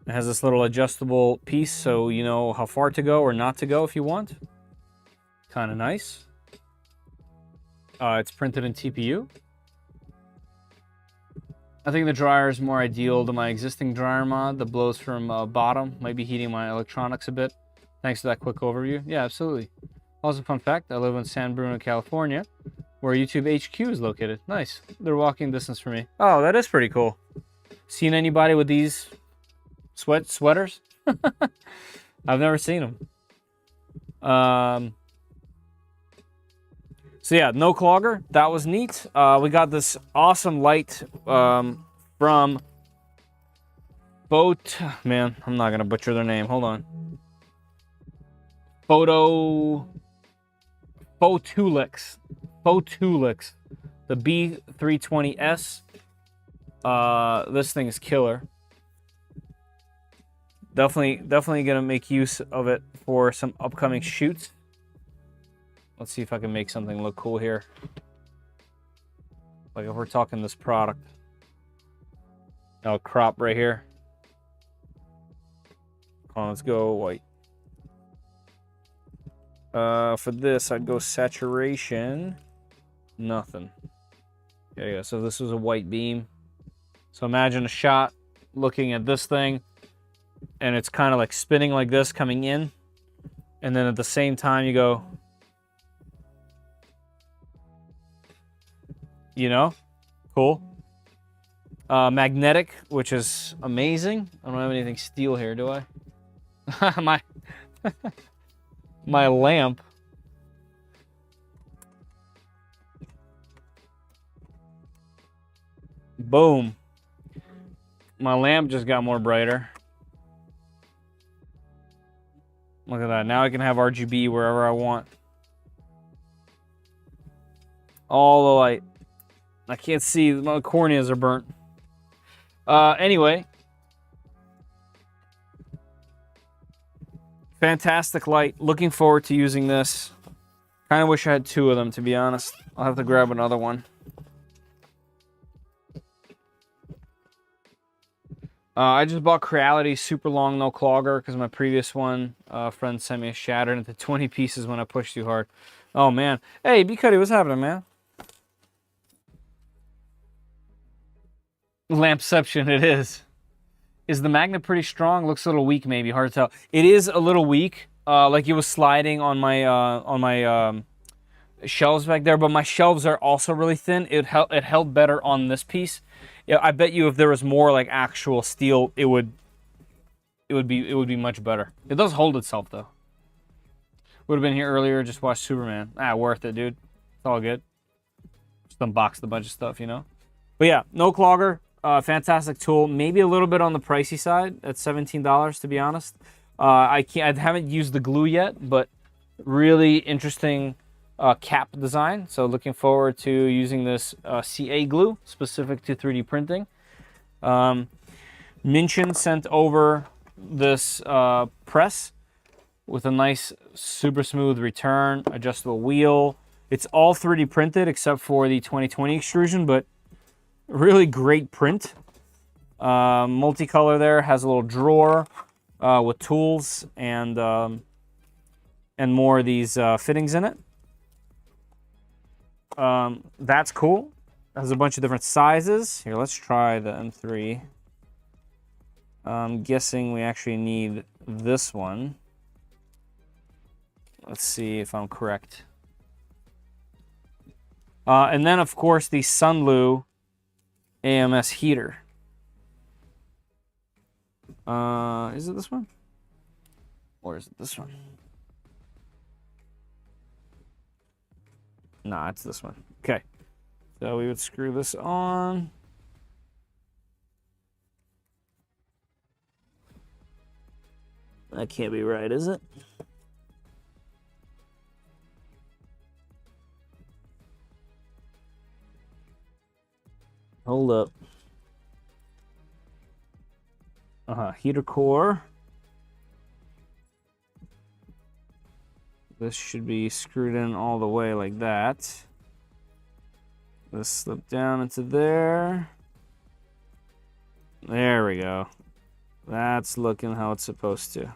It has this little adjustable piece so you know how far to go or not to go if you want. Kind of nice. It's printed in TPU. I think the dryer is more ideal than my existing dryer mod that blows from bottom. Might be heating my electronics a bit. Thanks for that quick overview. Yeah, absolutely. Also, fun fact, I live in San Bruno, California, where YouTube HQ is located. Nice. They're walking distance from me. Oh, that is pretty cool. Seen anybody with these sweaters? I've never seen them. So yeah, No-Clogger. That was neat. We got this awesome light from Man, I'm not gonna butcher their name. Hold on. Photulix. The B320S. This thing is killer. Definitely gonna make use of it for some upcoming shoots. Let's see if I can make something look cool here. Like if we're talking this product. I'll crop right here. Come on, let's go white. For this, I'd go saturation. Nothing. Yeah, so this was a white beam. So imagine a shot looking at this thing, and it's kind of like spinning like this coming in. And then at the same time you go, you know, cool. Magnetic, which is amazing. I don't have anything steel here, do I? my lamp. Boom. My lamp just got more brighter. Look at that. Now I can have RGB wherever I want. All the light. I can't see. My corneas are burnt. Anyway. Fantastic light. Looking forward to using this. Kind of wish I had two of them, to be honest. I'll have to grab another one. I just bought Creality super long no-clogger because my previous one, friend sent me a shattered into 20 pieces when I pushed too hard. Oh, man. Hey, B-Cuddy, what's happening, man? Lampception, it is. Is the magnet pretty strong? Looks a little weak, maybe. Hard to tell. It is a little weak. Like it was sliding on my shelves back there, but my shelves are also really thin. It held better on this piece. Yeah, I bet you if there was more like actual steel, it would be much better. It does hold itself though. Would have been here earlier, just watched Superman. Worth it, dude. It's all good. Just unboxed a bunch of stuff, you know. But yeah, no-clogger, fantastic tool. Maybe a little bit on the pricey side at $17, to be honest. I haven't used the glue yet, but really interesting cap design. So looking forward to using this CA glue specific to 3D printing. Minchin sent over this press with a nice super smooth return, adjustable wheel. It's all 3D printed except for the 2020 extrusion, but really great print. Multicolor there, has a little drawer with tools and more of these fittings in it. That's cool. Has a bunch of different sizes. Here, let's try the M3. I'm guessing we actually need this one. Let's see if I'm correct. And then, of course, the Sunlu AMS heater. Is it this one? Or is it this one? Nah, it's this one. Okay. So we would screw this on. That can't be right, is it? Hold up. Heater core. This should be screwed in all the way like that. This slip down into there. There we go. That's looking how it's supposed to.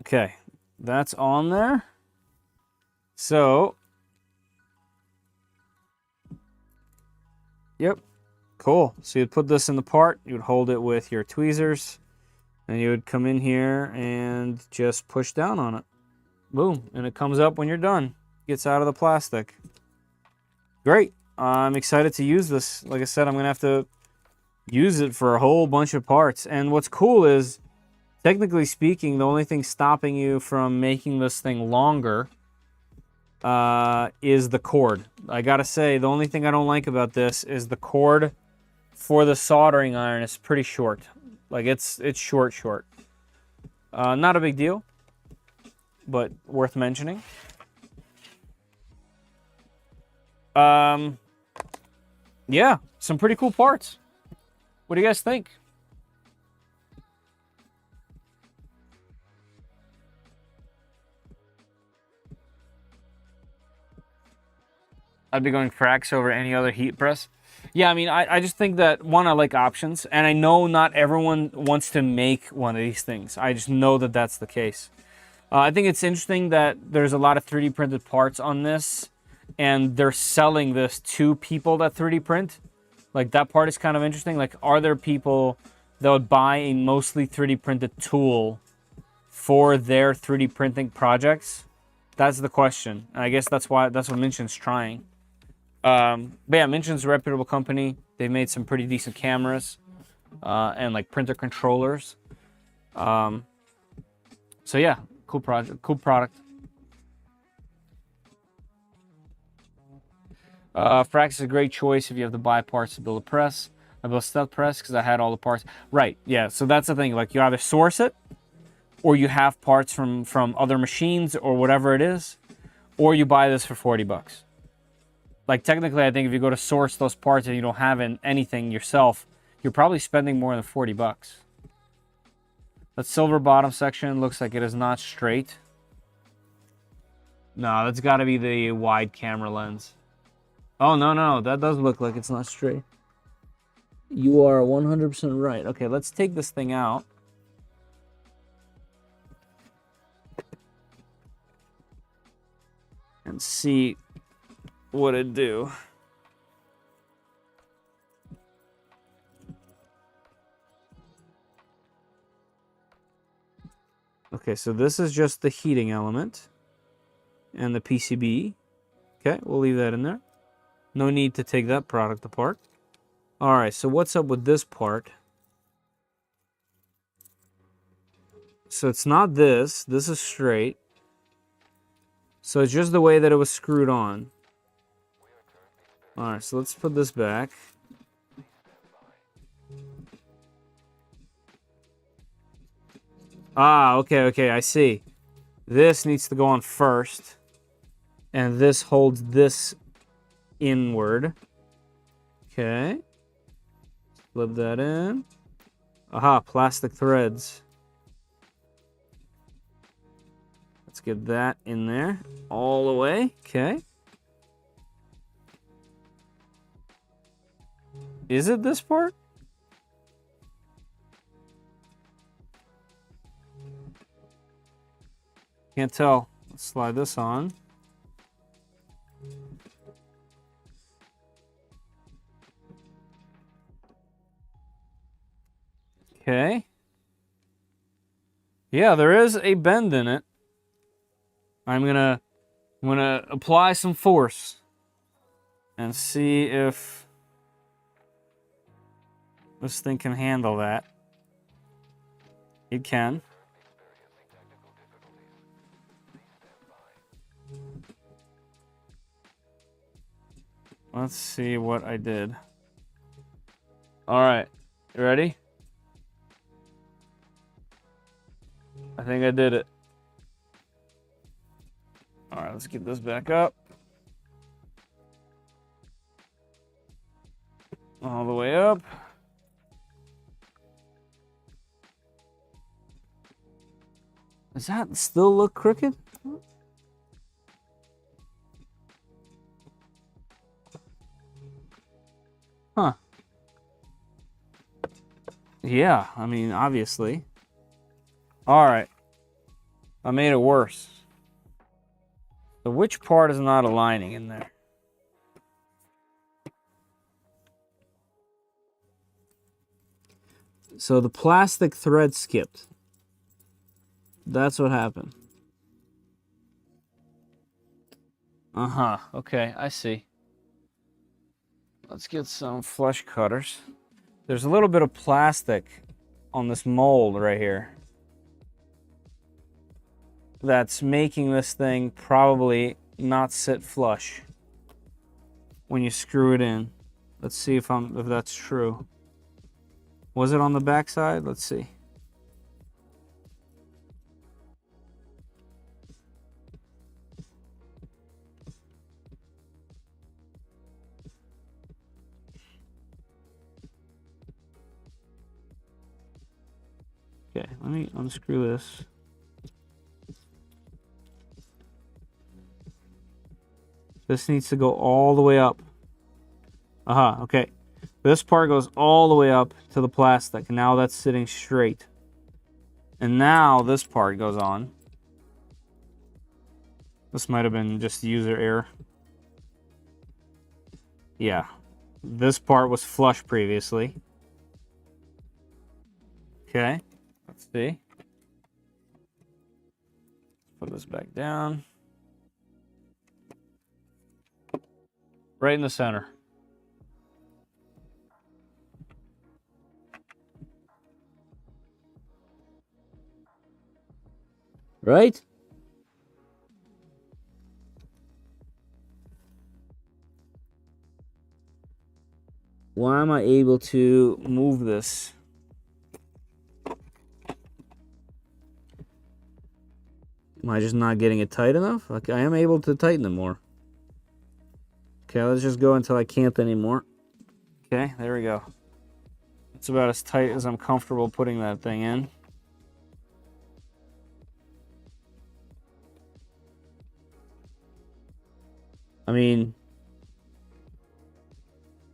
Okay, that's on there. So, yep, cool. So you'd put this in the part, you would hold it with your tweezers, and you would come in here and just push down on it. Boom, and it comes up when you're done. Gets out of the plastic. Great. I'm excited to use this. Like I said, I'm going to have to use it for a whole bunch of parts. And what's cool is, technically speaking, the only thing stopping you from making this thing longer is the cord. I gotta say, the only thing I don't like about this is the cord for the soldering iron is pretty short. Like it's short. Not a big deal, but worth mentioning. Yeah, some pretty cool parts. What do you guys think? I'd be going Frax over any other heat press. Yeah, I mean, I just think that, one, I like options, and I know not everyone wants to make one of these things. I just know that that's the case. I think it's interesting that there's a lot of 3D printed parts on this, and they're selling this to people that 3D print. Like, that part is kind of interesting. Like, are there people that would buy a mostly 3D printed tool for their 3D printing projects? That's the question. And I guess that's what Minchin's trying. But yeah, Minchin's a reputable company. They've made some pretty decent cameras and like printer controllers. So yeah, cool project, cool product. Frax is a great choice if you have to buy parts to build a press. I built a stealth press because I had all the parts. Right, yeah, so that's the thing. Like, you either source it, or you have parts from other machines or whatever it is, or you buy this for 40 bucks. Like, technically, I think if you go to source those parts and you don't have anything yourself, you're probably spending more than 40 bucks. That silver bottom section looks like it is not straight. No, that's got to be the wide camera lens. Oh, no, that does look like it's not straight. You are 100% right. Okay, let's take this thing out. And see what it do. Okay, so this is just the heating element and the PCB. Okay, we'll leave that in there. No need to take that product apart. All right, so what's up with this part? So it's not this. This is straight. So it's just the way that it was screwed on. All right, so let's put this back. Ah, okay, I see. This needs to go on first. And this holds this inward. Okay. Flip that in. Aha, plastic threads. Let's get that in there all the way. Okay. Is it this part? Can't tell. Let's slide this on. Okay. Yeah, there is a bend in it. I'm gonna apply some force and see if this thing can handle that. It can. Let's see what I did. All right, you ready? I think I did it. All right, let's get this back up. All the way up. Does that still look crooked? Huh. Yeah, I mean, obviously. All right. I made it worse. So which part is not aligning in there? So the plastic thread skipped. That's what happened. Uh-huh. Okay, I see. Let's get some flush cutters. There's a little bit of plastic on this mold right here that's making this thing probably not sit flush when you screw it in. Let's see if that's true. Was it on the back side? Let's see. Okay, let me unscrew this. This needs to go all the way up. Aha, okay. This part goes all the way up to the plastic. And now that's sitting straight. And now this part goes on. This might have been just user error. Yeah. This part was flush previously. Okay. Let's see. Put this back down. Right in the center. Right? Why am I able to move this? Am I just not getting it tight enough? Like, I am able to tighten it more. Okay, let's just go until I can't anymore. Okay, there we go. It's about as tight as I'm comfortable putting that thing in. I mean,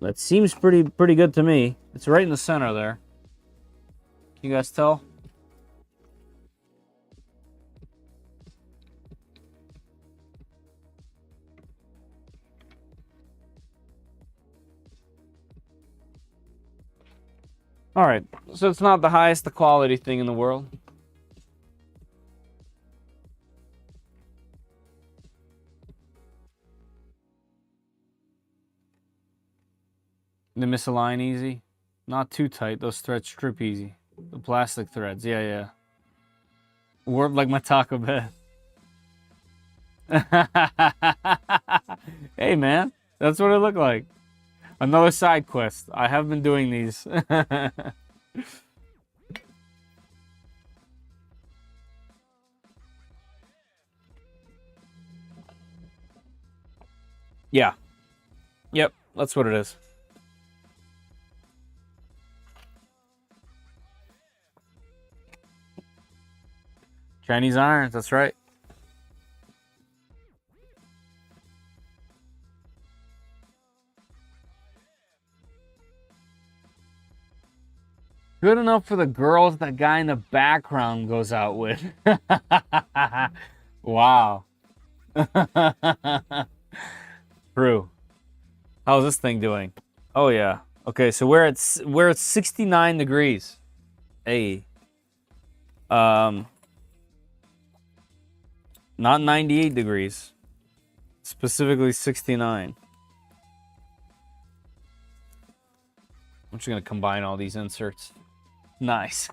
That seems pretty good to me. It's right in the center there. Can you guys tell? All right, so it's not the highest quality thing in the world. They misalign easy. Not too tight. Those threads strip easy. The plastic threads. Yeah, yeah. Warp like my taco bed. Hey, man. That's what it looked like. Another side quest. I have been doing these. Yeah. Yep. That's what it is. Chinese irons, that's right. Good enough for the girls that guy in the background goes out with. Wow. True. How's this thing doing? Oh yeah. Okay, so we're at 69 degrees. Hey. Not 98 degrees. Specifically 69. I'm just gonna combine all these inserts. Nice.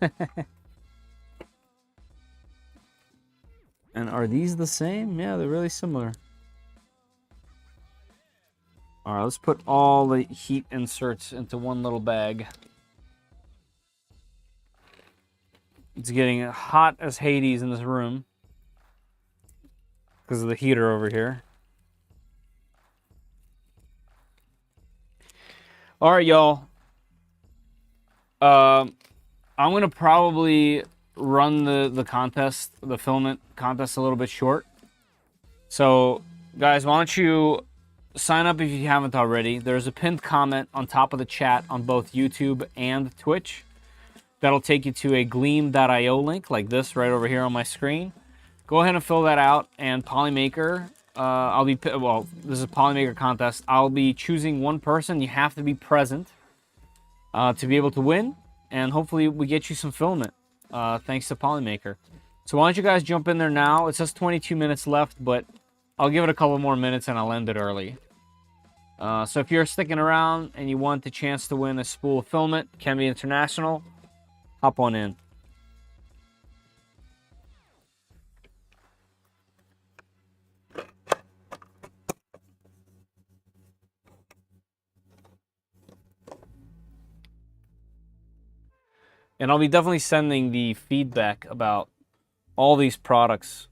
And are these the same? Yeah, they're really similar. All right, let's put all the heat inserts into one little bag. It's getting hot as Hades in this room because of the heater over here. All right, y'all. I'm gonna probably run the contest, the filament contest, a little bit short. So, guys, why don't you sign up if you haven't already? There's a pinned comment on top of the chat on both YouTube and Twitch. That'll take you to a gleam.io link like this right over here on my screen. Go ahead and fill that out, and Polymaker, this is a Polymaker contest. I'll be choosing one person. You have to be present to be able to win, and hopefully we get you some filament thanks to Polymaker. So why don't you guys jump in there now? It says 22 minutes left, but I'll give it a couple more minutes and I'll end it early. So if you're sticking around and you want the chance to win a spool of filament, can be international, hop on in. And I'll be definitely sending the feedback about all these products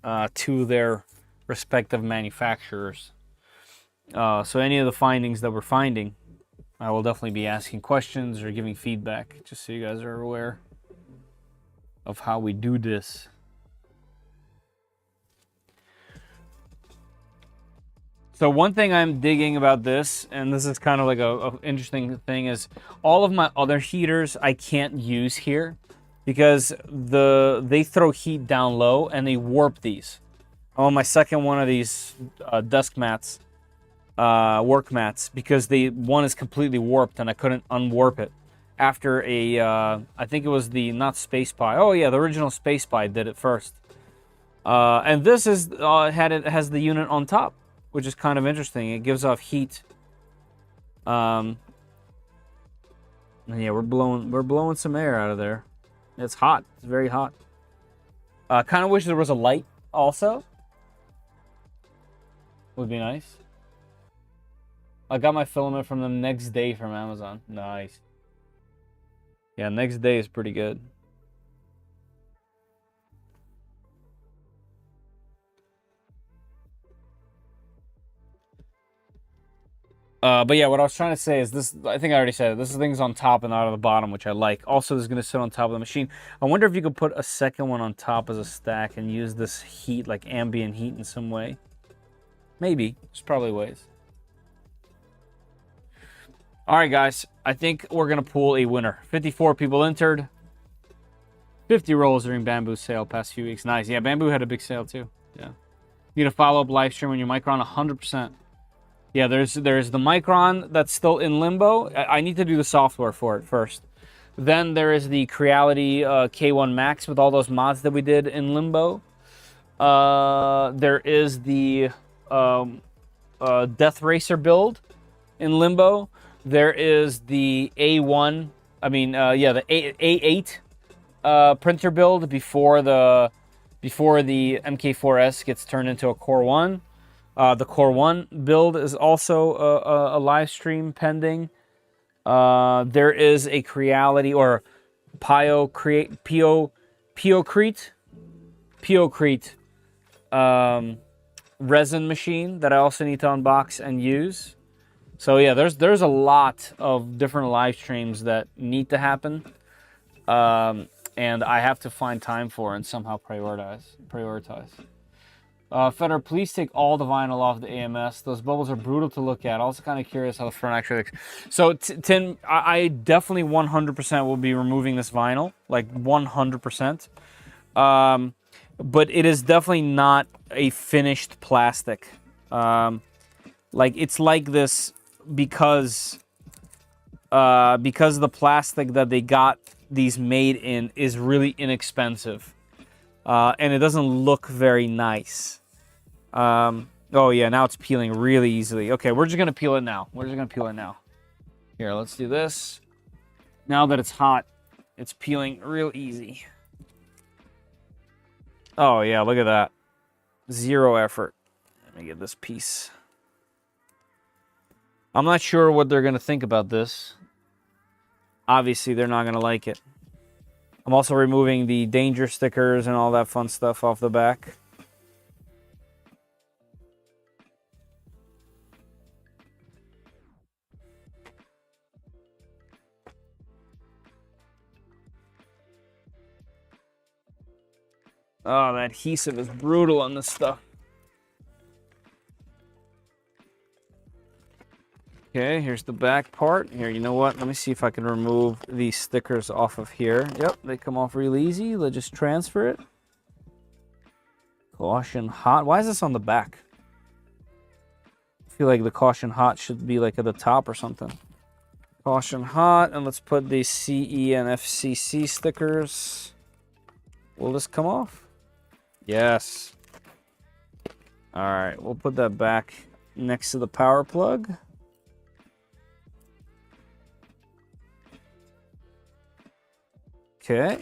to their respective manufacturers. So any of the findings that we're finding, I will definitely be asking questions or giving feedback, just so you guys are aware of how we do this. So one thing I'm digging about this, and this is kind of like a interesting thing, is all of my other heaters I can't use here because they throw heat down low and they warp these. I'm on my second one of these desk mats, work mats, because one is completely warped and I couldn't unwarp it after I think it was the, not Space Pie. Oh yeah, the original Space Pie did it first. And this is has the unit on top, which is kind of interesting. It gives off heat. And yeah, we're blowing some air out of there. It's hot. It's very hot. Kind of wish there was a light also. Would be nice. I got my filament from them next day from Amazon. Nice. Yeah, next day is pretty good. But yeah, what I was trying to say is this, I think I already said it, this thing's on top and not on the bottom, which I like. Also, this is going to sit on top of the machine. I wonder if you could put a second one on top as a stack and use this heat, like ambient heat in some way. Maybe. There's probably ways. All right, guys. I think we're going to pull a winner. 54 people entered. 50 rolls during Bamboo's sale past few weeks. Nice. Yeah, Bamboo had a big sale too. Yeah. Need a follow-up live stream on your Micron 100%. Yeah, there's the Micron that's still in limbo. I need to do the software for it first. Then there is the Creality K1 Max with all those mods that we did in limbo. There is the Death Racer build in limbo. There is the A1, the A8 printer build before the MK4S gets turned into a Core 1. The Core 1 build is also a live stream pending. There is a Creality or Piocrete resin machine that I also need to unbox and use. So yeah, there's a lot of different live streams that need to happen, and I have to find time for and somehow prioritize. Feder, please take all the vinyl off the AMS. Those bubbles are brutal to look at. Also kind of curious how the front actually looks. So, Tim, I definitely 100% will be removing this vinyl, like 100%. But it is definitely not a finished plastic. Like it's like this because the plastic that they got these made in is really inexpensive, and it doesn't look very nice. Oh yeah, now it's peeling really easily. Okay, we're just gonna peel it now. Here, let's do this. Now that it's hot, it's peeling real easy. Oh yeah, look at that. Zero effort. Let me get this piece. I'm not sure what they're gonna think about this. Obviously, they're not gonna like it. I'm also removing the danger stickers and all that fun stuff off the back. Oh, that adhesive is brutal on this stuff. Okay, here's the back part. Here, you know what? Let me see if I can remove these stickers off of here. Yep, they come off real easy. Let's just transfer it. Caution hot. Why is this on the back? I feel like the caution hot should be like at the top or something. Caution hot, and let's put the CE and FCC stickers. Will this come off? Yes. All right, we'll put that back next to the power plug. Okay.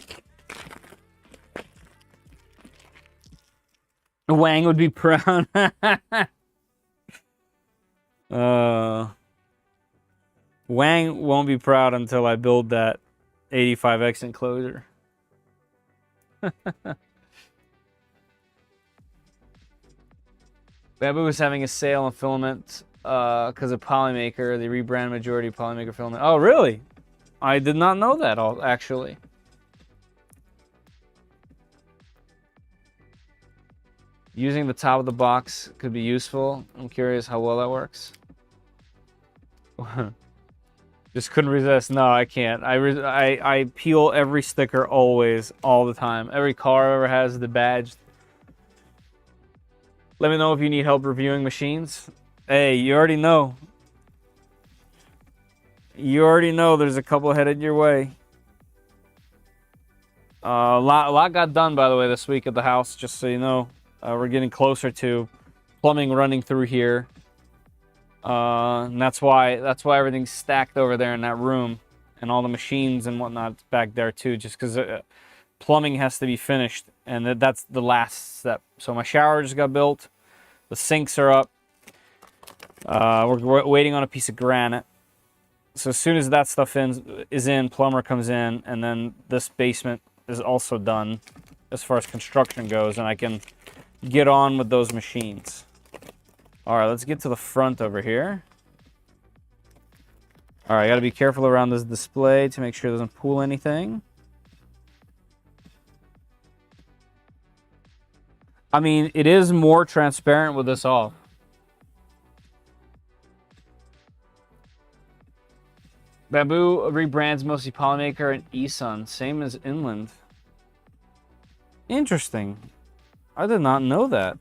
Wang would be proud. Wang won't be proud until I build that AD5X enclosure. Bamboo is having a sale on filament because of Polymaker. They rebrand majority Polymaker filament. Oh, really? I did not know that, actually. Using the top of the box could be useful. I'm curious how well that works. Just couldn't resist. No, I can't. I peel every sticker always, all the time. Every car ever has the badge. Let me know if you need help reviewing machines. Hey, you already know. You already know there's a couple headed your way. A lot got done, by the way, this week at the house, just so you know. We're getting closer to plumbing running through here. And that's why everything's stacked over there in that room. And all the machines and whatnot back there too, just because plumbing has to be finished. And that's the last step. So my shower just got built. The sinks are up. We're waiting on a piece of granite. So as soon as that stuff is in, plumber comes in, and then this basement is also done as far as construction goes, and I can get on with those machines. All right, let's get to the front over here. All right, I got to be careful around this display to make sure it doesn't pull anything. I mean, it is more transparent with this off. Bamboo rebrands mostly Polymaker and eSun, same as Inland. Interesting. I did not know that.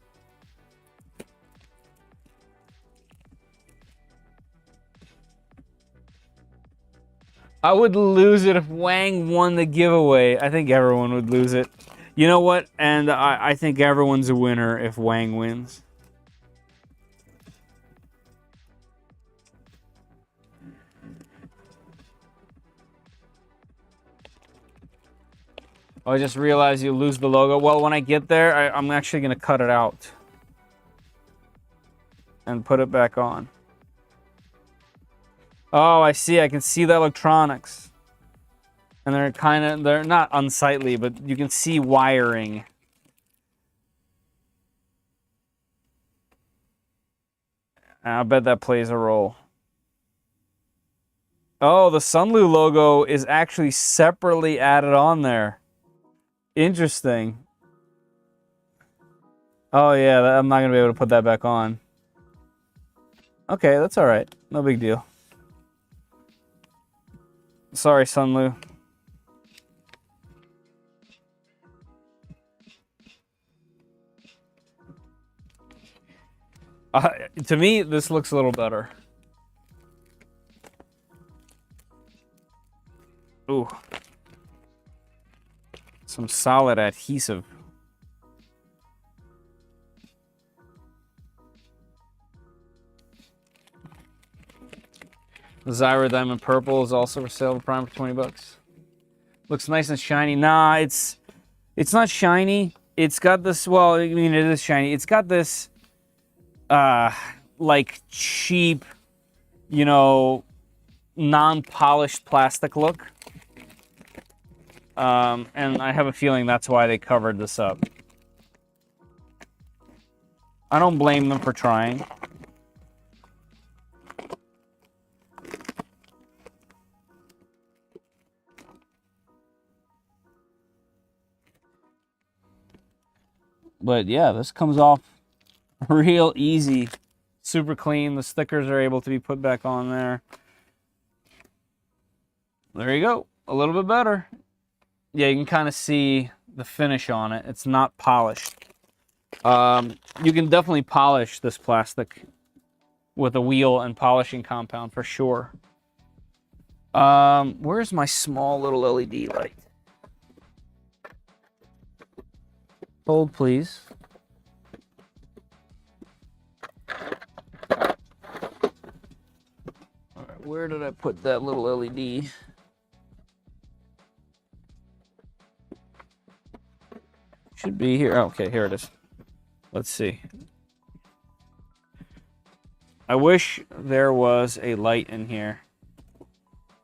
I would lose it if Wang won the giveaway. I think everyone would lose it. You know what? And I think everyone's a winner if Wang wins. Oh, I just realized you lose the logo. Well, when I get there, I'm actually going to cut it out and put it back on. Oh, I see. I can see the electronics. And they're not unsightly, but you can see wiring. I bet that plays a role. Oh, the Sunlu logo is actually separately added on there. Interesting. Oh, yeah, I'm not going to be able to put that back on. Okay, that's all right. No big deal. Sorry, Sunlu. To me, this looks a little better. Ooh. Some solid adhesive. The Zyra Diamond Purple is also for sale Prime for 20 bucks. Looks nice and shiny. Nah, it's not shiny. It's got this, well, I mean, it is shiny. It's got this, like, cheap, you know, non-polished plastic look. And I have a feeling that's why they covered this up. I don't blame them for trying. But yeah, this comes off real easy. Super clean. The stickers are able to be put back on there. There you go. A little bit better. Yeah, you can kind of see the finish on it. It's not polished. You can definitely polish this plastic with a wheel and polishing compound for sure. Where's my small little LED light? Hold, please. All right, where did I put that little LED? Should be here. Oh, okay, here it is. Let's see. I wish there was a light in here.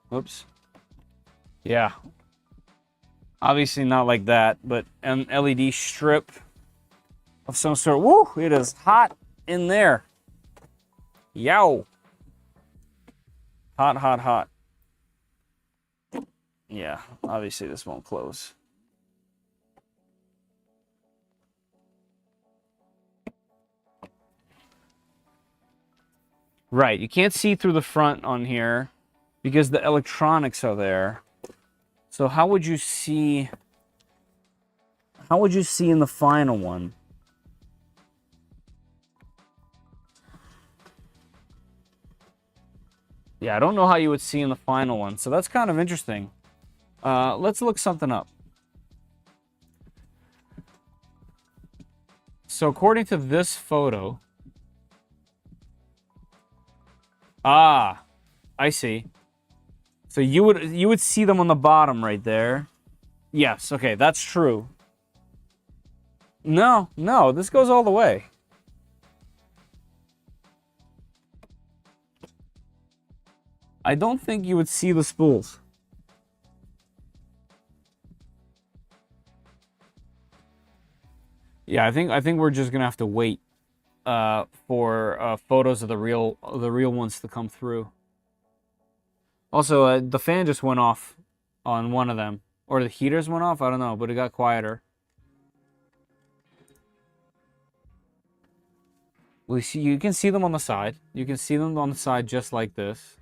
Whoops. Yeah. Obviously not like that, but an LED strip of some sort. Woo! It is hot in there. Yow! Hot, hot, hot. Yeah, obviously this won't close. Right, you can't see through the front on here because the electronics are there. So how would you see in the final one? Yeah, I don't know how you would see in the final one. So that's kind of interesting. Let's look something up. So according to this photo, I see. So you would see them on the bottom right there. Yes, okay, that's true. No, this goes all the way. I don't think you would see the spools. Yeah, I think we're just gonna have to wait for photos of the real ones to come through. Also, the fan just went off on one of them, or the heaters went off. I don't know, but it got quieter. You can see them on the side. You can see them on the side just like this.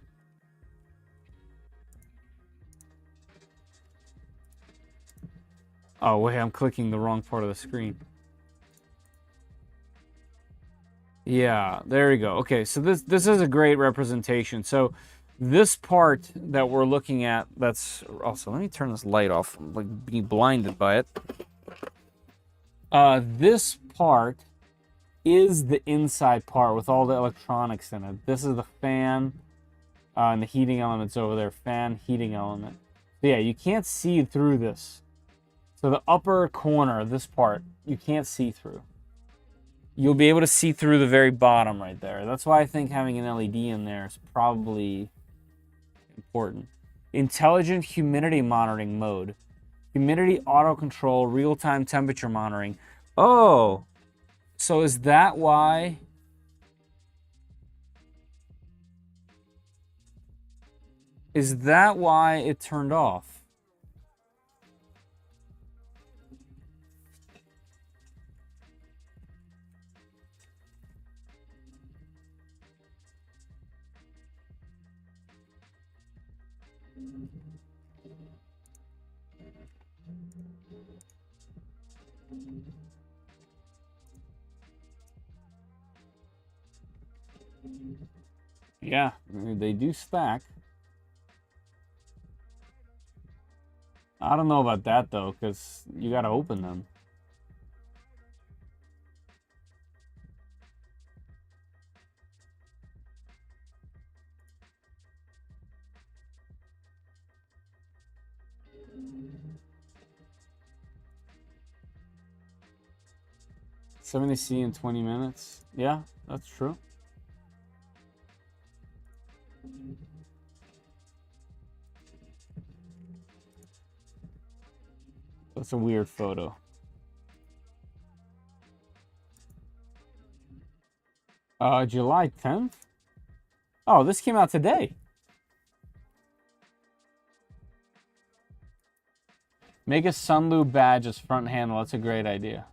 Oh, wait, I'm clicking the wrong part of the screen. Yeah, there you go. Okay, so this is a great representation. So this part that we're looking at, that's also, let me turn this light off. I'm like being blinded by it. This part is the inside part with all the electronics in it. This is the fan, and the heating element's over there. Fan, heating element. So yeah, you can't see through this. So the upper corner, this part, you can't see through. You'll be able to see through the very bottom right there. That's why I think having an LED in there is probably important. Intelligent humidity monitoring mode. Humidity auto control, real-time temperature monitoring. Oh, so is that why? Is that why it turned off? Yeah, they do stack. I don't know about that though, because you got to open them. $70C in 20 minutes. Yeah, that's true. That's a weird photo. July 10th? Oh, this came out today. Make a Sunlu badge as front handle. That's a great idea.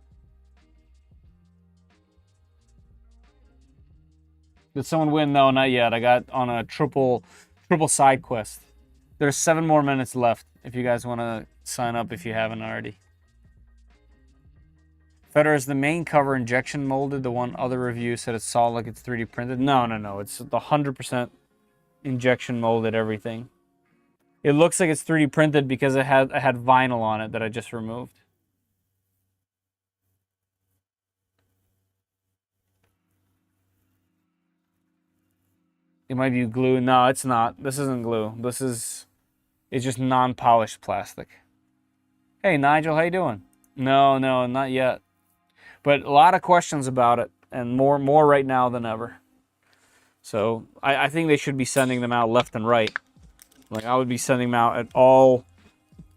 Did someone win? No, not yet. I got on a triple side quest. There's 7 more minutes left if you guys want to sign up if you haven't already. Feder, is the main cover injection molded? The one other review said it's solid like it's 3D printed. No. It's the 100% injection molded everything. It looks like it's 3D printed because I had vinyl on it that I just removed. It might be glue. No, it's not. This isn't glue. It's just non-polished plastic. Hey, Nigel, how you doing? No, not yet. But a lot of questions about it, and more right now than ever. So I think they should be sending them out left and right. Like I would be sending them out at all,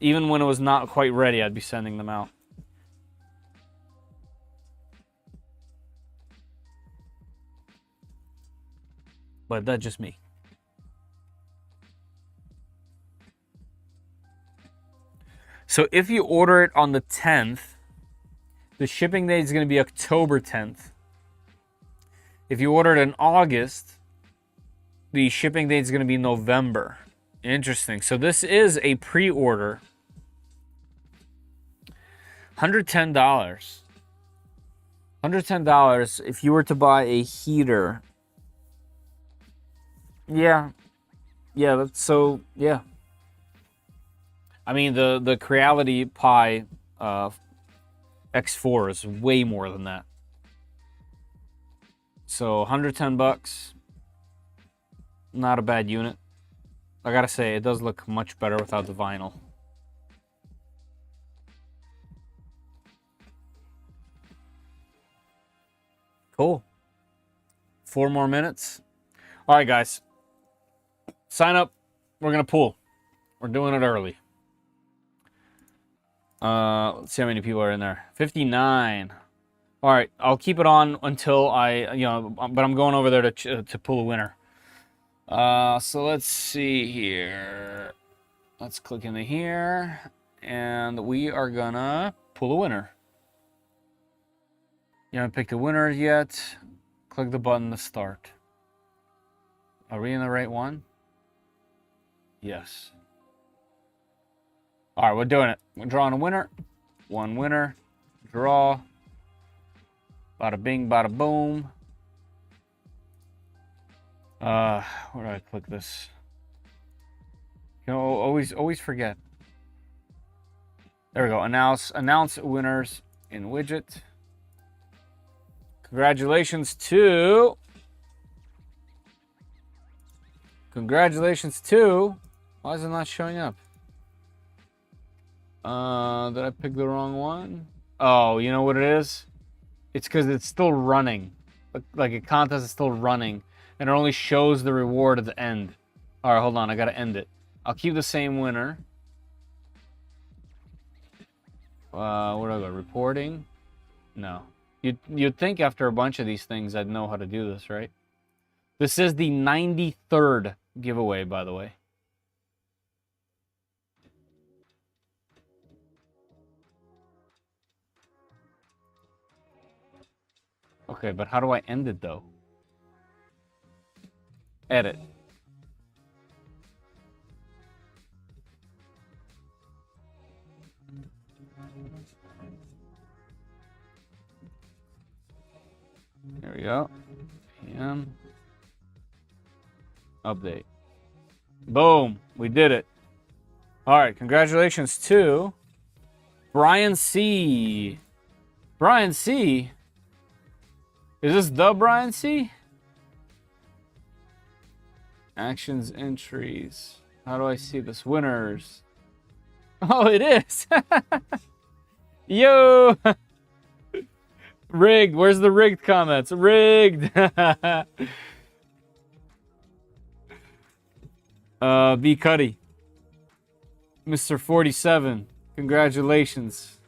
even when it was not quite ready, I'd be sending them out. But that's just me. So if you order it on the 10th, the shipping date is going to be October 10th. If you order it in August, the shipping date is going to be November. Interesting. So this is a pre-order. $110. $110 if you were to buy a heater. Yeah. Yeah, yeah. I mean, the Creality Pi X4 is way more than that. So $110, not a bad unit. I gotta say, it does look much better without the vinyl. Cool. 4 more minutes. All right, guys. Sign up. We're gonna pool. We're doing it early. Let's see how many people are in there. 59. All right, I'll keep it on until but I'm going over there to pull a winner. So let's see here. Let's click into here, and we are gonna pull a winner. You haven't picked a winner yet. Click the button to start. Are we in the right one? Yes. All right, we're doing it. We're drawing a winner. One winner. Draw. Bada bing, bada boom. Where do I click this? You know, always forget. There we go. Announce winners in widget. Congratulations to. Why is it not showing up? Did I pick the wrong one? Oh, you know what it is? It's because it's still running. Like a contest is still running. And it only shows the reward at the end. Alright, hold on. I gotta end it. I'll keep the same winner. Where do I go? Reporting? No. You'd think after a bunch of these things I'd know how to do this, right? This is the 93rd giveaway, by the way. Okay, but how do I end it, though? Edit. There we go. PM. Update. Boom. We did it. All right. Congratulations to Brian C. Brian C. Is this the Brian C? Actions, entries. How do I see this? Winners. Oh, it is. Yo. Rigged. Where's the rigged comments? Rigged. B Cuddy. Mr. 47. Congratulations.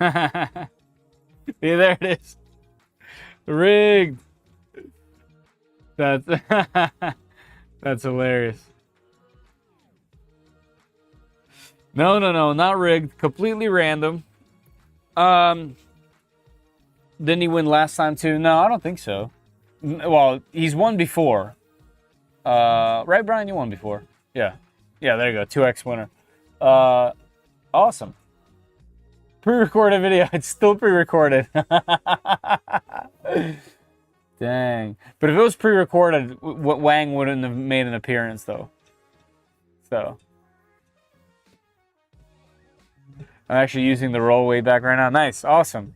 Yeah, there it is. Rigged. That's that's hilarious. No, not rigged. Completely random. Didn't he win last time too? No, I don't think so. Well, he's won before. Right, Brian? You won before. Yeah. Yeah, there you go. 2x winner. Awesome. Pre-recorded video. It's still pre-recorded. Dang. But if it was pre-recorded, Wang wouldn't have made an appearance, though. So. I'm actually using the roll way back right now. Nice. Awesome.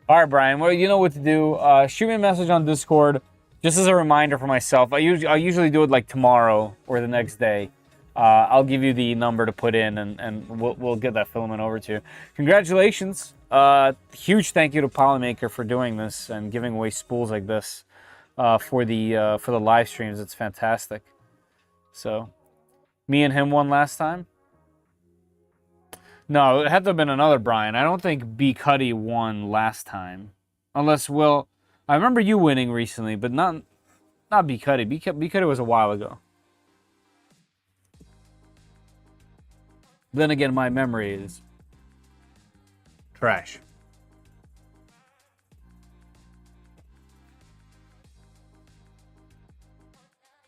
All right, Brian. Well, you know what to do. Shoot me a message on Discord. Just as a reminder for myself. I usually do it like tomorrow or the next day. I'll give you the number to put in, and we'll get that filament over to you. Congratulations. Huge thank you to Polymaker for doing this and giving away spools like this for the live streams. It's fantastic. So, me and him won last time. No, it had to have been another Brian. I don't think B Cuddy won last time, unless Will. I remember you winning recently, but not B Cuddy. B Cuddy was a while ago. Then again, my memory is trash.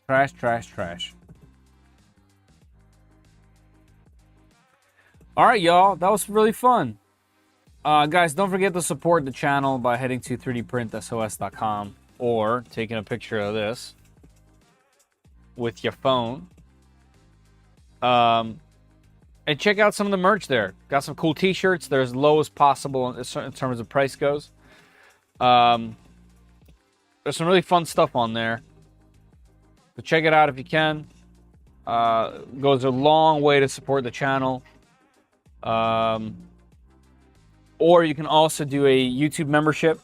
Trash. All right, y'all. That was really fun. Guys, don't forget to support the channel by heading to 3dprintsos.com or taking a picture of this with your phone. And check out some of the merch there. Got some cool t-shirts. They're as low as possible in terms of price goes. There's some really fun stuff on there. So check it out if you can. Goes a long way to support the channel. Or you can also do a YouTube membership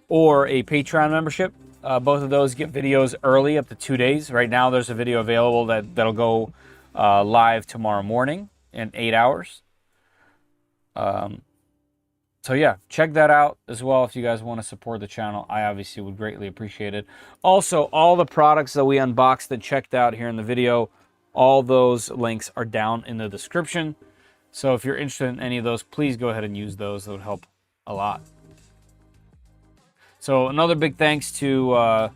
or a Patreon membership. Both of those get videos early, up to 2 days. Right now, there's a video available that'll go live tomorrow morning in 8 hours. So yeah, check that out as well if you guys want to support the channel. I obviously would greatly appreciate it. Also, all the products that we unboxed and checked out here in the video, all those links are down in the description. So if you're interested in any of those, please go ahead and use those. That would help a lot. So another big thanks to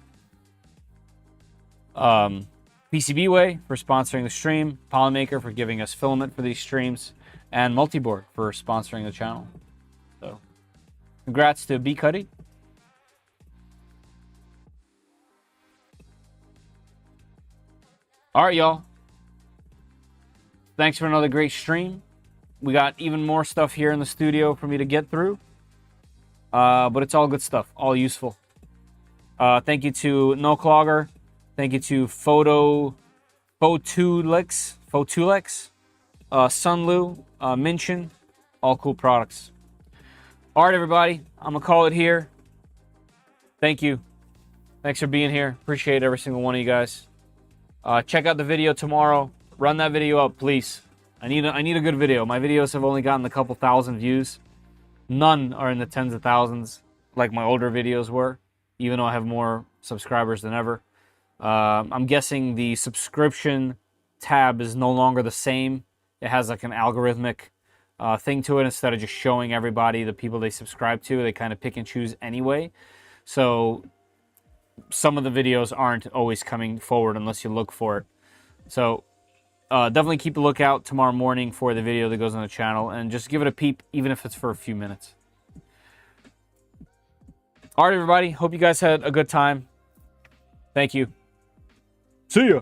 PCBWay for sponsoring the stream, Polymaker for giving us filament for these streams, and Multiboard for sponsoring the channel. So, congrats to B Cuddy. All right, y'all. Thanks for another great stream. We got even more stuff here in the studio for me to get through. But it's all good stuff, all useful. Thank you to No-Clogger. Thank you to Photulex, Sunlu, Minchin, all cool products. All right, everybody, I'm gonna call it here. Thank you. Thanks for being here. Appreciate every single one of you guys. Check out the video tomorrow. Run that video up, please. I need a good video. My videos have only gotten a couple thousand views. None are in the tens of thousands like my older videos were, even though I have more subscribers than ever. I'm guessing the subscription tab is no longer the same. It has like an algorithmic thing to it. Instead of just showing everybody the people they subscribe to, they kind of pick and choose anyway. So some of the videos aren't always coming forward unless you look for it. So definitely keep a lookout tomorrow morning for the video that goes on the channel, and just give it a peep, even if it's for a few minutes. All right, everybody. Hope you guys had a good time. Thank you. See ya.